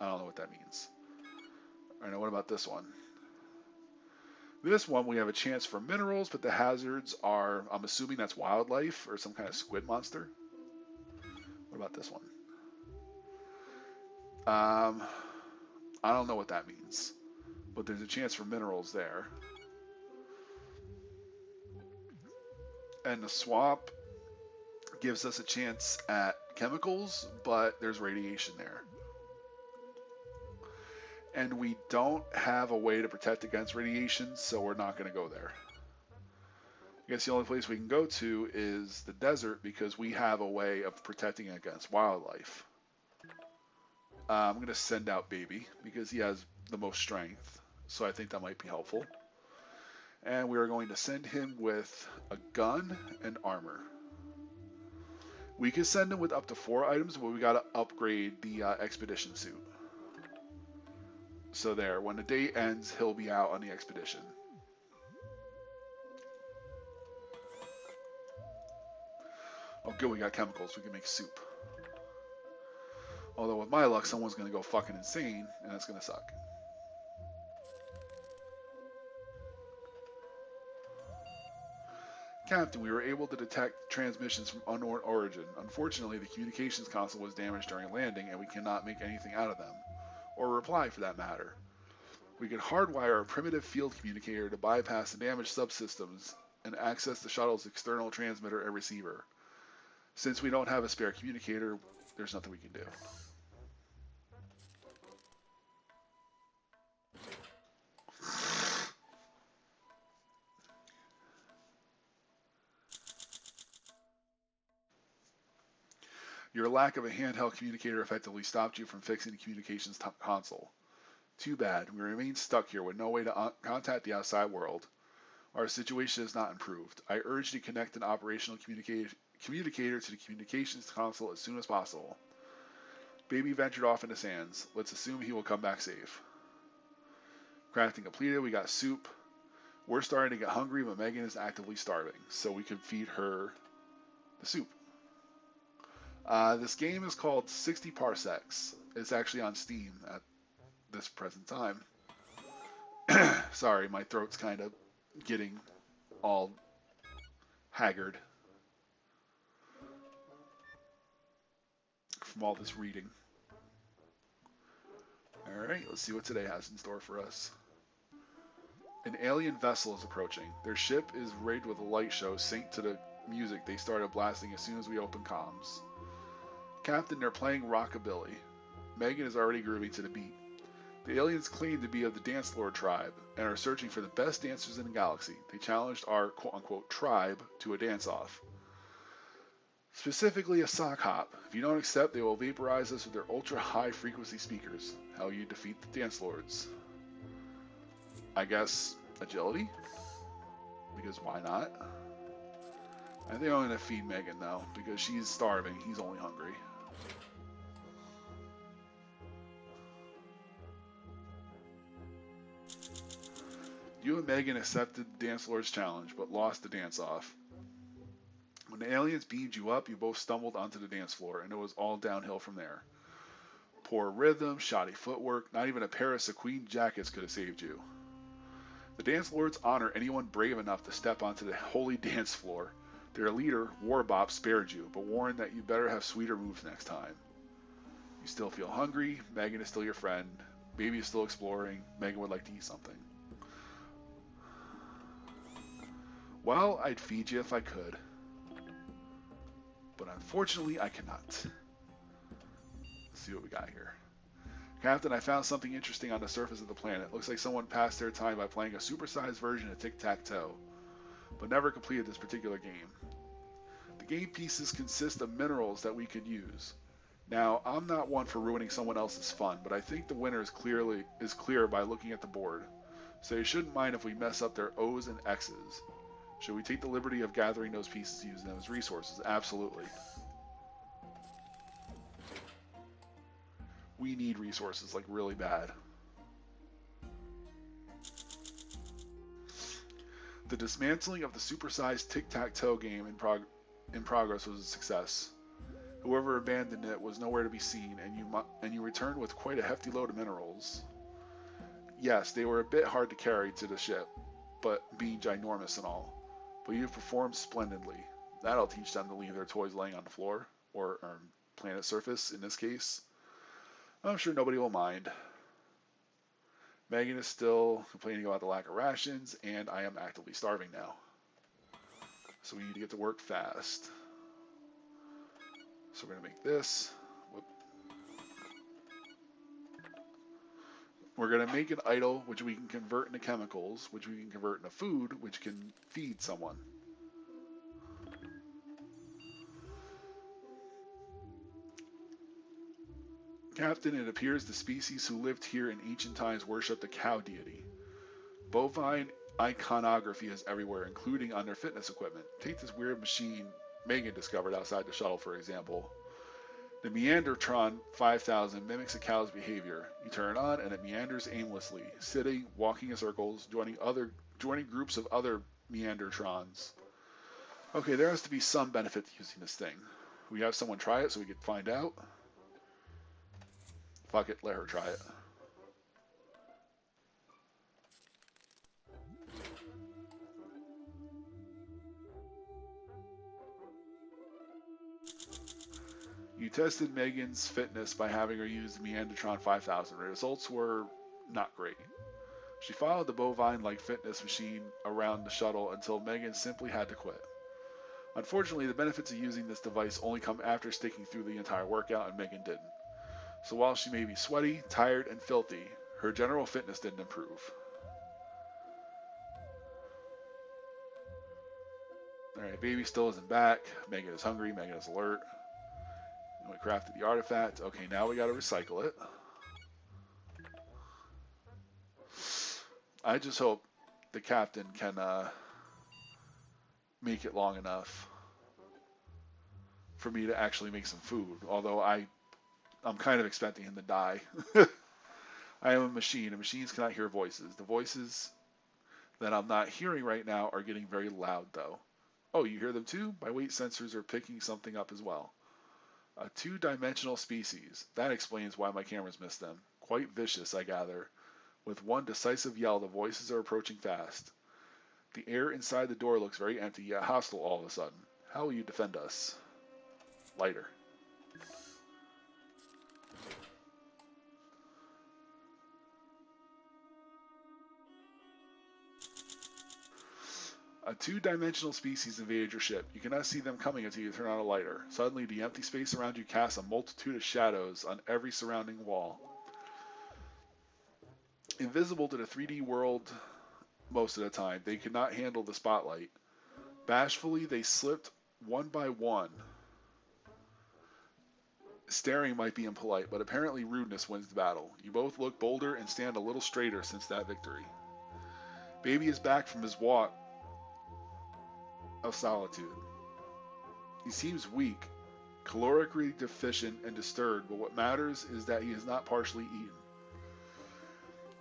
I don't know what that means. All right, now what about this one? This one, we have a chance for minerals, but the hazards are, I'm assuming that's wildlife or some kind of squid monster. What about this one? Um, I don't know what that means, but there's a chance for minerals there. And the swap gives us a chance at chemicals, but there's radiation there. And we don't have a way to protect against radiation, so we're not going to go there. I guess the only place we can go to is the desert because we have a way of protecting against wildlife. I'm going to send out Baby because he has the most strength, so I think that might be helpful. And we are going to send him with a gun and armor. We can send him with up to 4 items, but we got to upgrade the expedition suit. So there, when the day ends, he'll be out on the expedition. Oh, good, we got chemicals. We can make soup. Although with my luck, someone's going to go fucking insane, and that's going to suck. Captain, we were able to detect transmissions from unknown origin. Unfortunately, the communications console was damaged during landing, and we cannot make anything out of them. Or reply, for that matter. We can hardwire a primitive field communicator to bypass the damaged subsystems and access the shuttle's external transmitter and receiver. Since we don't have a spare communicator, there's nothing we can do. Your lack of a handheld communicator effectively stopped you from fixing the communications console. Too bad. We remain stuck here with no way to contact the outside world. Our situation has not improved. I urge you to connect an operational communicator to the communications console as soon as possible. Baby ventured off into sands. Let's assume he will come back safe. Crafting completed. We got soup. We're starting to get hungry, but Megan is actively starving, so we could feed her the soup. This game is called 60 Parsects. It's actually on Steam at this present time. Sorry, my throat's kind of getting all haggard from all this reading. Alright, let's see what today has in store for us. An alien vessel is approaching. Their ship is rigged with a light show synced to the music they started blasting as soon as we opened comms. Captain, they're playing rockabilly. Megan is already grooving to the beat. The aliens claim to be of the Dance Lord tribe and are searching for the best dancers in the galaxy. They challenged our quote-unquote tribe to a dance-off. Specifically a sock hop. If you don't accept, they will vaporize us with their ultra-high frequency speakers. How you defeat the Dance Lords? I guess agility? Because why not? I think I'm going to feed Megan though, because she's starving. He's only hungry. You and Megan accepted the Dance Lord's challenge, but lost the dance-off. When the aliens beamed you up, you both stumbled onto the dance floor, and it was all downhill from there. Poor rhythm, shoddy footwork, not even a pair of sequin jackets could have saved you. The Dance Lords honor anyone brave enough to step onto the holy dance floor. Their leader, Warbop, spared you, but warned that you better have sweeter moves next time. You still feel hungry, Megan is still your friend, Baby is still exploring, Megan would like to eat something. Well, I'd feed you if I could. But unfortunately, I cannot. Let's see what we got here. Captain, I found something interesting on the surface of the planet. Looks like someone passed their time by playing a supersized version of Tic-Tac-Toe, but never completed this particular game. The game pieces consist of minerals that we could use. Now, I'm not one for ruining someone else's fun, but I think the winner is clear by looking at the board. So you shouldn't mind if we mess up their O's and X's. Should we take the liberty of gathering those pieces using them as resources? Absolutely. We need resources, like, really bad. The dismantling of the supersized tic-tac-toe game in progress was a success. Whoever abandoned it was nowhere to be seen, and you returned with quite a hefty load of minerals. Yes, they were a bit hard to carry to the ship, but being ginormous and all. But you've performed splendidly. That'll teach them to leave their toys laying on the floor, or planet surface in this case. I'm sure nobody will mind. Megan is still complaining about the lack of rations, and I am actively starving now. So we need to get to work fast. So we're going to make this. Whoop. We're going to make an idol, which we can convert into chemicals, which we can convert into food, which can feed someone. Captain, it appears the species who lived here in ancient times worshipped the cow deity. Bovine iconography is everywhere, including on their fitness equipment. Take this weird machine Megan discovered outside the shuttle, for example. The Meandertron 5000 mimics a cow's behavior. You turn it on and it meanders aimlessly, sitting, walking in circles, joining groups of other Meandertrons. Okay, there has to be some benefit to using this thing. We have someone try it so we can find out. Fuck it, let her try it. You tested Megan's fitness by having her use the Meandertron 5000. The results were not great. She followed the bovine-like fitness machine around the shuttle until Megan simply had to quit. Unfortunately, the benefits of using this device only come after sticking through the entire workout, and Megan didn't. So while she may be sweaty, tired, and filthy, her general fitness didn't improve. Alright, baby still isn't back. Megan is hungry, Megan is alert. And we crafted the artifact. Okay, now we gotta recycle it. I just hope the captain can make it long enough for me to actually make some food. Although I'm kind of expecting him to die. I am a machine, and machines cannot hear voices. The voices that I'm not hearing right now are getting very loud, though. Oh, you hear them too? My weight sensors are picking something up as well. A two-dimensional species. That explains why my cameras missed them. Quite vicious, I gather. With one decisive yell, the voices are approaching fast. The air inside the door looks very empty, yet hostile all of a sudden. How will you defend us? Lighter. A two-dimensional species invaded your ship. You cannot see them coming until you turn on a lighter. Suddenly, the empty space around you casts a multitude of shadows on every surrounding wall. Invisible to the 3D world most of the time, they could not handle the spotlight. Bashfully, they slipped one by one. Staring might be impolite, but apparently rudeness wins the battle. You both look bolder and stand a little straighter since that victory. Baby is back from his walk of solitude. He seems weak, calorically deficient, and disturbed, but what matters is that he is not partially eaten.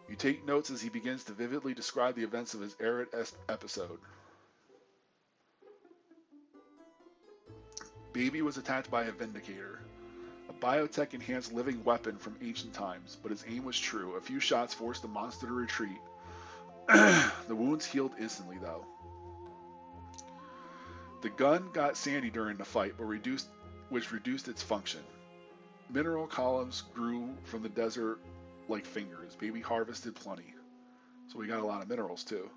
You take notes as he begins to vividly describe the events of his arid episode. Baby was attacked by a Vindicator, a biotech-enhanced living weapon from ancient times, but his aim was true. A few shots forced the monster to retreat. The wounds healed instantly, though. The gun got sandy during the fight, which reduced its function. Mineral columns grew from the desert like fingers. Baby harvested plenty. So we got a lot of minerals, too.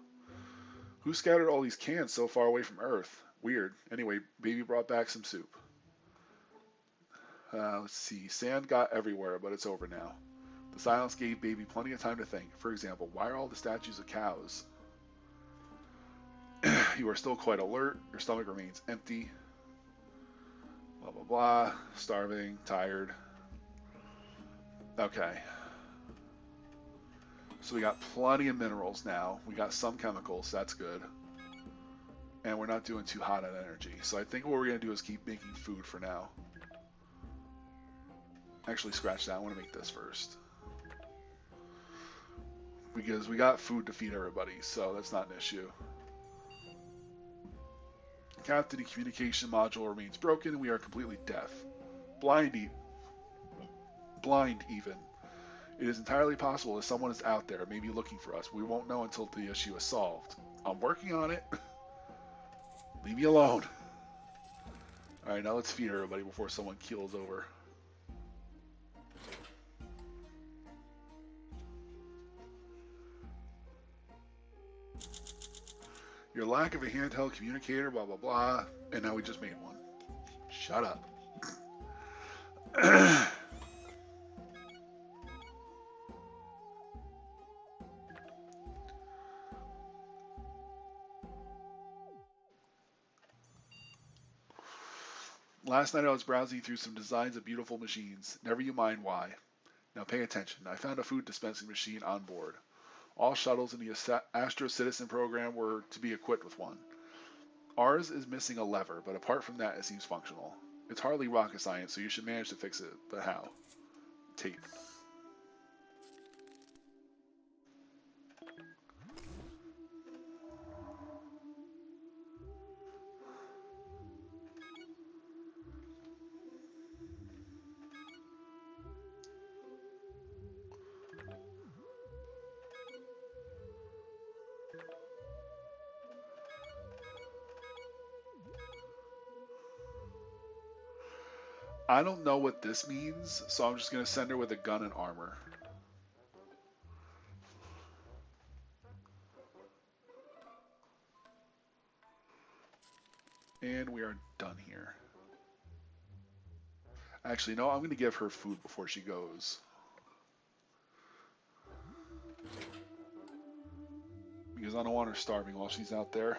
Who scattered all these cans so far away from Earth? Weird. Anyway, Baby brought back some soup. Let's see. Sand got everywhere, but it's over now. The silence gave Baby plenty of time to think. For example, why are all the statues of cows? You are still quite alert. Your stomach remains empty. Blah, blah, blah. Starving. Tired. Okay. So we got plenty of minerals now. We got some chemicals. That's good. And we're not doing too hot on energy. So I think what we're going to do is keep making food for now. Actually, scratch that. I want to make this first. Because we got food to feed everybody, so that's not an issue. Captain, the communication module remains broken, and we are completely deaf. Blind even. It is entirely possible that someone is out there, maybe looking for us. We won't know until the issue is solved. I'm working on it. Leave me alone. Alright, now let's feed everybody before someone keels over. Your lack of a handheld communicator, blah blah blah. And now we just made one. Shut up. Last night I was browsing through some designs of beautiful machines. Never you mind why. Now pay attention. I found a food dispensing machine on board. All shuttles in the Astro Citizen program were to be equipped with one. Ours is missing a lever, but apart from that, it seems functional. It's hardly rocket science, so you should manage to fix it. But how? Tape. I don't know what this means, so I'm just going to send her with a gun and armor. And we are done here. Actually, no, I'm going to give her food before she goes. Because I don't want her starving while she's out there.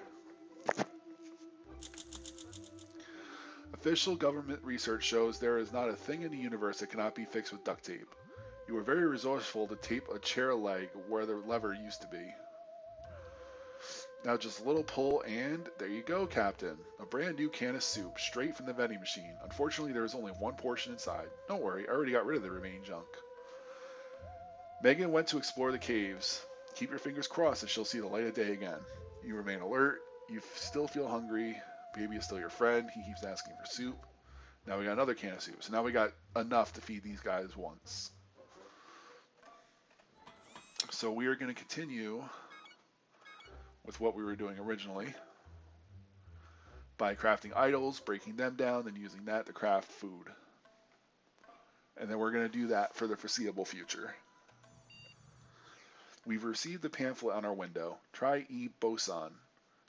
Official government research shows there is not a thing in the universe that cannot be fixed with duct tape. You were very resourceful to tape a chair leg where the lever used to be. Now just a little pull and there you go, Captain. A brand new can of soup, straight from the vending machine. Unfortunately, there is only one portion inside. Don't worry, I already got rid of the remaining junk. Megan went to explore the caves. Keep your fingers crossed that she'll see the light of day again. You remain alert. You still feel hungry. Baby is still your friend. He keeps asking for soup. Now we got another can of soup. So now we got enough to feed these guys once. So we are going to continue with what we were doing originally by crafting idols, breaking them down, and using that to craft food. And then we're going to do that for the foreseeable future. We've received the pamphlet on our window. Try e-Boson.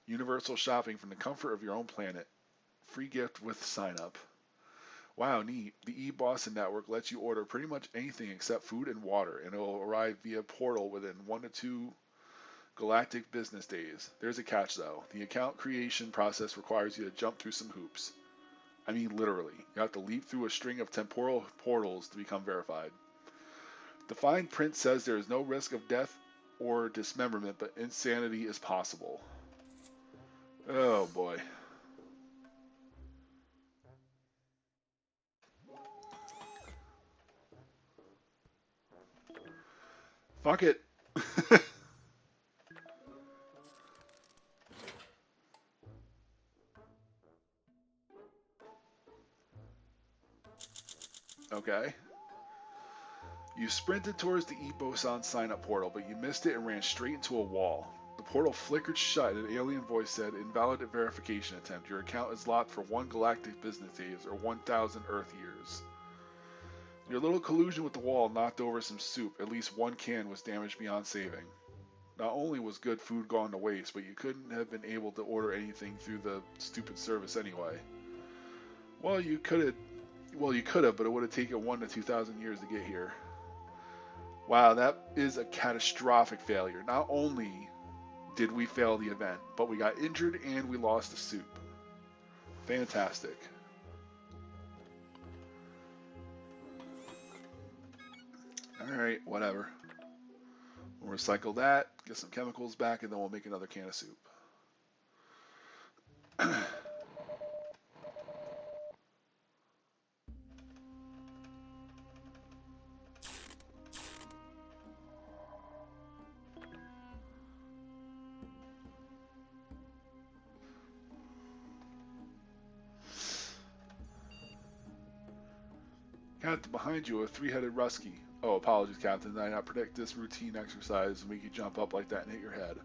Universal shopping from the comfort of your own planet. Free gift with sign up. Wow, neat. The e-Boston network lets you order pretty much anything except food and water, and it will arrive via portal within 1 to 2 galactic business days. There's a catch though. The account creation process requires you to jump through some hoops. I mean literally. You have to leap through a string of temporal portals to become verified. The fine print says there is no risk of death or dismemberment, but insanity is possible. Oh boy. Fuck it. Okay. You sprinted towards the e-Boson sign-up portal, but you missed it and ran straight into a wall. The portal flickered shut and an alien voice said, "Invalid verification attempt. Your account is locked for 1 galactic business days, or 1,000 Earth years." Your little collusion with the wall knocked over some soup. At least one can was damaged beyond saving. Not only was good food gone to waste, but you couldn't have been able to order anything through the stupid service anyway. Well, you could have, but it would have taken 1 to 2,000 years to get here. Wow, that is a catastrophic failure. Not only did we fail the event, but we got injured and we lost the soup. Fantastic. Alright, whatever. We'll recycle that, get some chemicals back, and then we'll make another can of soup. Captain, behind you, a 3-headed Rusky. Oh, apologies, Captain. Did I not predict this routine exercise and make you jump up like that and hit your head?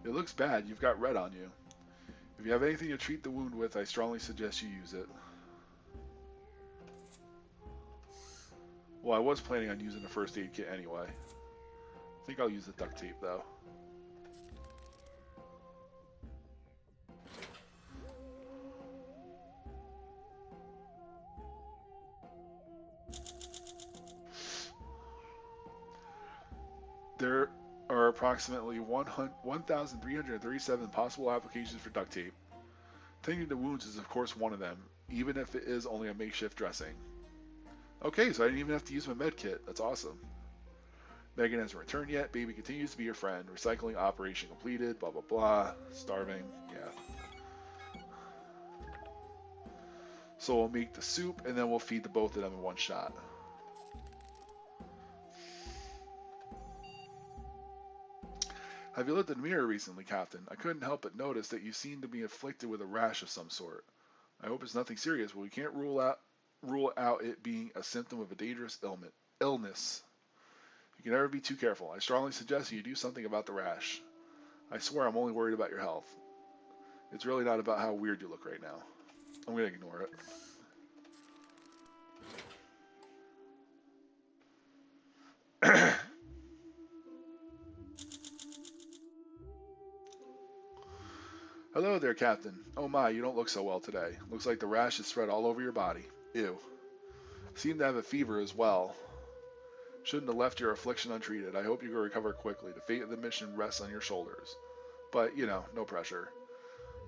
It looks bad. You've got red on you. If you have anything to treat the wound with, I strongly suggest you use it. Well, I was planning on using the first aid kit anyway. I think I'll use the duct tape though. There are approximately 1,337 possible applications for duct tape. Tending to wounds is of course one of them, even if it is only a makeshift dressing. Okay, so I didn't even have to use my med kit. That's awesome. Megan hasn't returned yet. Baby continues to be your friend. Recycling operation completed. Blah, blah, blah. Starving. Yeah. So we'll make the soup, and then we'll feed the both of them in one shot. Have you looked in the mirror recently, Captain? I couldn't help but notice that you seem to be afflicted with a rash of some sort. I hope it's nothing serious, but we can't rule out it being a symptom of a dangerous illness. You can never be too careful. I strongly suggest you do something about the rash. I swear I'm only worried about your health. It's really not about how weird you look right now. I'm going to ignore it. Hello there, Captain. Oh my, you don't look so well today. Looks like the rash is spread all over your body. Ew. Seem to have a fever as well. Shouldn't have left your affliction untreated. I hope you can recover quickly. The fate of the mission rests on your shoulders. But, you know, no pressure.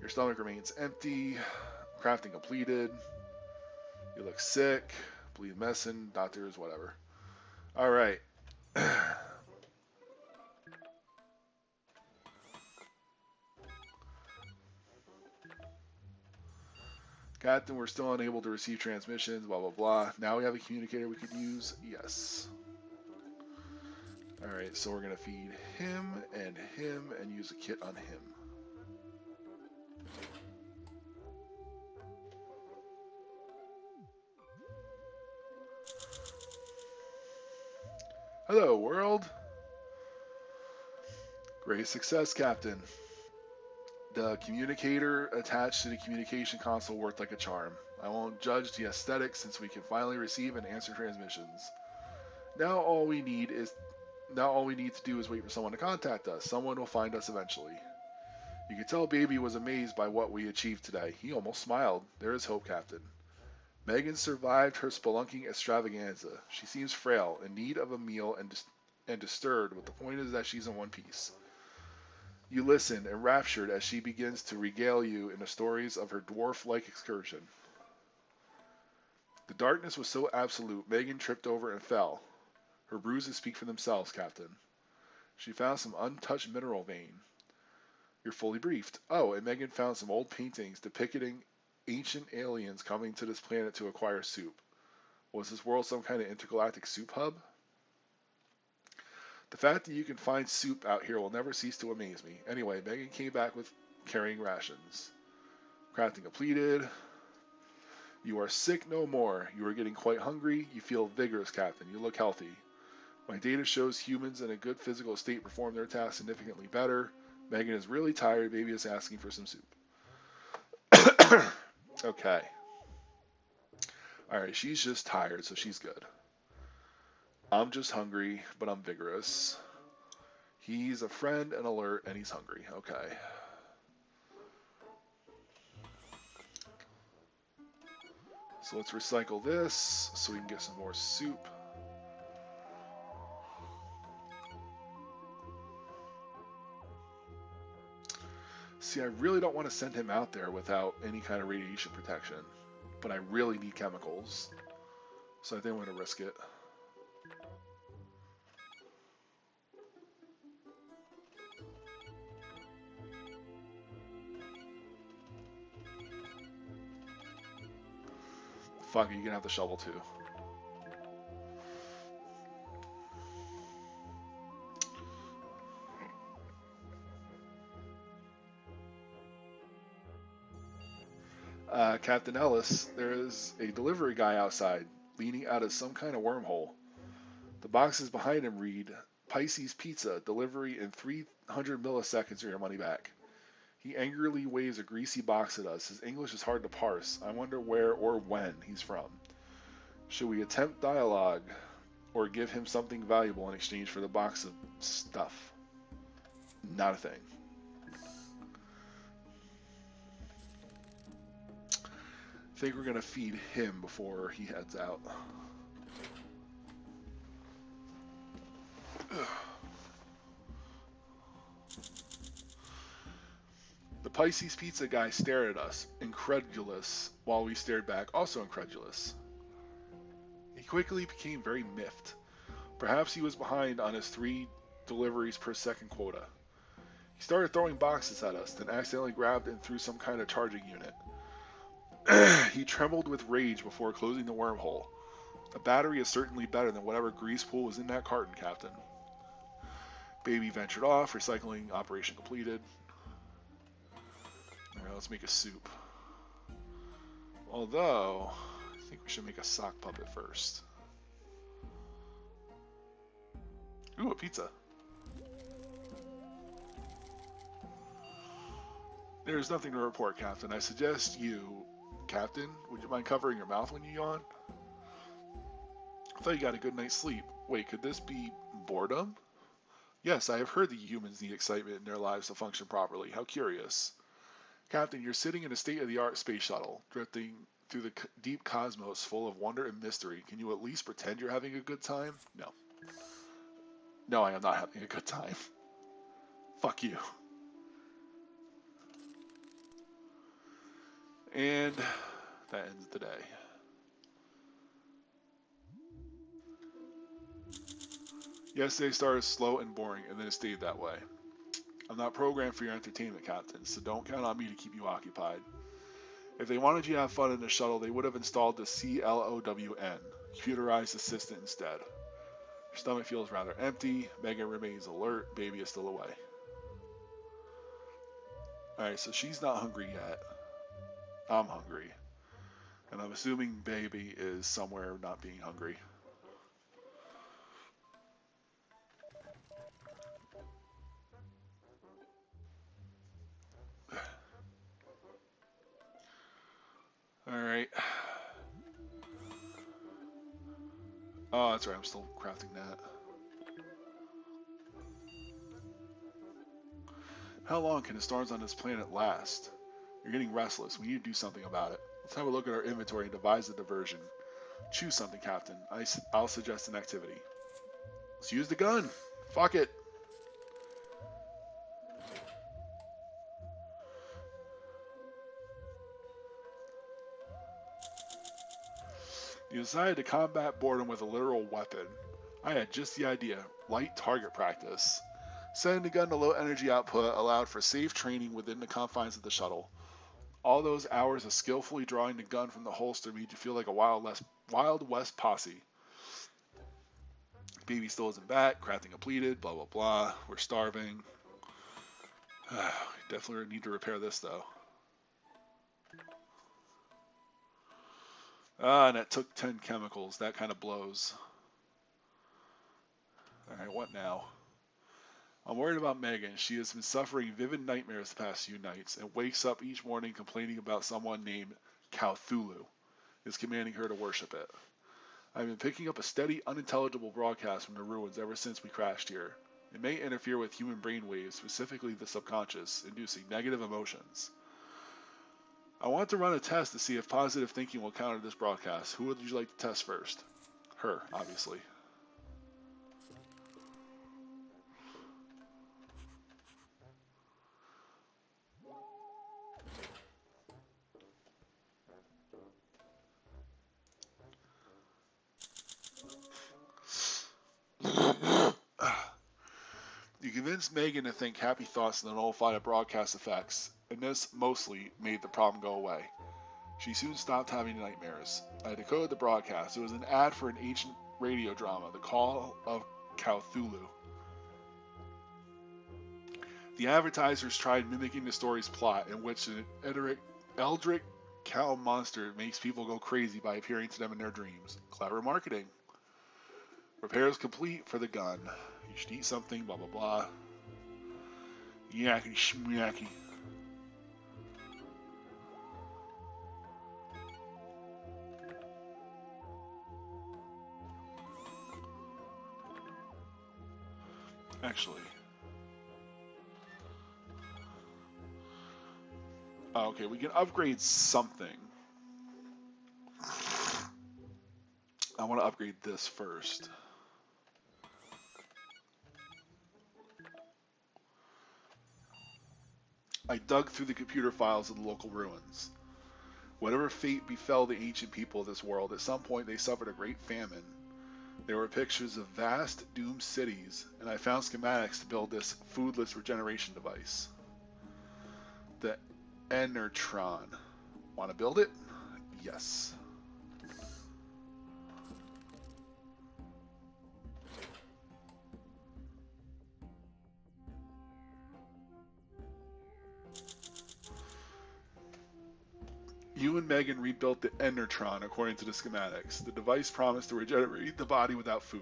Your stomach remains empty. Crafting completed. You look sick. Bleed medicine. Doctors, whatever. Alright. Captain, we're still unable to receive transmissions, blah, blah, blah. Now we have a communicator we could use. Yes. Alright, so we're going to feed him and use a kit on him. Hello, world. Great success, Captain. The communicator attached to the communication console worked like a charm. I won't judge the aesthetics since we can finally receive and answer transmissions. Now all we need to do is wait for someone to contact us. Someone will find us eventually. You could tell Baby was amazed by what we achieved today. He almost smiled. There is hope, Captain. Megan survived her spelunking extravaganza. She seems frail, in need of a meal and disturbed, but the point is that she's in one piece. You listen, enraptured, as she begins to regale you in the stories of her dwarf-like excursion. The darkness was so absolute, Megan tripped over and fell. Her bruises speak for themselves, Captain. She found some untouched mineral vein. You're fully briefed. Oh, and Megan found some old paintings depicting ancient aliens coming to this planet to acquire soup. Was this world some kind of intergalactic soup hub? The fact that you can find soup out here will never cease to amaze me. Anyway, Megan came back with carrying rations. Crafting completed. You are sick no more. You are getting quite hungry. You feel vigorous, Captain. You look healthy. My data shows humans in a good physical state perform their tasks significantly better. Megan is really tired. Baby is asking for some soup. Okay. Alright, she's just tired, so she's good. I'm just hungry, but I'm vigorous. He's a friend and alert, and he's hungry. Okay. So let's recycle this so we can get some more soup. See, I really don't want to send him out there without any kind of radiation protection, but I really need chemicals, so I think I'm going to risk it. Fuck it, you can have the shovel too. Captain Ellis, there is a delivery guy outside, leaning out of some kind of wormhole. The boxes behind him read, Pisces Pizza, delivery in 300 milliseconds or your money back. He angrily waves a greasy box at us. His English is hard to parse. I wonder where or when he's from. Should we attempt dialogue? or give him something valuable in exchange for the box of stuff. Not a thing. I think we're gonna feed him before he heads out. The Pisces pizza guy stared at us, incredulous, while we stared back, also incredulous. He quickly became very miffed. Perhaps he was behind on his 3 deliveries per second quota. He started throwing boxes at us, then accidentally grabbed and threw some kind of charging unit. He trembled with rage before closing the wormhole. A battery is certainly better than whatever grease pool was in that carton, Captain. Baby ventured off, recycling operation completed. Alright, let's make a soup. Although, I think we should make a sock puppet first. Ooh, a pizza. There's nothing to report, Captain. I suggest you... Captain, would you mind covering your mouth when you yawn? I thought you got a good night's sleep. Wait, could this be boredom? Yes, I have heard that humans need excitement in their lives to function properly. How curious. Captain, you're sitting in a state-of-the-art space shuttle, drifting through the deep cosmos full of wonder and mystery. Can you at least pretend you're having a good time? No. No, I am not having a good time. Fuck you. And that ends the day. Yesterday started slow and boring, and then it stayed that way. I'm not programmed for your entertainment, Captain, so don't count on me to keep you occupied. If they wanted you to have fun in the shuttle, they would have installed the CLOWN, computerized assistant, instead. Your stomach feels rather empty. Megan remains alert. Baby is still away. Alright, so she's not hungry yet. I'm hungry. And I'm assuming baby is somewhere not being hungry. Alright. Oh, that's right, I'm still crafting that. How long can the storms on this planet last? You're getting restless. We need to do something about it. Let's have a look at our inventory and devise a diversion. Choose something, Captain. I'll suggest an activity. Let's use the gun. Fuck it. You decided to combat boredom with a literal weapon. I had just the idea. Light target practice. Setting the gun to low energy output allowed for safe training within the confines of the shuttle. All those hours of skillfully drawing the gun from the holster made you feel like a Wild West posse. Baby still isn't back, crafting completed, blah blah blah. We're starving. Definitely need to repair this though. And it took 10 chemicals. That kind of blows. Alright, what now? I'm worried about Megan. She has been suffering vivid nightmares the past few nights and wakes up each morning complaining about someone named Cthulhu is commanding her to worship it. I've been picking up a steady, unintelligible broadcast from the ruins ever since we crashed here. It may interfere with human brainwaves, specifically the subconscious, inducing negative emotions. I want to run a test to see if positive thinking will counter this broadcast. Who would you like to test first? Her, obviously. You convinced Megan to think happy thoughts and nullify the broadcast effects, and this mostly made the problem go away. She soon stopped having nightmares. I decoded the broadcast. It was an ad for an ancient radio drama, The Call of Cthulhu. The advertisers tried mimicking the story's plot, in which an eldritch cow monster makes people go crazy by appearing to them in their dreams. Clever marketing. Repairs complete for the gun. You should eat something, blah blah blah. Yakety schmacky. Actually. Okay, we can upgrade something. I want to upgrade this first. I dug through the computer files of the local ruins. Whatever fate befell the ancient people of this world, at some point they suffered a great famine. There were pictures of vast, doomed cities, and I found schematics to build this foodless regeneration device. The Enertron. Want to build it? Yes. You and Megan rebuilt the Enertron according to the schematics. The device promised to regenerate the body without food.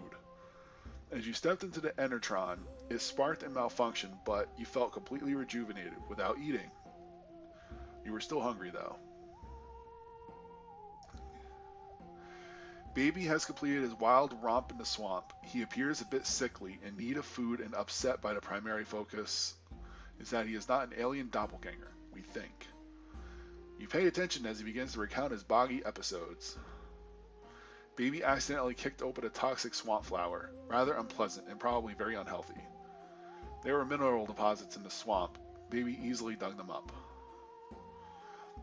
As you stepped into the Enertron, it sparked and malfunctioned, but you felt completely rejuvenated without eating. You were still hungry, though. Baby has completed his wild romp in the swamp. He appears a bit sickly, in need of food, and upset by the primary focus is that he is not an alien doppelganger, we think. You pay attention as he begins to recount his boggy episodes. Baby accidentally kicked open a toxic swamp flower, rather unpleasant and probably very unhealthy. There were mineral deposits in the swamp. Baby easily dug them up.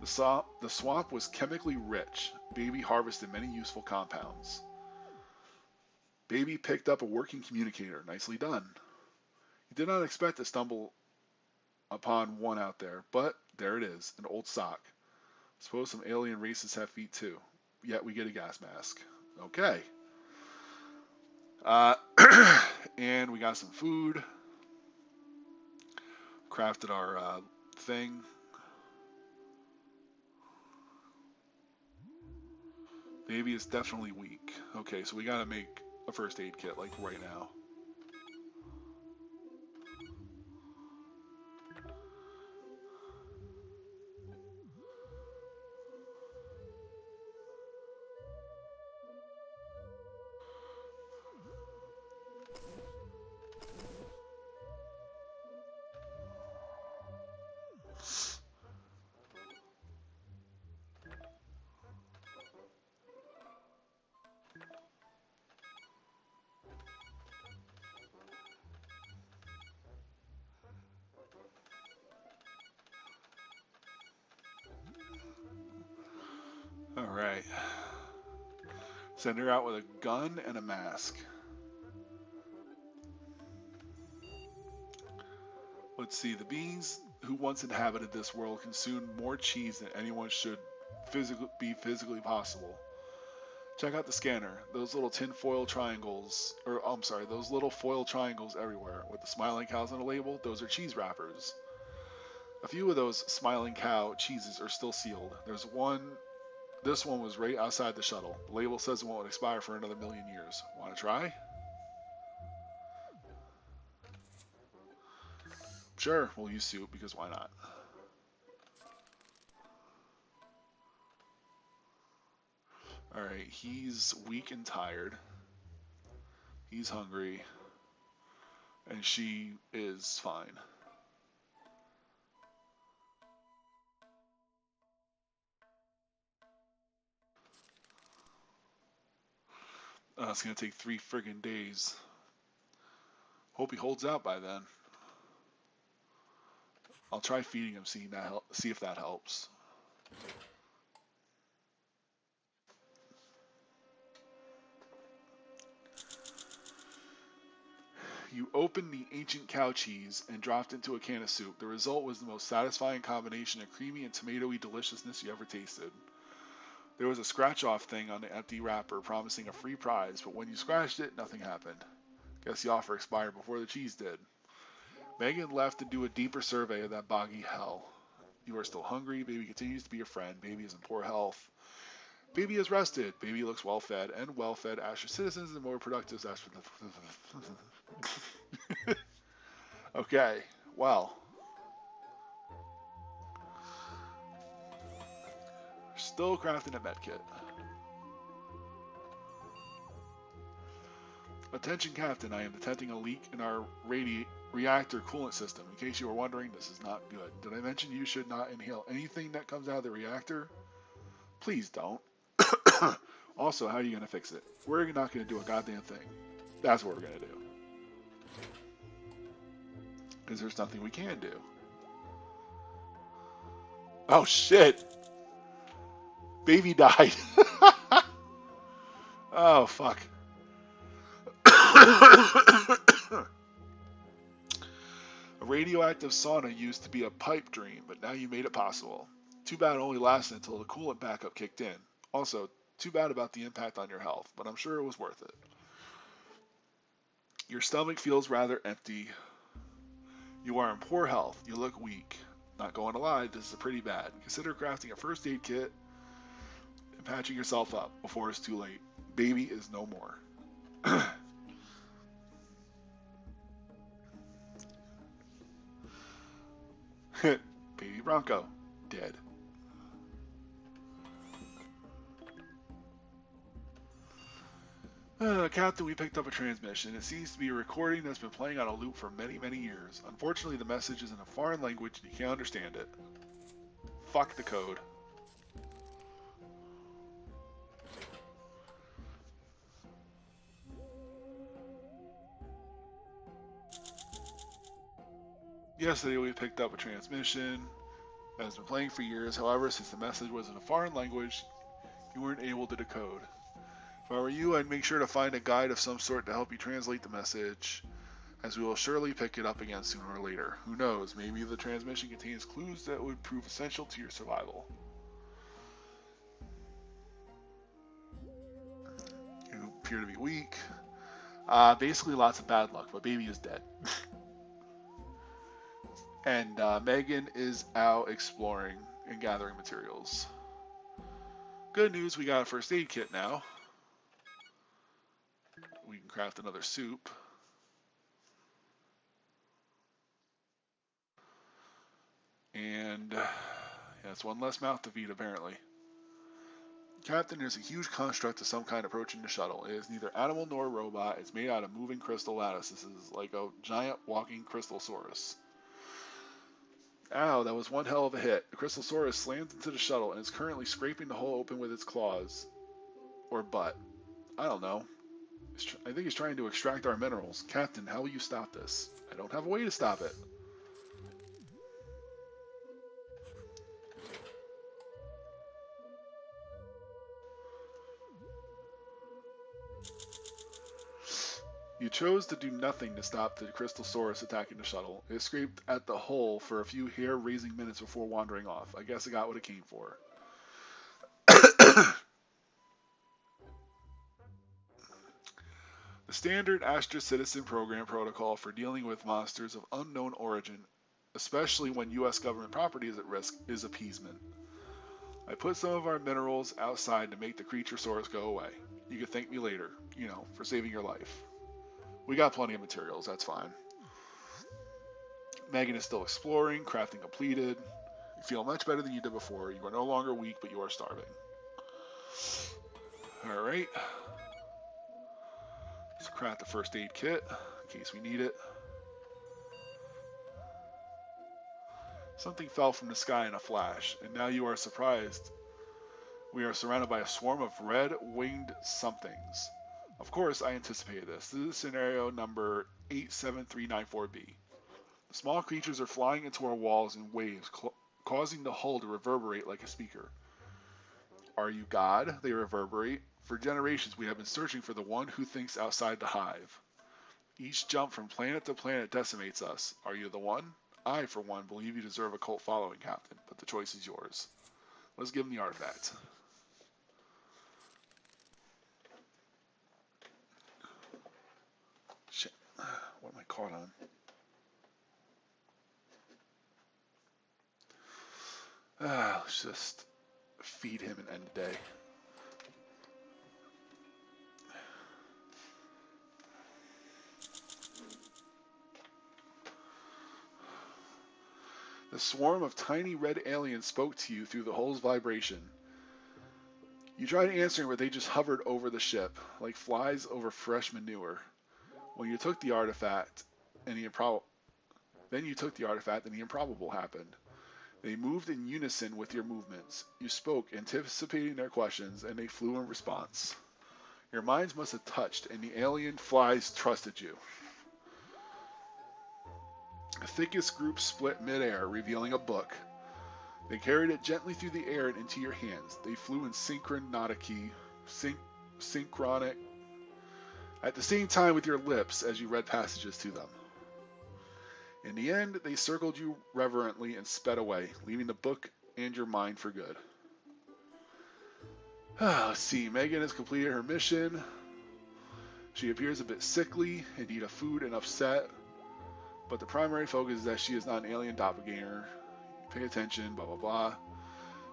The swamp was chemically rich. Baby harvested many useful compounds. Baby picked up a working communicator. Nicely done. He did not expect to stumble upon one out there, but there it is, an old sock. Suppose some alien races have feet too. Yet we get a gas mask. Okay. And we got some food. Crafted our thing. Baby is definitely weak. Okay, so we gotta make a first aid kit, like right now. Alright. Send her out with a gun and a mask. Let's see, the beings who once inhabited this world consumed more cheese than anyone should be physically possible. Check out the scanner. Those little tin foil triangles, or I'm sorry, those little foil triangles everywhere with the smiling cows on the label, those are cheese wrappers. A few of those smiling cow cheeses are still sealed. This one was right outside the shuttle. The label says it won't expire for another 1,000,000 years. Want to try? Sure, we'll use soup because why not? Alright, he's weak and tired. He's hungry. And she is fine. It's gonna take 3 friggin' days. Hope he holds out by then. I'll try feeding him, see if that helps. You opened the ancient cow cheese and dropped into a can of soup. The result was the most satisfying combination of creamy and tomatoey deliciousness you ever tasted. There was a scratch-off thing on the empty wrapper promising a free prize, but when you scratched it, nothing happened. Guess the offer expired before the cheese did. Megan left to do a deeper survey of that boggy hell. You are still hungry. Baby continues to be your friend. Baby is in poor health. Baby is rested. Baby looks well-fed, and well-fed Asher citizens and more productive Asher. Okay, well. Still crafting a medkit. Attention, Captain. I am detecting a leak in our reactor coolant system. In case you were wondering, this is not good. Did I mention you should not inhale anything that comes out of the reactor? Please don't. Also, how are you going to fix it? We're not going to do a goddamn thing. That's what we're going to do. Because there's nothing we can do. Oh, shit. Baby died. Oh, fuck. A radioactive sauna used to be a pipe dream, but now you made it possible. Too bad it only lasted until the coolant backup kicked in. Also, too bad about the impact on your health, but I'm sure it was worth it. Your stomach feels rather empty. You are in poor health. You look weak. Not going to lie, this is pretty bad. Consider crafting a first aid kit and patching yourself up before it's too late. Baby is no more. Baby Bronco, dead. Captain, we picked up a transmission. It seems to be a recording that's been playing on a loop for many, many years. Unfortunately, the message is in a foreign language and you can't understand it. Fuck the code. Yesterday, we picked up a transmission that has been playing for years. However, since the message was in a foreign language, you weren't able to decode. If I were you, I'd make sure to find a guide of some sort to help you translate the message, as we will surely pick it up again sooner or later. Who knows, maybe the transmission contains clues that would prove essential to your survival. You appear to be weak. Basically lots of bad luck, but baby is dead. And Megan is out exploring and gathering materials. Good news, we got a first aid kit now. We can craft another soup. And yeah, it's one less mouth to feed, apparently. Captain, there's a huge construct of some kind approaching the shuttle. It is neither animal nor robot. It's made out of moving crystal lattice. This is like a giant walking crystalsaurus. Ow, that was one hell of a hit. The crystalsaurus slammed into the shuttle and is currently scraping the hole open with its claws. Or butt. I don't know. I think he's trying to extract our minerals. Captain, how will you stop this? I don't have a way to stop it. You chose to do nothing to stop the crystalsaurus attacking the shuttle. It scraped at the hull for a few hair-raising minutes before wandering off. I guess it got what it came for. The standard Astra Citizen Program protocol for dealing with monsters of unknown origin, especially when U.S. government property is at risk, is appeasement. I put some of our minerals outside to make the creature source go away. You can thank me later, for saving your life. We got plenty of materials, that's fine. Megan is still exploring, crafting completed. You feel much better than you did before. You are no longer weak, but you are starving. Alright. Let's craft the first aid kit, in case we need it. Something fell from the sky in a flash, and now you are surprised. We are surrounded by a swarm of red-winged somethings. Of course, I anticipated this. This is scenario number 87394B. The small creatures are flying into our walls in waves, causing the hull to reverberate like a speaker. Are you God? They reverberate. For generations, we have been searching for the one who thinks outside the hive. Each jump from planet to planet decimates us. Are you the one? I, for one, believe you deserve a cult following, Captain, but the choice is yours. Let's give him the artifact. Shit. What am I caught on? Let's just feed him and end the day. The swarm of tiny red aliens spoke to you through the hull's vibration. You tried answering, but they just hovered over the ship, like flies over fresh manure. When you took the artifact, and the improbable, then you took the artifact, and the improbable happened. They moved in unison with your movements. You spoke, anticipating their questions, and they flew in response. Your minds must have touched, and the alien flies trusted you. The thickest group split midair, revealing a book. They carried it gently through the air and into your hands. They flew in synchronic, at the same time with your lips as you read passages to them. In the end, they circled you reverently and sped away, leaving the book and your mind for good. Let's see, Megan has completed her mission. She appears a bit sickly, in need of food, and upset, but the primary focus is that she is not an alien doppelganger. Pay attention, blah blah blah.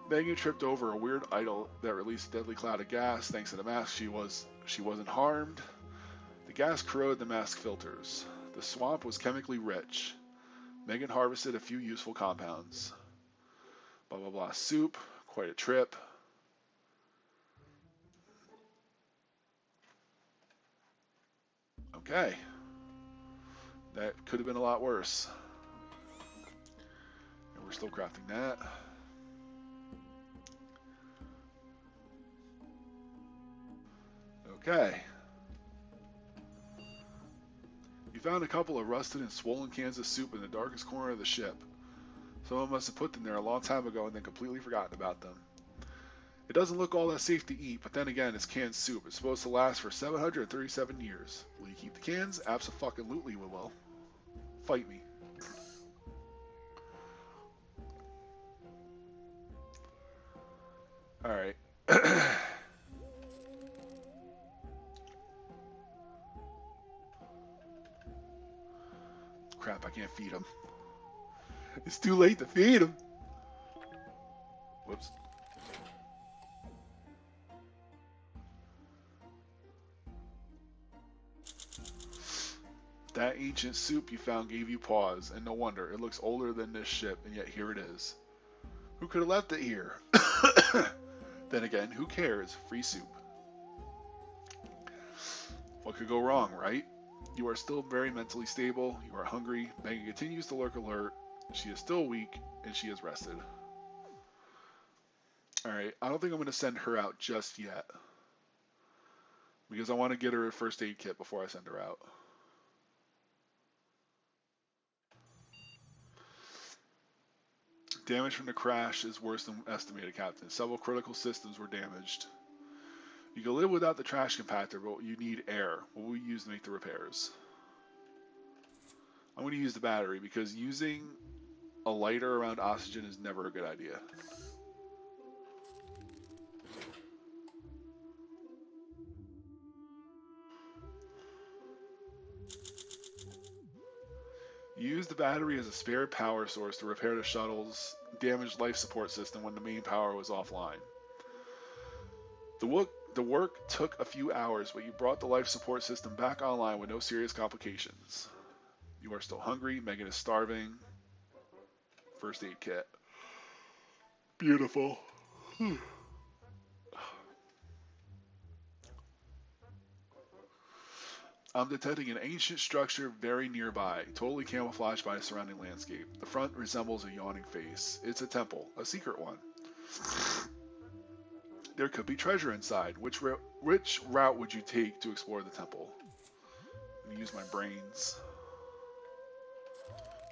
Megan tripped over a weird idol that released a deadly cloud of gas. Thanks to the mask, she wasn't harmed. The gas corroded the mask filters. The swamp was chemically rich. Megan harvested a few useful compounds. Blah blah blah. Soup, quite a trip. Okay. That could have been a lot worse. And we're still crafting that. Okay. You found a couple of rusted and swollen cans of soup in the darkest corner of the ship. Someone must have put them there a long time ago and then completely forgotten about them. It doesn't look all that safe to eat, but then again, it's canned soup. It's supposed to last for 737 years. Will you keep the cans? Abso-fucking-lutely we will. Fight me. Alright. Crap, I can't feed him. It's too late to feed him. Whoops. That ancient soup you found gave you pause, and no wonder. It looks older than this ship, and yet here it is. Who could have left it here? Then again, who cares? Free soup. What could go wrong, right? You are still very mentally stable. You are hungry. Megan continues to lurk alert. She is still weak, and she is rested. Alright, I don't think I'm going to send her out just yet. Because I want to get her a first aid kit before I send her out. Damage from the crash is worse than estimated, Captain. Several critical systems were damaged. You can live without the trash compactor, but you need air. What will you use to make the repairs? I'm going to use the battery because using a lighter around oxygen is never a good idea. Use the battery as a spare power source to repair the shuttle's damaged life support system when the main power was offline. The work took a few hours, but you brought the life support system back online with no serious complications. You are still hungry. Megan is starving. First aid kit. Beautiful. I'm detecting an ancient structure very nearby, totally camouflaged by the surrounding landscape. The front resembles a yawning face. It's a temple, a secret one. There could be treasure inside. Which route would you take to explore the temple? I'm going to use my brains.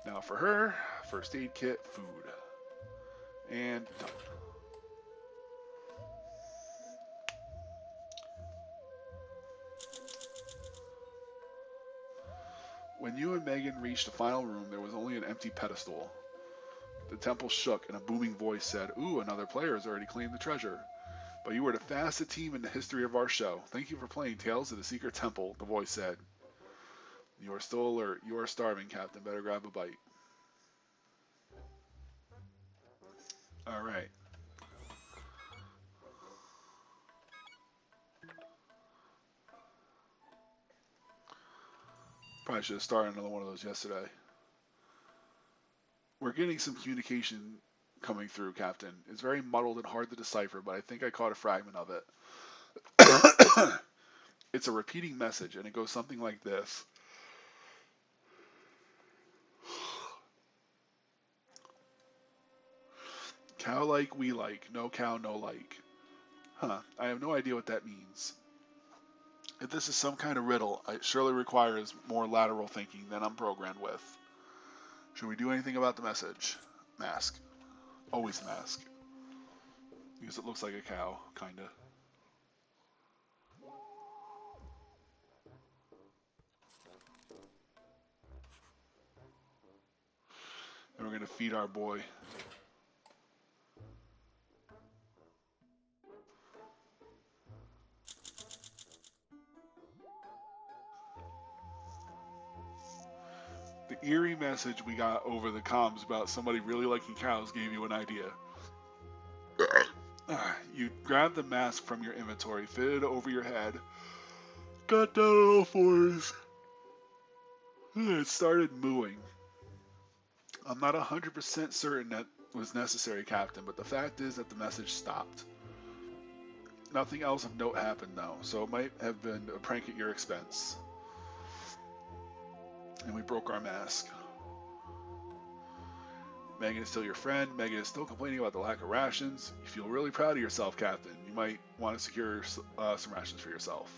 Now for her, first aid kit, food. And done. When you and Megan reached the final room, there was only an empty pedestal. The temple shook, and a booming voice said, "Ooh, another player has already claimed the treasure. But you were the fastest team in the history of our show. Thank you for playing Tales of the Secret Temple," the voice said. "You are still alert. You are starving, Captain. Better grab a bite." Alright. Probably should have started another one of those yesterday. We're getting some communication coming through, Captain. It's very muddled and hard to decipher, but I think I caught a fragment of it. It's a repeating message, and it goes something like this. Cow like, we like. No cow, no like. Huh, I have no idea what that means. If this is some kind of riddle, it surely requires more lateral thinking than I'm programmed with. Should we do anything about the message? Mask. Always a mask. Because it looks like a cow, kinda. And we're gonna feed our boy. The eerie message we got over the comms about somebody really liking cows gave you an idea. You grabbed the mask from your inventory, fitted it over your head, got down on all fours, and it started mooing. I'm not 100% certain that was necessary, Captain, but the fact is that the message stopped. Nothing else of note happened, though, so it might have been a prank at your expense. And we broke our mask. Megan is still your friend. Megan is still complaining about the lack of rations. You feel really proud of yourself, Captain. You might want to secure some rations for yourself.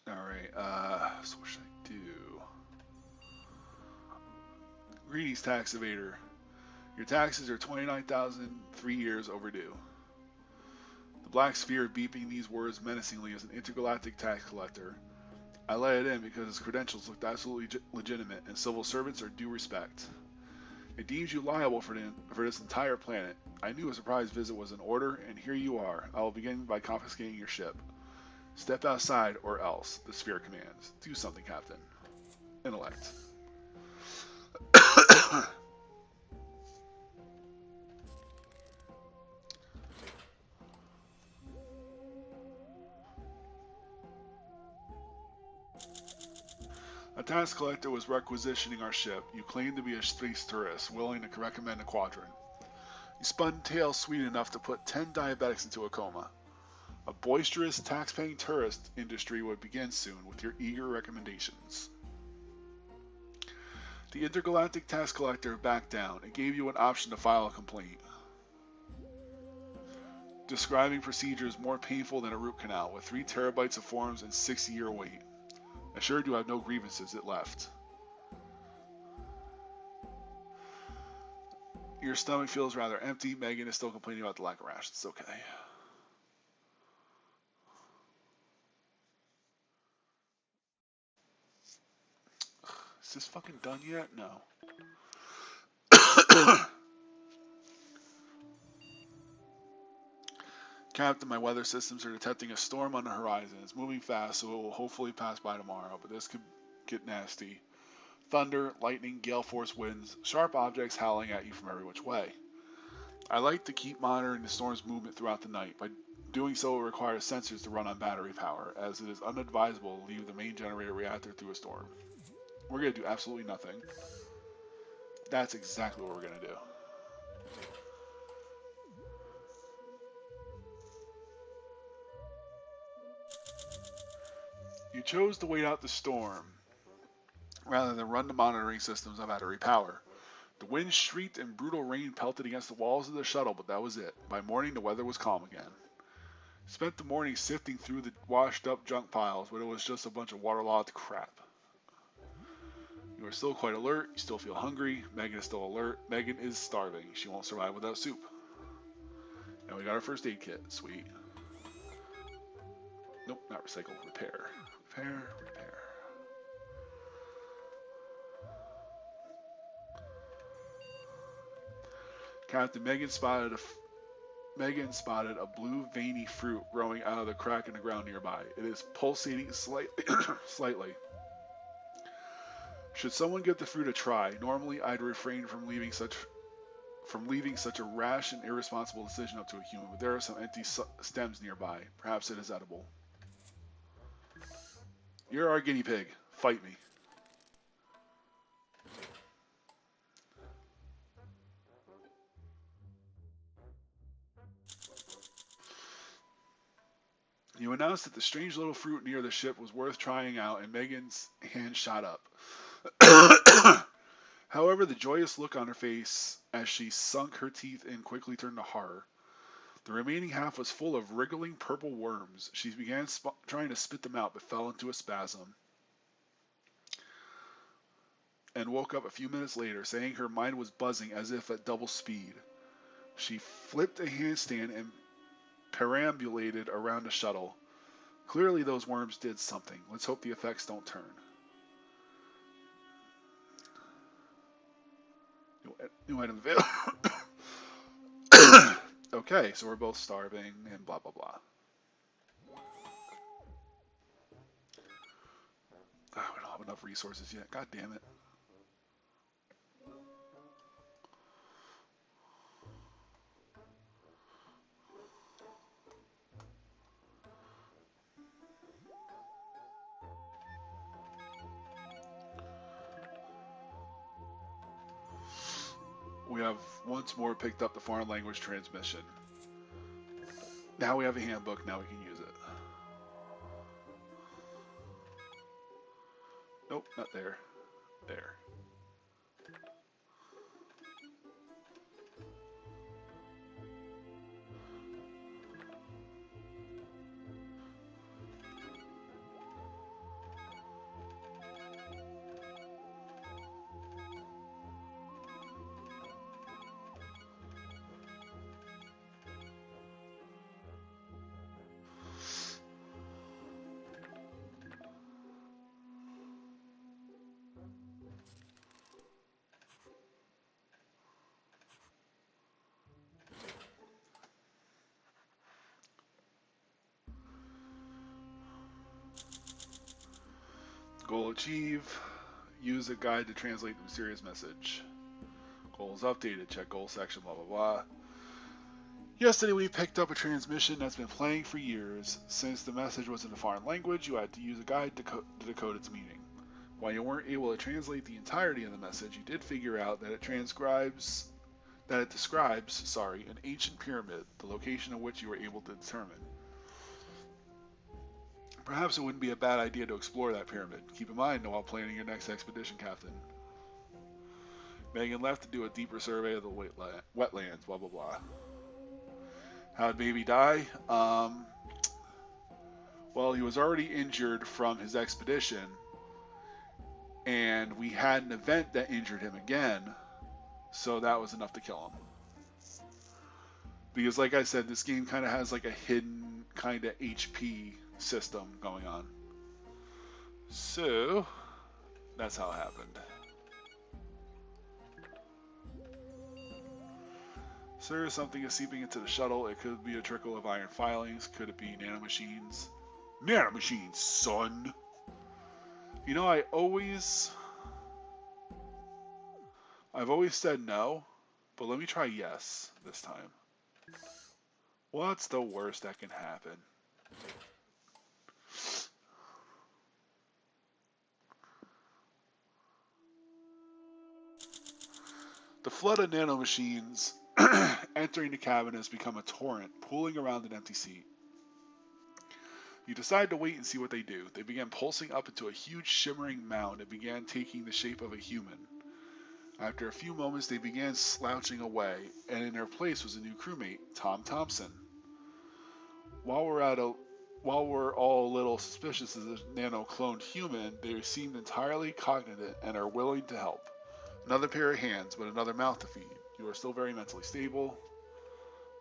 Alright, so what should I do? Greetings, tax evader. Your taxes are 29,000 3 years overdue. The black sphere beeping these words menacingly as an intergalactic tax collector. I let it in because his credentials looked absolutely legitimate, and civil servants are due respect. It deems you liable for this entire planet. I knew a surprise visit was in order, and here you are. I will begin by confiscating your ship. Step outside, or else, the sphere commands. Do something, Captain. Intellect. A tax collector was requisitioning our ship. You claimed to be a space tourist, willing to recommend a quadrant. You spun tales sweet enough to put 10 diabetics into a coma. A boisterous, tax-paying tourist industry would begin soon with your eager recommendations. The intergalactic tax collector backed down and gave you an option to file a complaint, describing procedures more painful than a root canal, with 3 terabytes of forms and 6-year wait. Assured you have no grievances, it left. Your stomach feels rather empty. Megan is still complaining about the lack of rations. It's okay. Is this fucking done yet? No. Captain, my weather systems are detecting a storm on the horizon. It's moving fast, so it will hopefully pass by tomorrow, but this could get nasty. Thunder, lightning, gale force winds, sharp objects howling at you from every which way. I like to keep monitoring the storm's movement throughout the night. By doing so, it requires sensors to run on battery power, as it is unadvisable to leave the main generator reactor through a storm. We're going to do absolutely nothing. That's exactly what we're going to do. You chose to wait out the storm, rather than run the monitoring systems on battery power. The wind shrieked and brutal rain pelted against the walls of the shuttle, but that was it. By morning, the weather was calm again. Spent the morning sifting through the washed-up junk piles, but it was just a bunch of waterlogged crap. You are still quite alert. You still feel hungry. Megan is still alert. Megan is starving. She won't survive without soup. And we got our first aid kit. Sweet. Nope, not recycle. Repair. Repair. Repair. Captain, Megan spotted a blue veiny fruit growing out of the crack in the ground nearby. It is pulsating slightly. Should someone give the fruit a try, normally I'd refrain from leaving such a rash and irresponsible decision up to a human, but there are some empty stems nearby. Perhaps it is edible. You're our guinea pig. Fight me. You announced that the strange little fruit near the ship was worth trying out, and Megan's hand shot up. However, the joyous look on her face as she sunk her teeth in quickly turned to horror. The remaining half was full of wriggling purple worms. She began trying to spit them out, but fell into a spasm and woke up a few minutes later, saying her mind was buzzing as if at double speed. She flipped a handstand and perambulated around the shuttle. Clearly those worms did something. Let's hope the effects don't turn. New item available. Okay, so we're both starving and blah blah blah. Oh, we don't have enough resources yet. God damn it. We have once more picked up the foreign language transmission. Now we have a handbook, now we can use it. Nope, not there. There. Goal achieved. Use a guide to translate the mysterious message. Goals updated. Check goal section, blah blah blah. Yesterday we picked up a transmission that's been playing for years. Since the message was in a foreign language, you had to use a guide to decode its meaning. While you weren't able to translate the entirety of the message, you did figure out that it describes an ancient pyramid, the location of which you were able to determine. Perhaps it wouldn't be a bad idea to explore that pyramid. Keep in mind while planning your next expedition, Captain. Megan left to do a deeper survey of the wetlands, blah blah blah. How'd baby die? Well, he was already injured from his expedition, and we had an event that injured him again, so that was enough to kill him. Because like I said, this game kind of has like a hidden kind of HP system going on. So, that's how it happened. Sir, something is seeping into the shuttle. It could be a trickle of iron filings. Could it be nanomachines? Nanomachines, son! You know, I've always said no, but let me try yes this time. What's the worst that can happen? The flood of nanomachines entering the cabin has become a torrent, pooling around an empty seat. You decide to wait and see what they do. They began pulsing up into a huge shimmering mound and began taking the shape of a human. After a few moments, they began slouching away, and in their place was a new crewmate, Tom Thompson. While we're all a little suspicious of this nano-cloned human, they seem entirely cognizant and are willing to help. Another pair of hands, but another mouth to feed. You are still very mentally stable.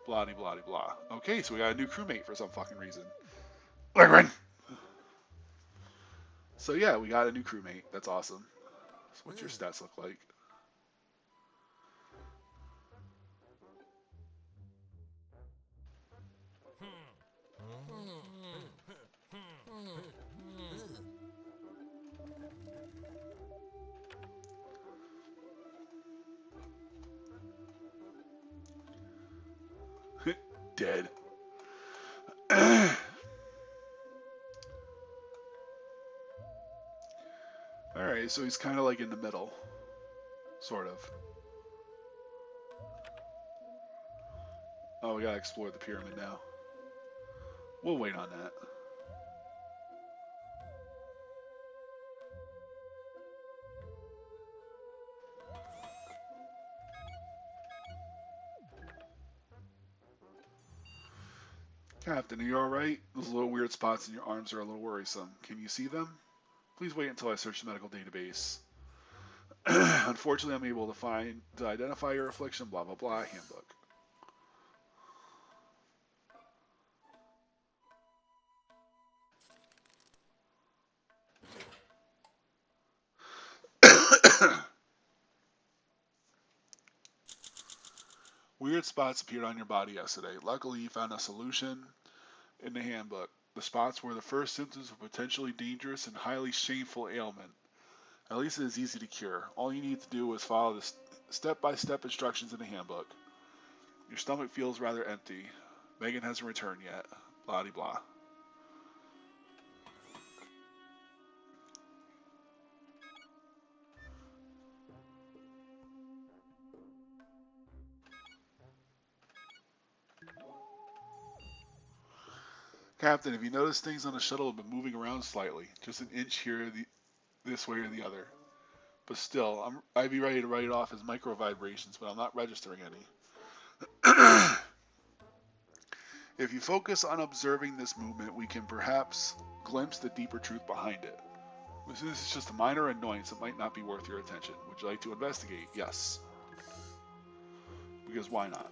Blah de blah de blah. Okay, so we got a new crewmate for some fucking reason. So yeah, we got a new crewmate. That's awesome. So what's your stats look like? Dead. Alright, so he's kind of like in the middle. Sort of. Oh, we gotta explore the pyramid now. We'll wait on that. Captain, are you alright? Those little weird spots in your arms are a little worrisome. Can you see them? Please wait until I search the medical database. Unfortunately, I'm able to identify your affliction, blah blah blah, handbook. Weird spots appeared on your body yesterday. Luckily, you found a solution in the handbook. The spots were the first symptoms of a potentially dangerous and highly shameful ailment. At least it is easy to cure. All you need to do is follow the step-by-step instructions in the handbook. Your stomach feels rather empty. Megan hasn't returned yet. Blah de blah. Captain, have you noticed things on the shuttle have been moving around slightly? Just an inch here, this way or the other. But still, I'd be ready to write it off as micro vibrations, but I'm not registering any. If you focus on observing this movement, we can perhaps glimpse the deeper truth behind it. This is just a minor annoyance that might not be worth your attention. Would you like to investigate? Yes. Because why not?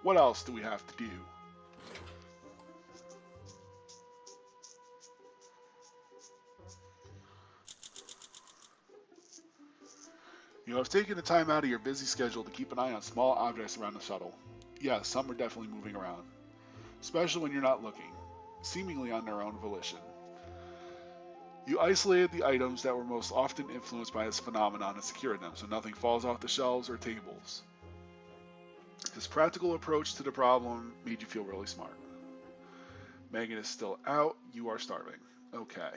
What else do we have to do? You have taken the time out of your busy schedule to keep an eye on small objects around the shuttle. Yes, some are definitely moving around. Especially when you're not looking, seemingly on their own volition. You isolated the items that were most often influenced by this phenomenon and secured them, so nothing falls off the shelves or tables. This practical approach to the problem made you feel really smart. Megan is still out. You are starving. Okay.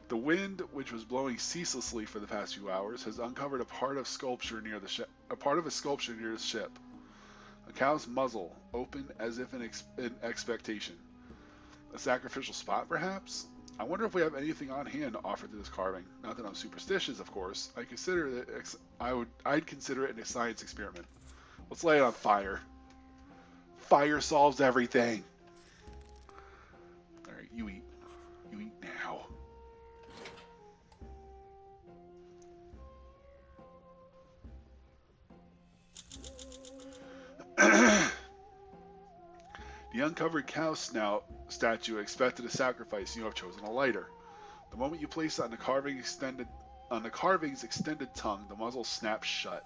The wind, which was blowing ceaselessly for the past few hours, has uncovered a part of a sculpture near the ship. A cow's muzzle, open as if in expectation. A sacrificial spot, perhaps? I wonder if we have anything on hand to offer to this carving. Not that I'm superstitious, of course. I'd consider it a science experiment. Let's lay it on fire. Fire solves everything. All right, you eat. You eat now. The uncovered cow snout statue expected a sacrifice, and you have chosen a lighter. The moment you place it on the carving's extended tongue, the muzzle snaps shut.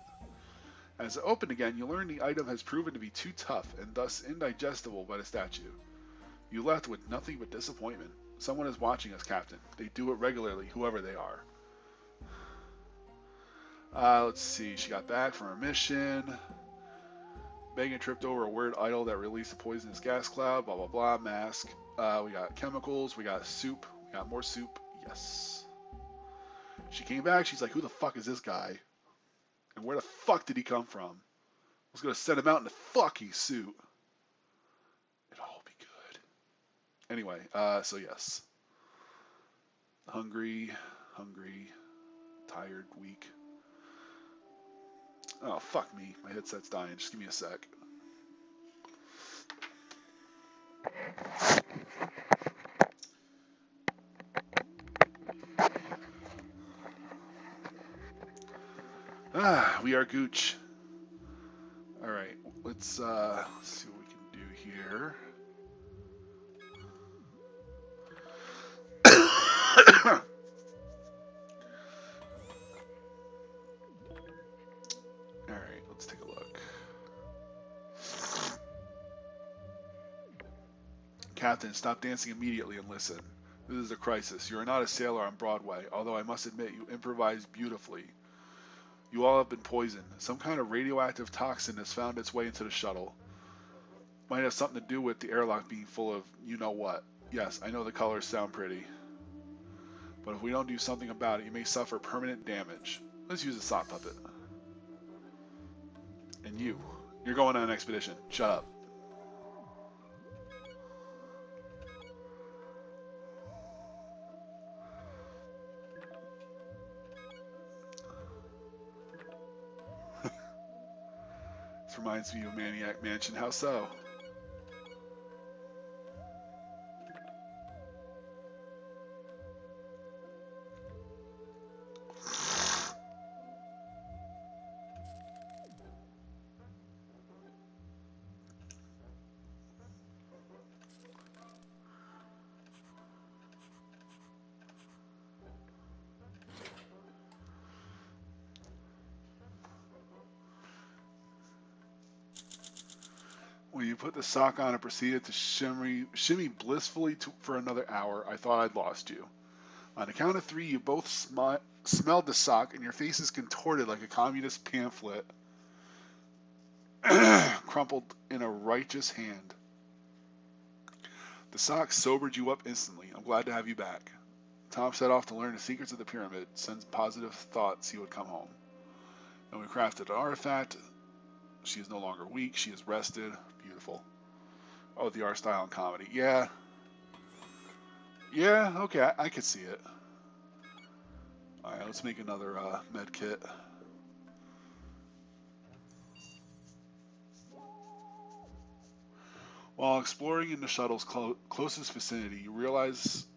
As it opened again, you learn the item has proven to be too tough and thus indigestible by the statue. You left with nothing but disappointment. Someone is watching us, Captain. They do it regularly, whoever they are. Let's see. She got back from her mission. Megan tripped over a weird idol that released a poisonous gas cloud. Blah, blah, blah. Mask. We got chemicals. We got soup. We got more soup. Yes. She came back. She's like, who the fuck is this guy? And where the fuck did he come from? I was going to send him out in a fucking suit. It'll all be good. Anyway, so yes. Hungry, tired, weak. Oh, fuck me. My headset's dying. Just give me a sec. We are Gooch. Alright, let's see what we can do here. Alright, let's take a look. Captain, stop dancing immediately and listen. This is a crisis. You are not a sailor on Broadway, although I must admit you improvise beautifully. You all have been poisoned. Some kind of radioactive toxin has found its way into the shuttle. Might have something to do with the airlock being full of you-know-what. Yes, I know the colors sound pretty. But if we don't do something about it, you may suffer permanent damage. Let's use a sock puppet. And you're going on an expedition. Shut up. This reminds me of Maniac Mansion. How so? When you put the sock on and proceeded to shimmy blissfully for another hour, I thought I'd lost you. On the count of three, you both smelled the sock, and your faces contorted like a communist pamphlet crumpled in a righteous hand. The sock sobered you up instantly. I'm glad to have you back. Tom set off to learn the secrets of the pyramid, since positive thoughts he would come home. And we crafted an artifact. She is no longer weak. She is rested. Beautiful. Oh, the art style and comedy. Yeah. Yeah, okay, I could see it. Alright, let's make another med kit. While exploring in the shuttle's closest vicinity, you realize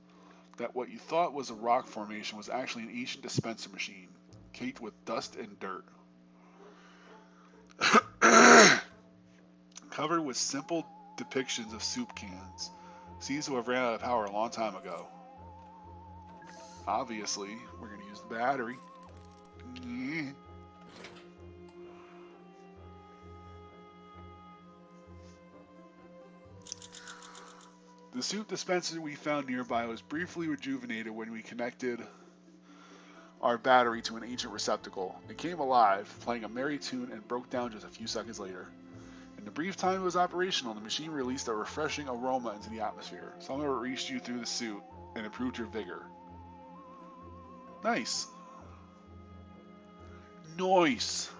that what you thought was a rock formation was actually an ancient dispenser machine, caked with dust and dirt. Covered with simple depictions of soup cans. Seems to have ran out of power a long time ago. Obviously, we're going to use the battery. Yeah. The soup dispenser we found nearby was briefly rejuvenated when we connected our battery to an ancient receptacle. It came alive, playing a merry tune, and broke down just a few seconds later. In the brief time it was operational, the machine released a refreshing aroma into the atmosphere. Some of it reached you through the suit and improved your vigor. Nice. Nice.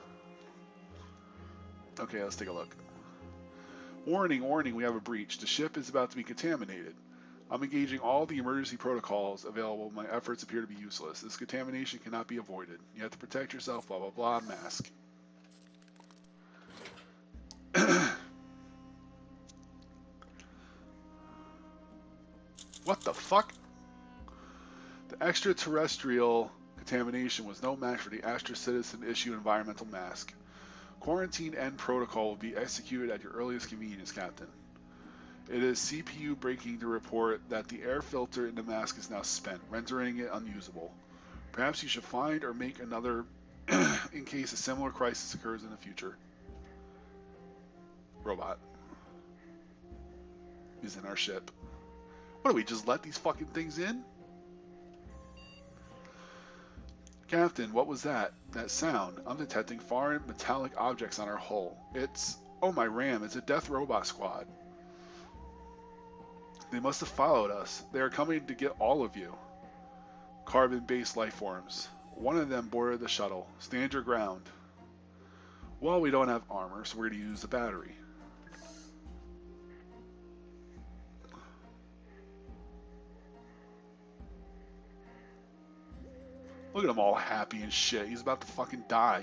Okay, let's take a look. Warning, warning, we have a breach. The ship is about to be contaminated. I'm engaging all the emergency protocols available. My efforts appear to be useless. This contamination cannot be avoided. You have to protect yourself, blah, blah, blah, mask. What the fuck? The extraterrestrial contamination was no match for the Astra Citizen issue environmental mask. Quarantine end protocol will be executed at your earliest convenience, Captain. It is CPU breaking to report that the air filter in the mask is now spent, rendering it unusable. Perhaps you should find or make another in case a similar crisis occurs in the future. Robot is in our ship. What do we just let these fucking things in? Captain, what was that? That sound. I'm detecting foreign metallic objects on our hull. It's... Oh, my RAM. It's a death robot squad. They must have followed us. They are coming to get all of you. Carbon-based life forms. One of them boarded the shuttle. Stand your ground. Well, we don't have armor, so we're going to use the battery. Look at him all happy and shit. He's about to fucking die.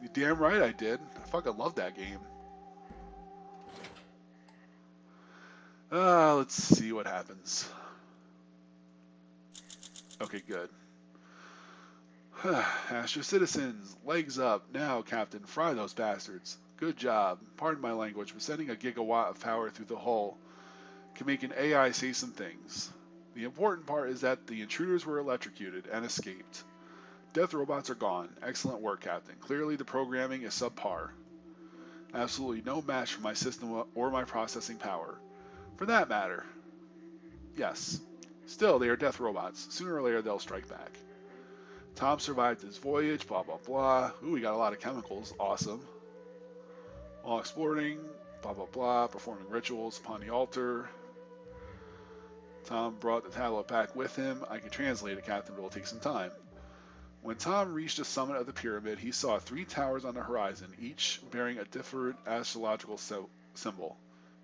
You damn right I did. I fucking love that game. Let's see what happens. Okay, good. Astra citizens, legs up. Now, Captain, fry those bastards. Good job. Pardon my language, but sending a gigawatt of power through the hull can make an AI say some things. The important part is that the intruders were electrocuted and escaped. Death robots are gone. Excellent work, Captain. Clearly the programming is subpar. Absolutely no match for my system or my processing power. For that matter, yes. Still, they are death robots. Sooner or later, they'll strike back. Tom survived his voyage, blah, blah, blah. Ooh, we got a lot of chemicals. Awesome. While exploring, blah, blah, blah, performing rituals upon the altar. Tom brought the tablet back with him. I can translate it, Captain, but it will take some time. When Tom reached the summit of the pyramid, he saw 3 towers on the horizon, each bearing a different astrological symbol.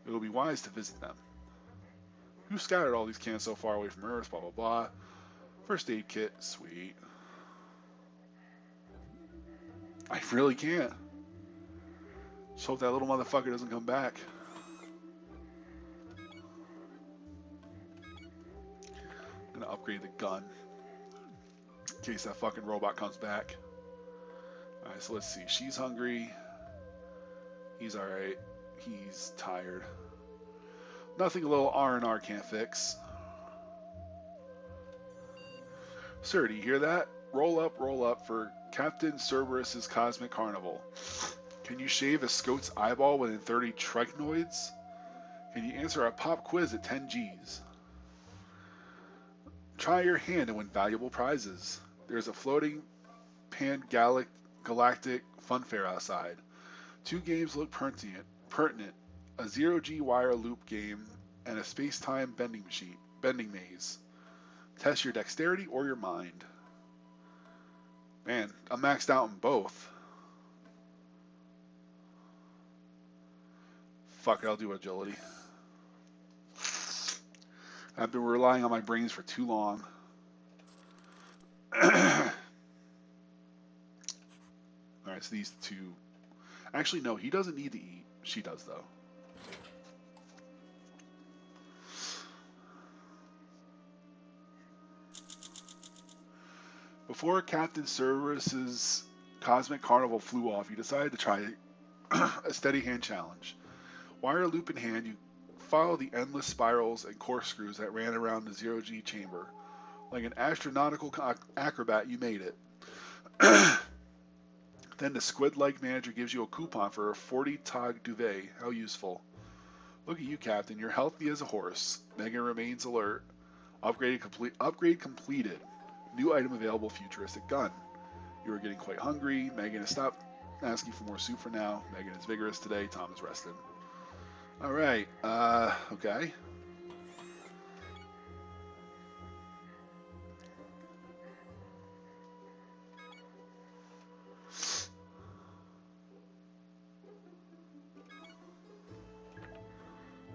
It would be wise to visit them. Who scattered all these cans so far away from Earth, blah, blah, blah. First aid kit, sweet. I really can't. Just hope that little motherfucker doesn't come back. I'm gonna upgrade the gun in case that fucking robot comes back. Alright, so let's see. She's hungry. He's alright. He's tired. Nothing a little R&R can't fix. Sir, do you hear that? Roll up for Captain Cerberus's Cosmic Carnival. Can you shave a Scout's eyeball within 30 trichnoids? Can you answer a pop quiz at 10 Gs? Try your hand and win valuable prizes. There's a floating pan-galactic funfair outside. 2 games look pertinent. A zero-G wire loop game and a space-time bending maze. Test your dexterity or your mind. Man, I'm maxed out in both. Fuck it, I'll do agility. I've been relying on my brains for too long. Alright, so these two... Actually, no, he doesn't need to eat. She does, though. Before Captain Cerberus's Cosmic Carnival flew off, you decided to try a steady hand challenge. Wire loop in hand, you follow the endless spirals and corkscrews that ran around the zero-G chamber. Like an astronautical acrobat, you made it. Then the squid-like manager gives you a coupon for a 40 tog duvet. How useful. Look at you, Captain. You're healthy as a horse. Megan remains alert. Upgrade completed. New item available, futuristic gun. You are getting quite hungry. Megan has stopped asking for more soup for now. Megan is vigorous today. Tom is rested. Alright, okay.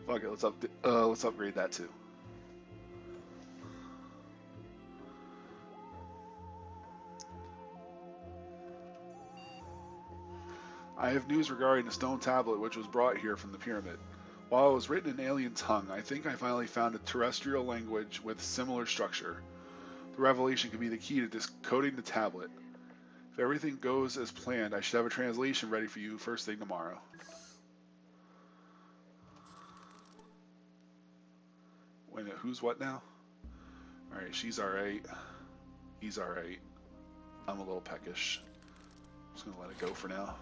Fuck it, let's upgrade that too. I have news regarding the stone tablet which was brought here from the pyramid. While it was written in alien tongue, I think I finally found a terrestrial language with similar structure. The revelation could be the key to decoding the tablet. If everything goes as planned, I should have a translation ready for you first thing tomorrow. Wait a minute, who's what now? Alright, she's alright. He's alright. I'm a little peckish. Just gonna let it go for now.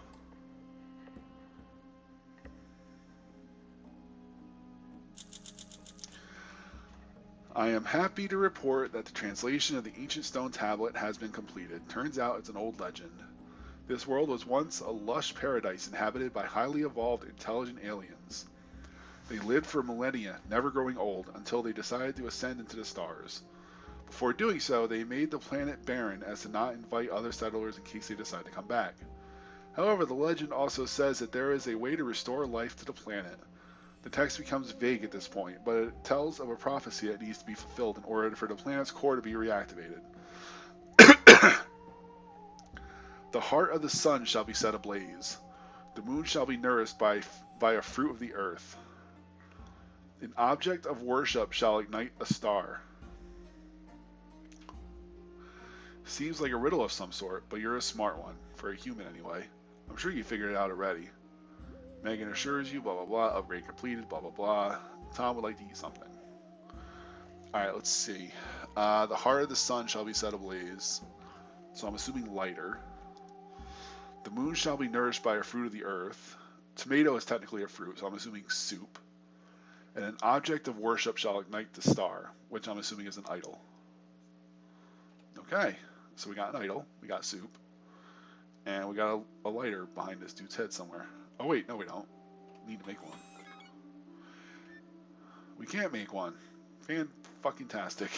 I am happy to report that the translation of the ancient stone tablet has been completed. Turns out it's an old legend. This world was once a lush paradise inhabited by highly evolved, intelligent aliens. They lived for millennia, never growing old, until they decided to ascend into the stars. Before doing so, they made the planet barren as to not invite other settlers in case they decide to come back. However, the legend also says that there is a way to restore life to the planet. The text becomes vague at this point, but it tells of a prophecy that needs to be fulfilled in order for the planet's core to be reactivated. The heart of the sun shall be set ablaze. The moon shall be nourished by a fruit of the earth. An object of worship shall ignite a star. Seems like a riddle of some sort, but you're a smart one, for a human anyway. I'm sure you figured it out already. Megan assures you, blah blah blah, upgrade completed, blah blah blah. Tom would like to eat something. Alright, let's see. The heart of the sun shall be set ablaze. So I'm assuming lighter. The moon shall be nourished by a fruit of the earth. Tomato is technically a fruit, so I'm assuming soup. And an object of worship shall ignite the star, which I'm assuming is an idol. Okay, so we got an idol, we got soup, and we got a lighter behind this dude's head somewhere. Oh wait, no we don't. We need to make one. We can't make one. Fan-fucking-tastic.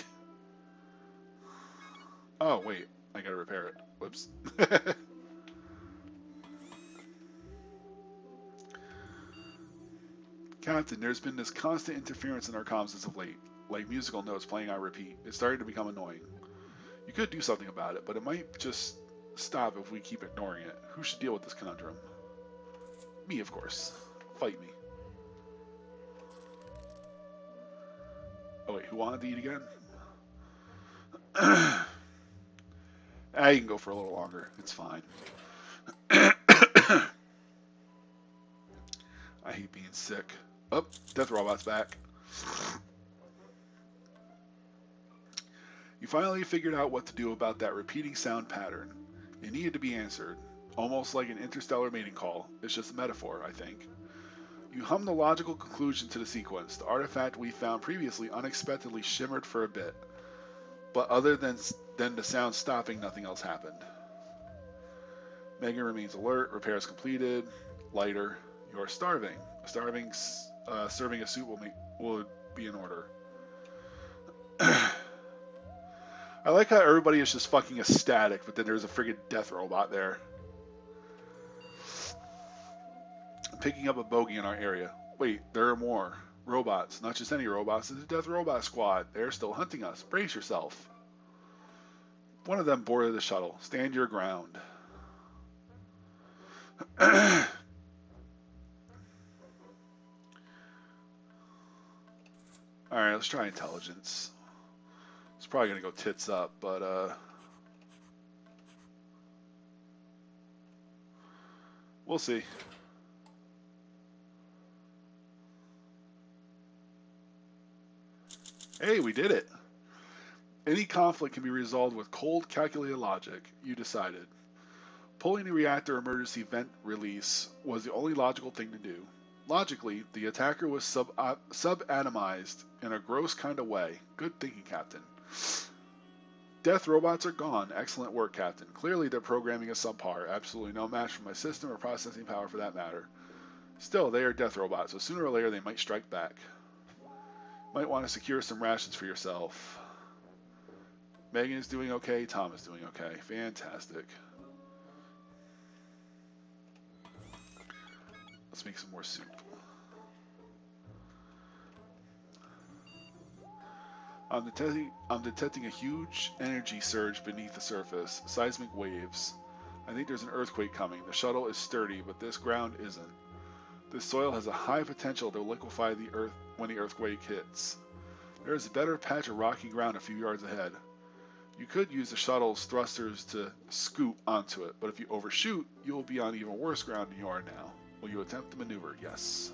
Oh wait, I gotta repair it. Whoops. Captain, there's been this constant interference in our comms as of late, like musical notes playing on repeat. It's starting to become annoying. You could do something about it, but it might just stop if we keep ignoring it. Who should deal with this conundrum? Me, of course. Fight me. Oh wait, who wanted to eat again? I can go for a little longer. It's fine. I hate being sick. Oh, Death Robot's back. You finally figured out what to do about that repeating sound pattern. It needed to be answered. Almost like an interstellar mating call. It's just a metaphor, I think. You hummed the logical conclusion to the sequence. The artifact we found previously unexpectedly shimmered for a bit. But other than the sound stopping, nothing else happened. Megan remains alert. Repairs completed. Lighter. You're starving. Serving a soup will be in order. I like how everybody is just fucking ecstatic, but then there's a friggin' death robot there. I'm picking up a bogey in our area. Wait, there are more. Robots. Not just any robots. It's a death robot squad. They're still hunting us. Brace yourself. One of them boarded the shuttle. Stand your ground. Alright, let's try intelligence. It's probably gonna go tits up, but we'll see. Hey, we did it. Any conflict can be resolved with cold, calculated logic, you decided. Pulling the reactor emergency vent release was the only logical thing to do. Logically, the attacker was subatomized in a gross kind of way. Good thinking, Captain. Death robots are gone. Excellent work, Captain. Clearly, their programming is subpar. Absolutely no match for my system or processing power for that matter. Still, they are death robots, so sooner or later they might strike back. Might want to secure some rations for yourself. Megan is doing okay. Tom is doing okay. Fantastic. Let's make some more soup. I'm detecting a huge energy surge beneath the surface. Seismic waves. I think there's an earthquake coming. The shuttle is sturdy, but this ground isn't. This soil has a high potential to liquefy the earth when the earthquake hits. There is a better patch of rocky ground a few yards ahead. You could use the shuttle's thrusters to scoot onto it, but if you overshoot, you will be on even worse ground than you are now. Will you attempt the maneuver? Yes.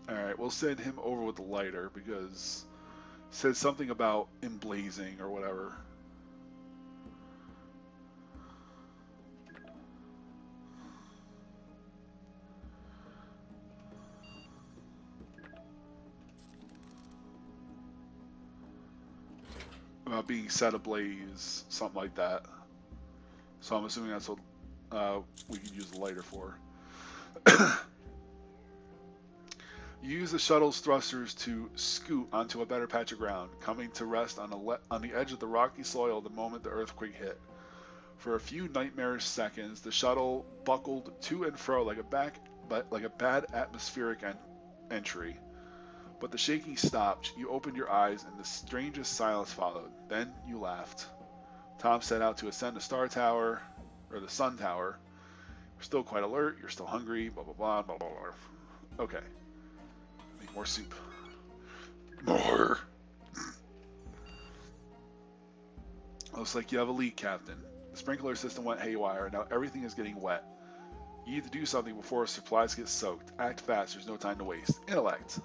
Alright, we'll send him over with the lighter because it said something about emblazing or whatever. About being set ablaze, something like that. So I'm assuming that's what we can use the lighter for. Use the shuttle's thrusters to scoot onto a better patch of ground, coming to rest on the edge of the rocky soil the moment the earthquake hit. For a few nightmarish seconds, the shuttle buckled to and fro like a bad atmospheric entry. But the shaking stopped. You opened your eyes, and the strangest silence followed. Then you laughed. Tom set out to ascend the Sun Tower. You're still quite alert. You're still hungry. Blah blah blah blah blah. Blah. Okay. Make more soup. More. Looks like you have a leak, Captain. The sprinkler system went haywire. Now everything is getting wet. You need to do something before supplies get soaked. Act fast. There's no time to waste. Intellect.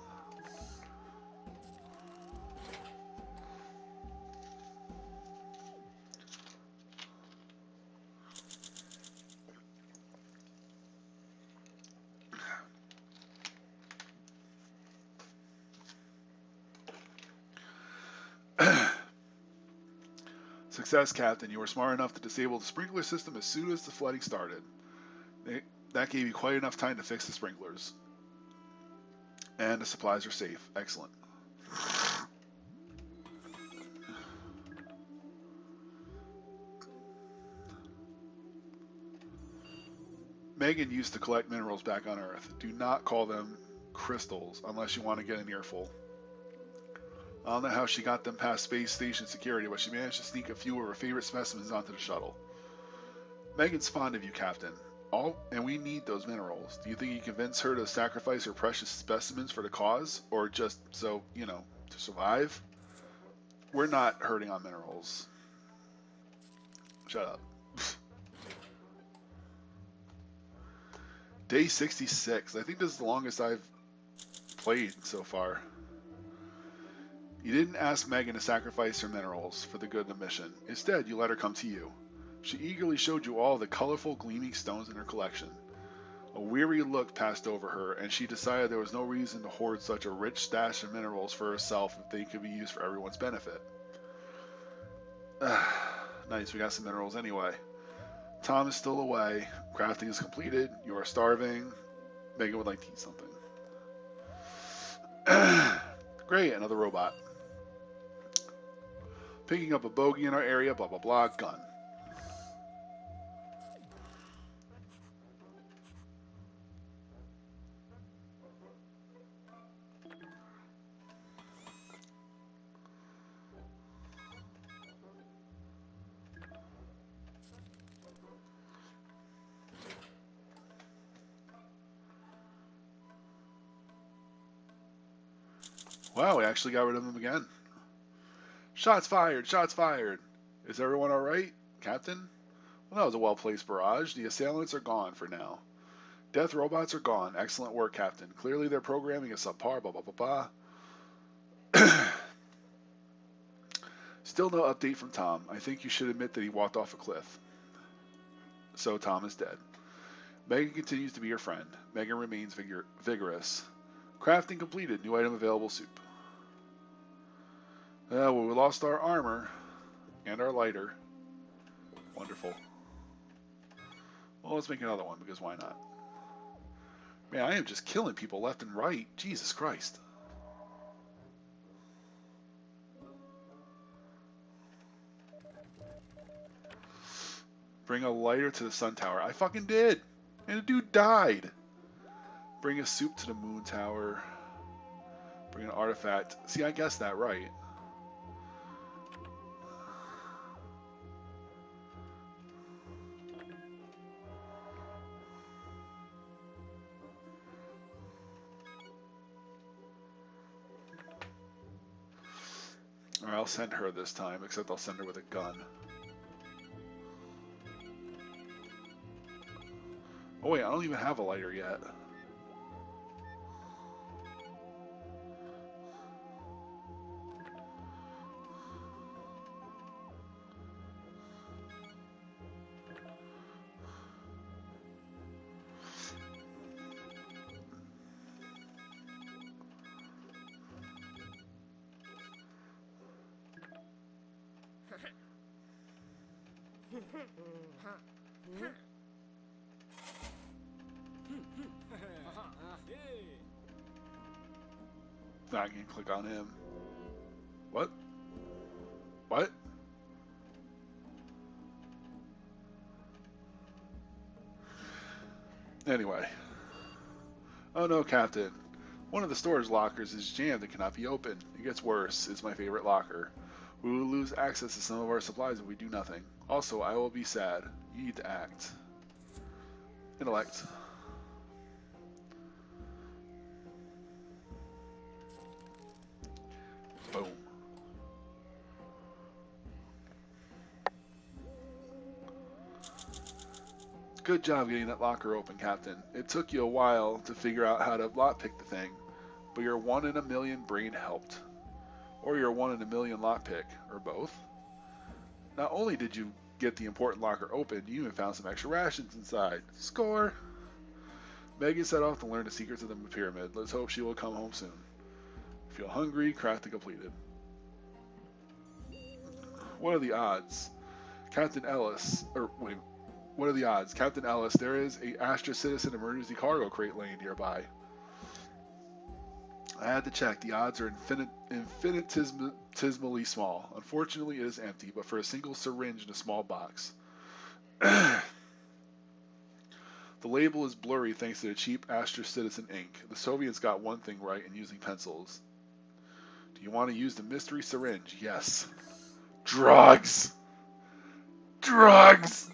Success, Captain. You were smart enough to disable the sprinkler system as soon as the flooding started. That gave you quite enough time to fix the sprinklers. And the supplies are safe. Excellent. Megan used to collect minerals back on Earth. Do not call them crystals unless you want to get an earful. I don't know how she got them past space station security, but she managed to sneak a few of her favorite specimens onto the shuttle. Megan's fond of you, Captain. And we need those minerals. Do you think you convince her to sacrifice her precious specimens for the cause? Or just so, to survive? We're not hurting on minerals. Shut up. Day 66. I think this is the longest I've played so far. You didn't ask Megan to sacrifice her minerals for the good of the mission. Instead, you let her come to you. She eagerly showed you all the colorful, gleaming stones in her collection. A weary look passed over her, and she decided there was no reason to hoard such a rich stash of minerals for herself if they could be used for everyone's benefit. Nice, we got some minerals anyway. Tom is still away. Crafting is completed. You are starving. Megan would like to eat something. Great, another robot. Picking up a bogey in our area, blah blah blah, gun. Wow, we actually got rid of him again. Shots fired! Shots fired! Is everyone alright, Captain? Well, that was a well-placed barrage. The assailants are gone for now. Death robots are gone. Excellent work, Captain. Clearly their programming is subpar, blah blah blah blah. Still no update from Tom. I think you should admit that he walked off a cliff. So Tom is dead. Megan continues to be your friend. Megan remains vigorous. Crafting completed. New item available, soup. Well, we lost our armor and our lighter. Wonderful. Well, let's make another one, because why not? Man, I am just killing people left and right. Jesus Christ. Bring a lighter to the sun tower. I fucking did. And the dude died. Bring a soup to the moon tower. Bring an artifact. See, I guessed that right. Or I'll send her this time, except I'll send her with a gun. Oh wait, I don't even have a lighter yet. I can click on him. What? What? Anyway. Oh no, Captain. One of the storage lockers is jammed and cannot be opened. It gets worse. It's my favorite locker. We will lose access to some of our supplies if we do nothing. Also, I will be sad. You need to act. Intellect. Boom. Good job getting that locker open, Captain. It took you a while to figure out how to lockpick the thing, but your 1 in a million brain helped. Or your 1 in a million lockpick, or both. Not only did you get the important locker open, you even found some extra rations inside. Score! Megan set off to learn the secrets of the pyramid. Let's hope she will come home soon. Feel hungry, crafting completed. What are the odds? Captain Ellis, or wait, what are the odds? Captain Ellis, there is a Astra Citizen emergency cargo crate laying nearby. I had to check. The odds are infinitesimally small. Unfortunately, it is empty, but for a single syringe in a small box. The label is blurry thanks to the cheap Astra Citizen ink. The Soviets got one thing right in using pencils. Do you want to use the mystery syringe? Yes. Drugs! Drugs!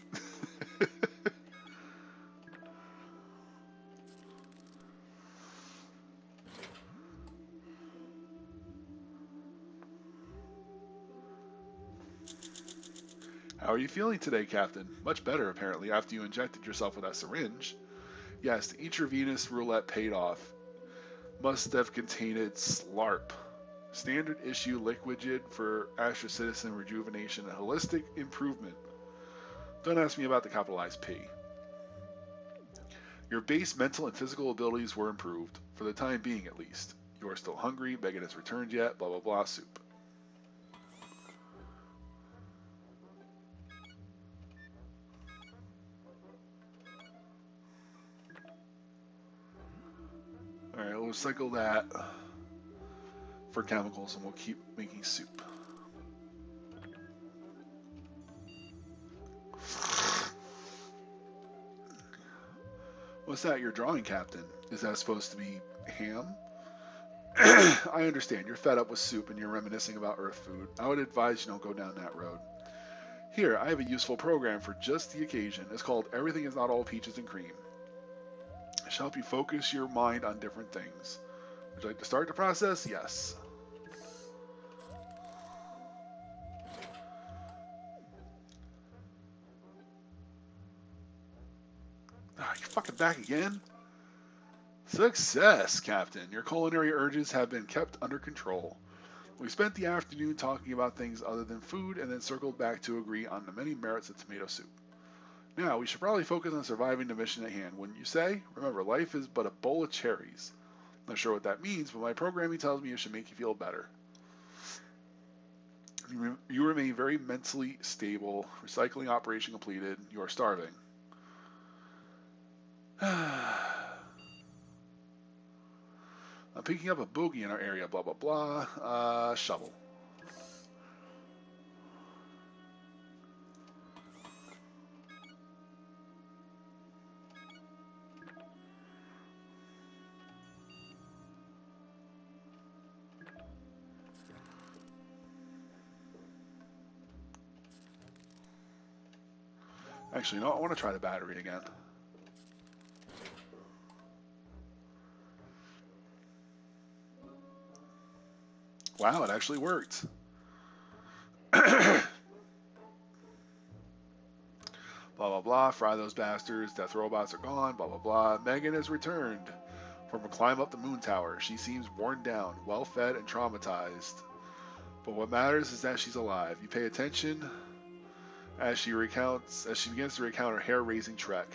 How are you feeling today, Captain? Much better, apparently, after you injected yourself with that syringe. Yes, the intravenous roulette paid off. Must have contained SLARP. Standard issue liquid for Astra Citizen rejuvenation and holistic improvement. Don't ask me about the capitalized P. Your base mental and physical abilities were improved, for the time being at least. You are still hungry, Megan has returned yet, blah blah blah, soup. Alright, we'll cycle that for chemicals and we'll keep making soup. What's that you're drawing, Captain? Is that supposed to be ham? I understand. You're fed up with soup and you're reminiscing about Earth food. I would advise you don't go down that road. Here, I have a useful program for just the occasion. It's called Everything is Not All Peaches and Cream. It shall help you focus your mind on different things. Would you like to start the process? Yes. Ah, you fucking back again? Success, Captain. Your culinary urges have been kept under control. We spent the afternoon talking about things other than food and then circled back to agree on the many merits of tomato soup. Now, we should probably focus on surviving the mission at hand, wouldn't you say? Remember, life is but a bowl of cherries. Not sure what that means, but my programming tells me it should make you feel better. You remain very mentally stable. Recycling operation completed. You are starving. I'm picking up a bogey in our area, blah, blah, blah. Shovel. Actually, no, I want to try the battery again. Wow, it actually worked. Blah, blah, blah. Fry those bastards. Death robots are gone. Blah, blah, blah. Megan has returned from a climb up the moon tower. She seems worn down, well fed, and traumatized. But what matters is that she's alive. You pay attention as she begins to recount her hair-raising trek.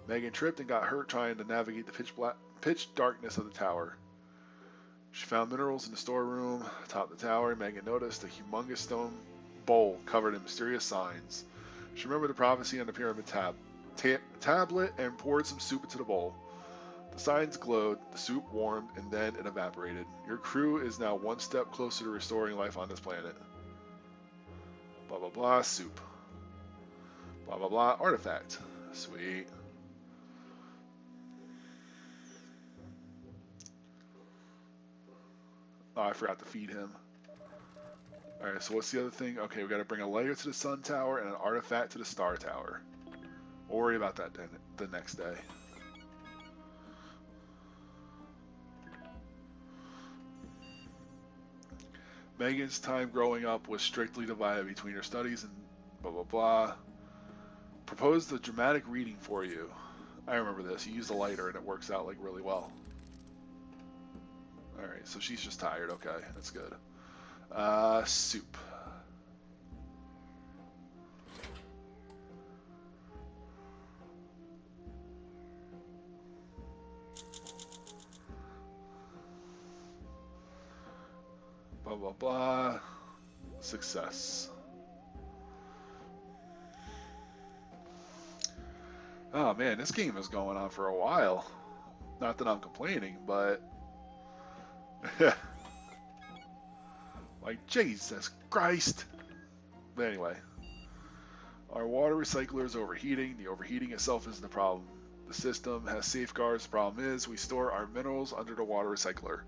Megan tripped and got hurt trying to navigate the pitch darkness of the tower. She found minerals in the storeroom atop the tower. Megan noticed a humongous stone bowl covered in mysterious signs. She remembered the prophecy on the pyramid tablet and poured some soup into the bowl. The signs glowed, the soup warmed, and then it evaporated. Your crew is now one step closer to restoring life on this planet. Blah blah blah, soup. Blah blah blah, artifact. Sweet. Oh, I forgot to feed him. Alright, so what's the other thing? Okay, we gotta bring a layer to the sun tower and an artifact to the star tower. We'll worry about that then, the next day. Megan's time growing up was strictly divided between her studies and blah blah blah. Proposed a dramatic reading for you. I remember this. You use a lighter and it works out like really well. Alright, so she's just tired. Okay, that's good. Soup. Blah blah blah. Success. Oh man, this game is going on for a while. Not that I'm complaining, but like Jesus Christ. But anyway, our water recycler is overheating. The overheating itself is the problem. The system has safeguards. The problem is we store our minerals under the water recycler.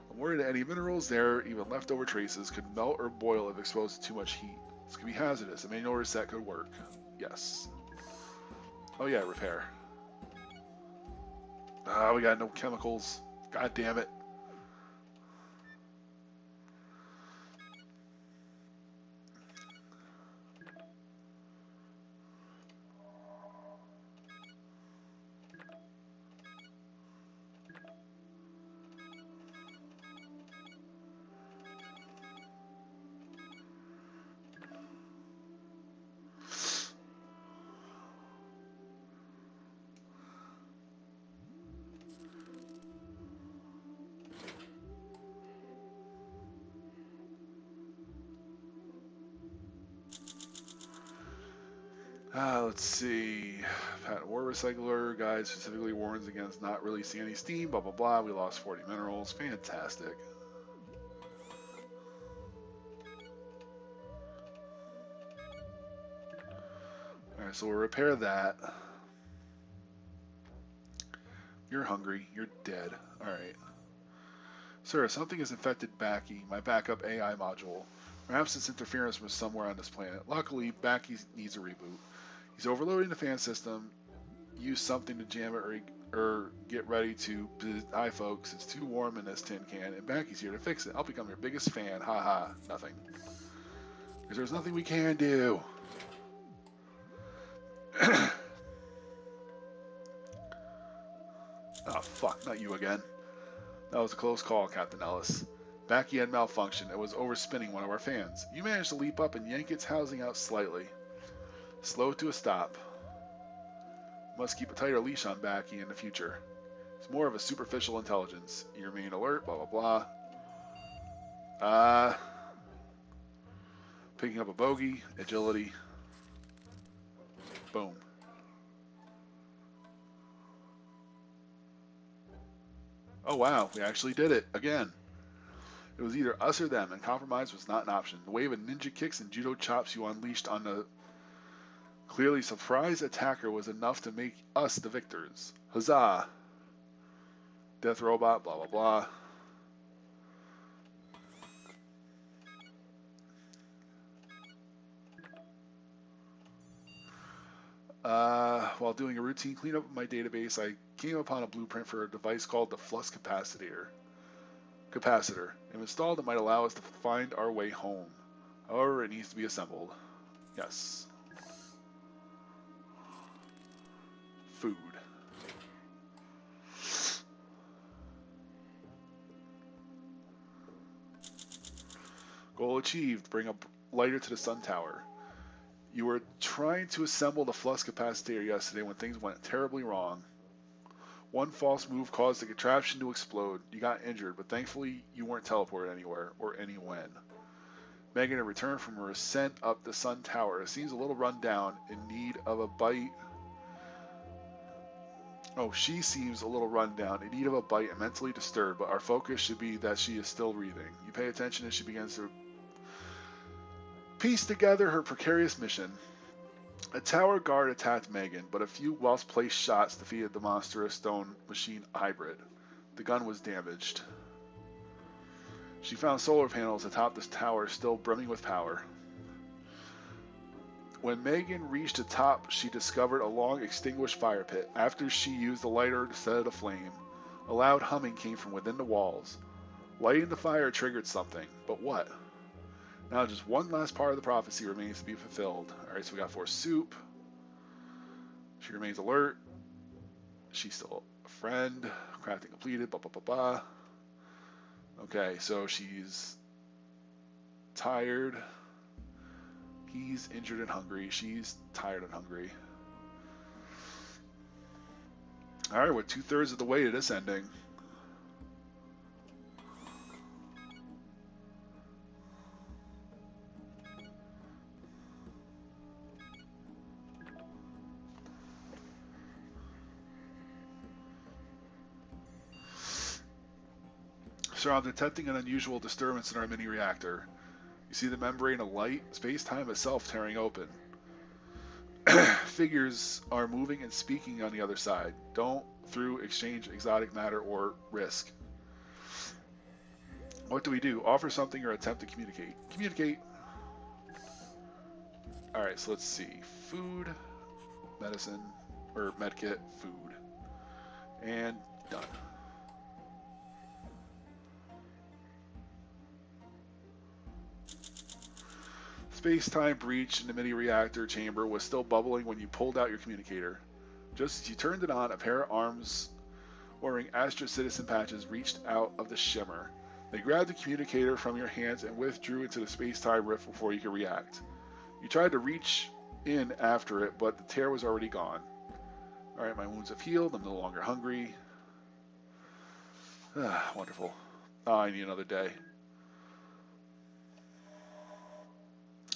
I'm worried that any minerals there, even leftover traces, could melt or boil if exposed to too much heat. This could be hazardous. A manual reset could work. Yes. Oh yeah, repair. Ah, we got no chemicals. God damn it. Let's see. Patent War Recycler guide specifically warns against not releasing any steam, blah blah blah. We lost 40 minerals. Fantastic. Alright, so we'll repair that. You're hungry. You're dead. Alright. Sir, something has infected Baki, my backup AI module. Perhaps it's interference from somewhere on this planet. Luckily, Baki needs a reboot. He's overloading the fan system. Use something to jam it or get ready to. Hi, folks. It's too warm in this tin can, and Baki's here to fix it. I'll become your biggest fan. Ha ha. Nothing. Because there's nothing we can do. Oh, fuck. Not you again. That was a close call, Captain Ellis. Baki had malfunctioned and was overspinning one of our fans. You managed to leap up and yank its housing out slightly. Slow to a stop. Must keep a tighter leash on Baki in the future. It's more of a superficial intelligence. You remain alert, blah blah blah. Picking up a bogey, agility. Boom. Oh wow, we actually did it again. It was either us or them, and compromise was not an option. The wave of ninja kicks and judo chops you unleashed on the clearly surprised attacker was enough to make us the victors. Huzzah! Death robot, blah blah blah. While doing a routine cleanup of my database, I came upon a blueprint for a device called the flux capacitor. If installed, it might allow us to find our way home. However, it needs to be assembled. Yes. Food. Goal achieved. Bring a lighter to the sun tower. You were trying to assemble the flux capacitor yesterday when things went terribly wrong. One false move caused the contraption to explode. You got injured, but thankfully you weren't teleported anywhere or anywhen. Megan, in return from her ascent up the sun tower, seems a little run down, in need of a bite. Oh, she seems a little run down, in need of a bite and mentally disturbed, but our focus should be that she is still breathing. You pay attention as she begins to piece together her precarious mission. A tower guard attacked Megan, but a few well-placed shots defeated the monstrous stone machine hybrid. The gun was damaged. She found solar panels atop this tower still brimming with power. When Megan reached the top, she discovered a long extinguished fire pit. After she used the lighter to set it aflame, a loud humming came from within the walls. Lighting the fire triggered something, but what? Now just one last part of the prophecy remains to be fulfilled. Alright, so we got 4 soup. She remains alert. She's still a friend. Crafting completed. Blah, blah, blah, blah. Okay, so she's tired. He's injured and hungry. She's tired and hungry. Alright, we're 2/3 of the way to this ending. So I'm detecting an unusual disturbance in our mini reactor. You see the membrane of light, space-time itself tearing open. Figures are moving and speaking on the other side. Don't through exchange exotic matter or risk. What do we do? Offer something or attempt to communicate? Communicate. Alright, so let's see. Food, medicine, or medkit, food. And done. Space-time breach in the mini-reactor chamber was still bubbling when you pulled out your communicator. Just as you turned it on, a pair of arms wearing Astra Citizen patches reached out of the shimmer. They grabbed the communicator from your hands and withdrew into the space-time rift before you could react. You tried to reach in after it, but the tear was already gone. Alright, my wounds have healed. I'm no longer hungry. Wonderful. Oh, I need another day.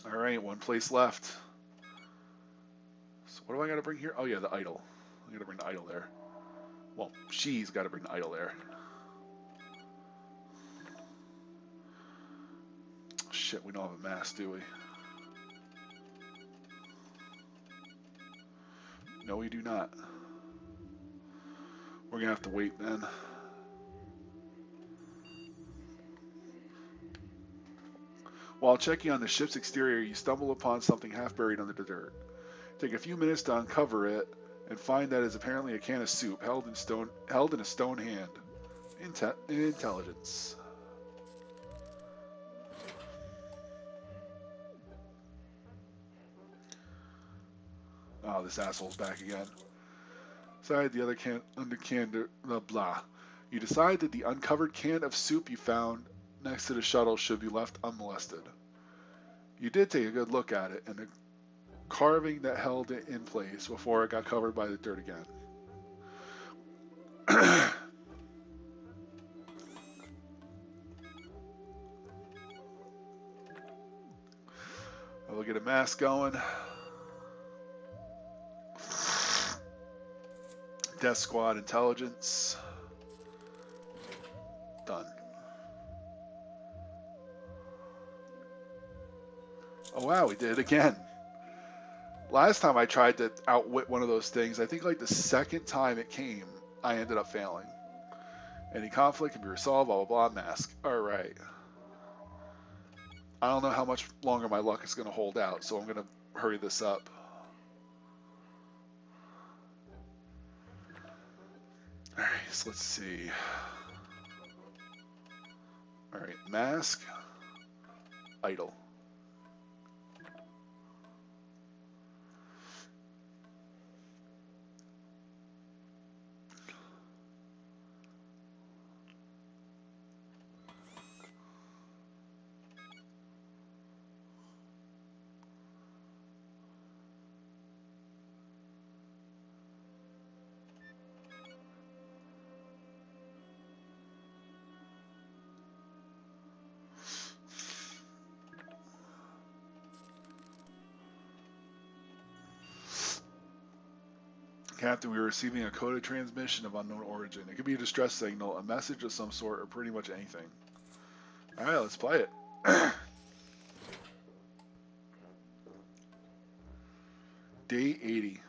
Alright, one place left. So what do I gotta bring here? Oh yeah, the idol. I gotta bring the idol there. Well, she's gotta bring the idol there. Shit, we don't have a mask, do we? No, we do not. We're gonna have to wait then. While checking on the ship's exterior, you stumble upon something half buried under the dirt. Take a few minutes to uncover it and find that it's apparently a can of soup held in a stone hand. Intelligence. Oh, this asshole's back again. Beside the other blah. You decide that the uncovered can of soup you found next to the shuttle should be left unmolested. You did take a good look at it and the carving that held it in place before it got covered by the dirt again. We'll get a mask going. Death Squad intelligence. Done. Oh wow, we did it again. Last time I tried to outwit one of those things, I think like the second time it came, I ended up failing. Any conflict can be resolved, blah blah blah, mask. Alright. I don't know how much longer my luck is going to hold out, so I'm going to hurry this up. Alright, so let's see. Alright, mask. Idle. Captain, we are receiving a coded transmission of unknown origin. It could be a distress signal, a message of some sort, or pretty much anything. Alright, let's play it. Day 80.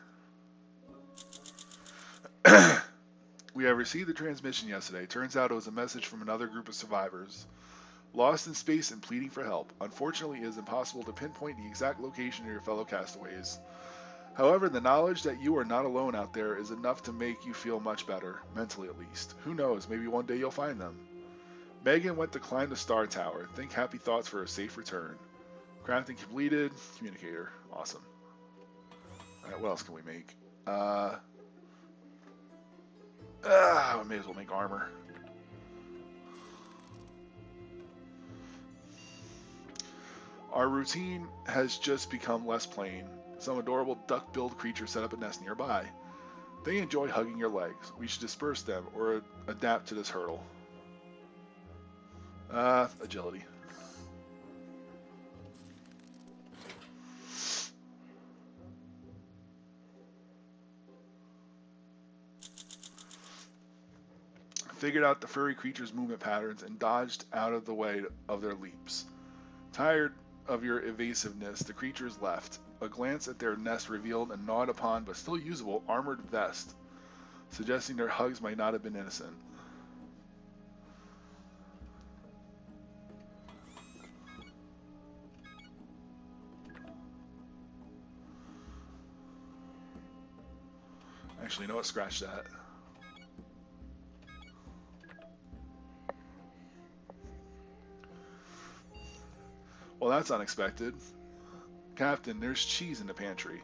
We have received the transmission yesterday. Turns out it was a message from another group of survivors. Lost in space and pleading for help. Unfortunately, it is impossible to pinpoint the exact location of your fellow castaways. However, the knowledge that you are not alone out there is enough to make you feel much better, mentally at least. Who knows, maybe one day you'll find them. Megan went to climb the star tower. Think happy thoughts for a safe return. Crafting completed. Communicator. Awesome. Alright, what else can we make? I may as well make armor. Our routine has just become less plain. Some adorable duck-billed creature set up a nest nearby. They enjoy hugging your legs. We should disperse them or adapt to this hurdle. Agility. figured out the furry creature's movement patterns, and dodged out of the way of their leaps. Tired of your evasiveness, the creatures left. A glance at their nest revealed a gnawed upon but still usable armored vest, suggesting their hugs might not have been innocent. Actually, you know what? Scratch that. Well, that's unexpected. Captain, there's cheese in the pantry.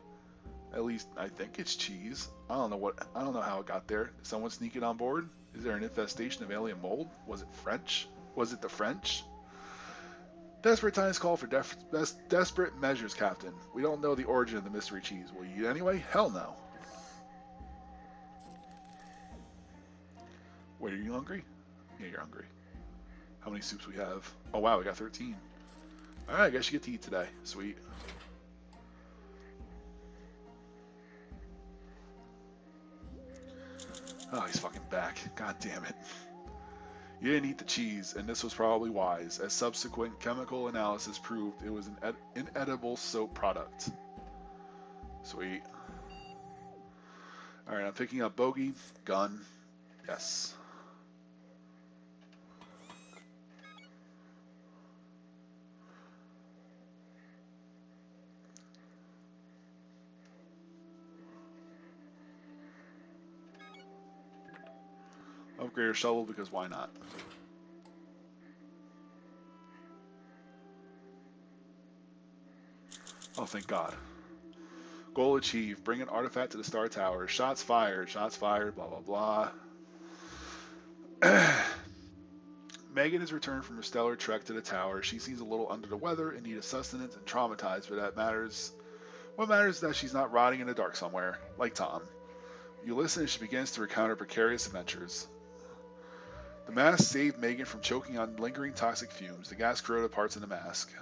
At least I think it's cheese. I don't know how it got there. Did someone sneak it on board? Is there an infestation of alien mold? Was it French? Was it the French? Desperate times call for desperate measures, Captain. We don't know the origin of the mystery cheese. Will you eat anyway? Hell no. Wait, are you hungry? Yeah, you're hungry. How many soups we have? Oh wow, we got 13. Alright, I guess you get to eat today. Sweet. Oh, he's fucking back. God damn it. You didn't eat the cheese, and this was probably wise, as subsequent chemical analysis proved it was an inedible soap product. Sweet. Alright, I'm picking up bogey, gun. Yes. Upgrade our shovel because why not? Oh, thank God. Goal achieved. Bring an artifact to the Star Tower. Shots fired. Shots fired. Blah, blah, blah. Megan has returned from her stellar trek to the tower. She seems a little under the weather, in need of sustenance, and traumatized, but that matters. What matters is that she's not rotting in the dark somewhere, like Tom. You listen as she begins to recount her precarious adventures. The mask saved Megan from choking on lingering toxic fumes. The gas corroded parts of the mask.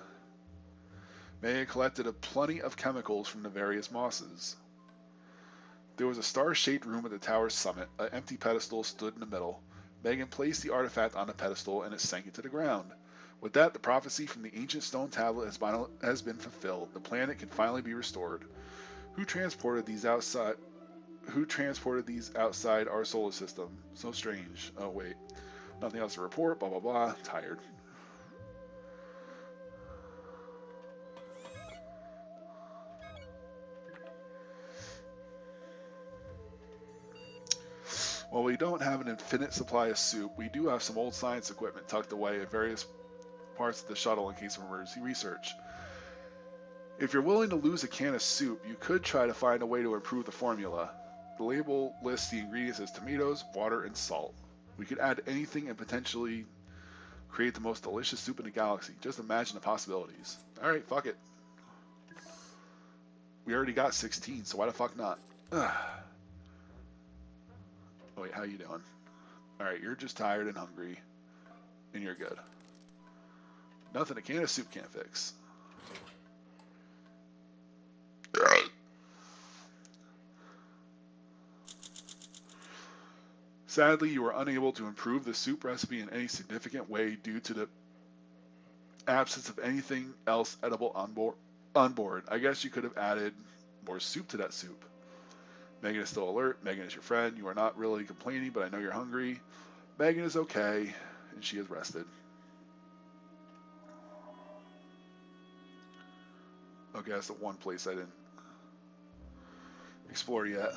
Megan collected plenty of chemicals from the various mosses. There was a star-shaped room at the tower's summit. An empty pedestal stood in the middle. Megan placed the artifact on the pedestal and it sank into the ground. With that, the prophecy from the ancient stone tablet has been fulfilled. The planet can finally be restored. Who transported these outside our solar system? So strange. Oh, wait. Nothing else to report. Blah, blah, blah. Tired. While we don't have an infinite supply of soup, we do have some old science equipment tucked away at various parts of the shuttle in case of emergency research. If you're willing to lose a can of soup, you could try to find a way to improve the formula. The label lists the ingredients as tomatoes, water, and salt. We could add anything and potentially create the most delicious soup in the galaxy. Just imagine the possibilities. Alright, fuck it. We already got 16, so why the fuck not? Ugh. Oh wait, how you doing? Alright, you're just tired and hungry. And you're good. Nothing a can of soup can't fix. Sadly, you were unable to improve the soup recipe in any significant way due to the absence of anything else edible on board. I guess you could have added more soup to that soup. Megan is still alert. Megan is your friend. You are not really complaining, but I know you're hungry. Megan is okay, and she is rested. Okay, that's the one place I didn't explore yet.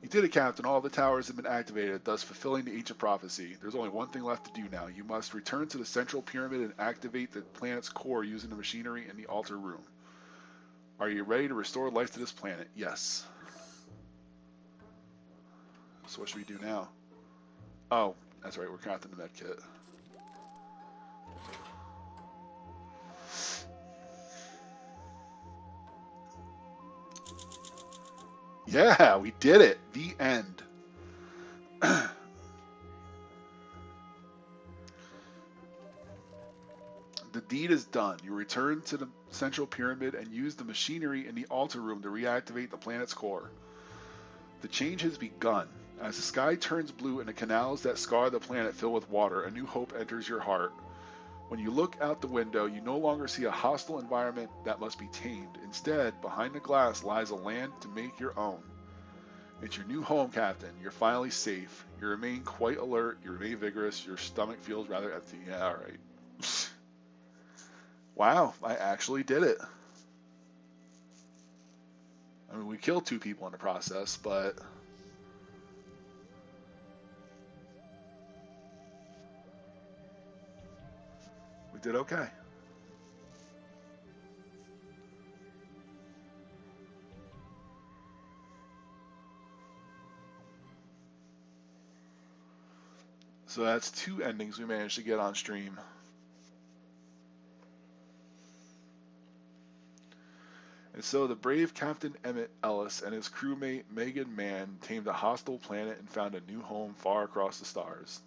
You did it, Captain. All the towers have been activated, thus fulfilling the ancient prophecy. There's only one thing left to do now. You must return to the central pyramid and activate the planet's core using the machinery in the altar room. Are you ready to restore life to this planet? Yes. So what should we do now? Oh, that's right. We're crafting the med kit. Yeah, we did it. The end. The deed is done. You return to the central pyramid and use the machinery in the altar room to reactivate the planet's core. The change has begun. As the sky turns blue and the canals that scar the planet fill with water, a new hope enters your heart. When you look out the window, you no longer see a hostile environment that must be tamed. Instead, behind the glass lies a land to make your own. It's your new home, Captain. You're finally safe. You remain quite alert. You remain vigorous. Your stomach feels rather empty. Yeah, all right. Wow, I actually did it. I mean, we killed 2 people in the process, but we did okay. So that's 2 endings we managed to get on stream. And so the brave Captain Emmett Ellis and his crewmate Megan Mann tamed a hostile planet and found a new home far across the stars.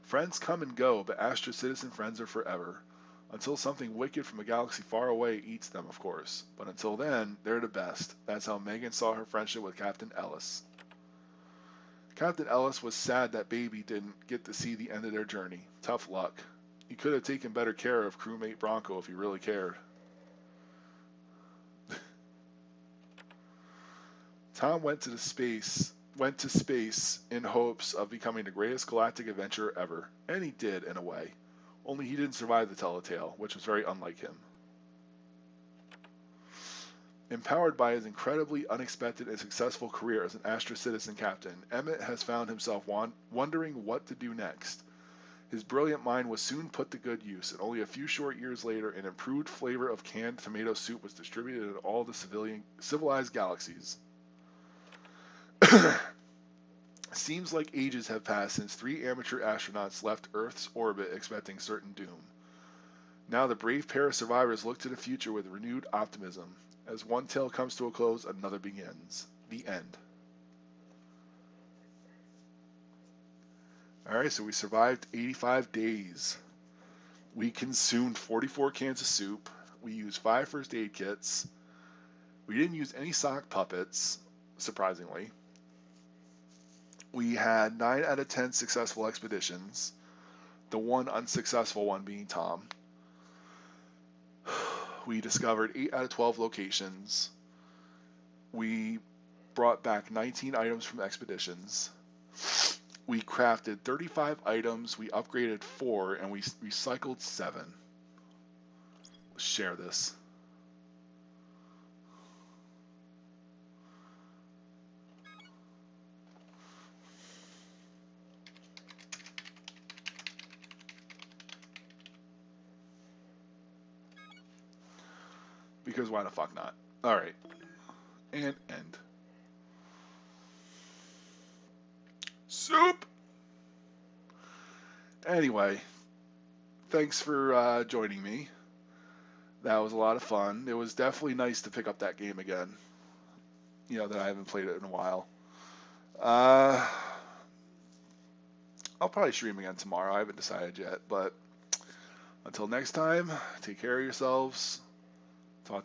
Friends come and go, but Astra Citizen friends are forever. Until something wicked from a galaxy far away eats them, of course. But until then, they're the best. That's how Megan saw her friendship with Captain Ellis. Captain Ellis was sad that Baby didn't get to see the end of their journey. Tough luck. He could have taken better care of crewmate Bronco if he really cared. Tom went to space in hopes of becoming the greatest galactic adventurer ever, and he did in a way. Only he didn't survive the telltale, which was very unlike him. Empowered by his incredibly unexpected and successful career as an Astra Citizen captain, Emmett has found himself wondering what to do next. His brilliant mind was soon put to good use, and only a few short years later, an improved flavor of canned tomato soup was distributed in all the civilized galaxies. Seems like ages have passed since 3 amateur astronauts left Earth's orbit expecting certain doom. Now the brave pair of survivors look to the future with renewed optimism. As one tale comes to a close, another begins. The end. Alright, so we survived 85 days. We consumed 44 cans of soup. We used 5 first aid kits. We didn't use any sock puppets, surprisingly. We had 9 out of 10 successful expeditions, the one unsuccessful one being Tom. We discovered 8 out of 12 locations. We brought back 19 items from expeditions. We crafted 35 items, we upgraded 4, and we recycled 7. Let's share this. Because why the fuck not? Alright. And end. Soup! Anyway, thanks for joining me. That was a lot of fun. It was definitely nice to pick up that game again. You know, that I haven't played it in a while. I'll probably stream again tomorrow. I haven't decided yet, but until next time, take care of yourselves.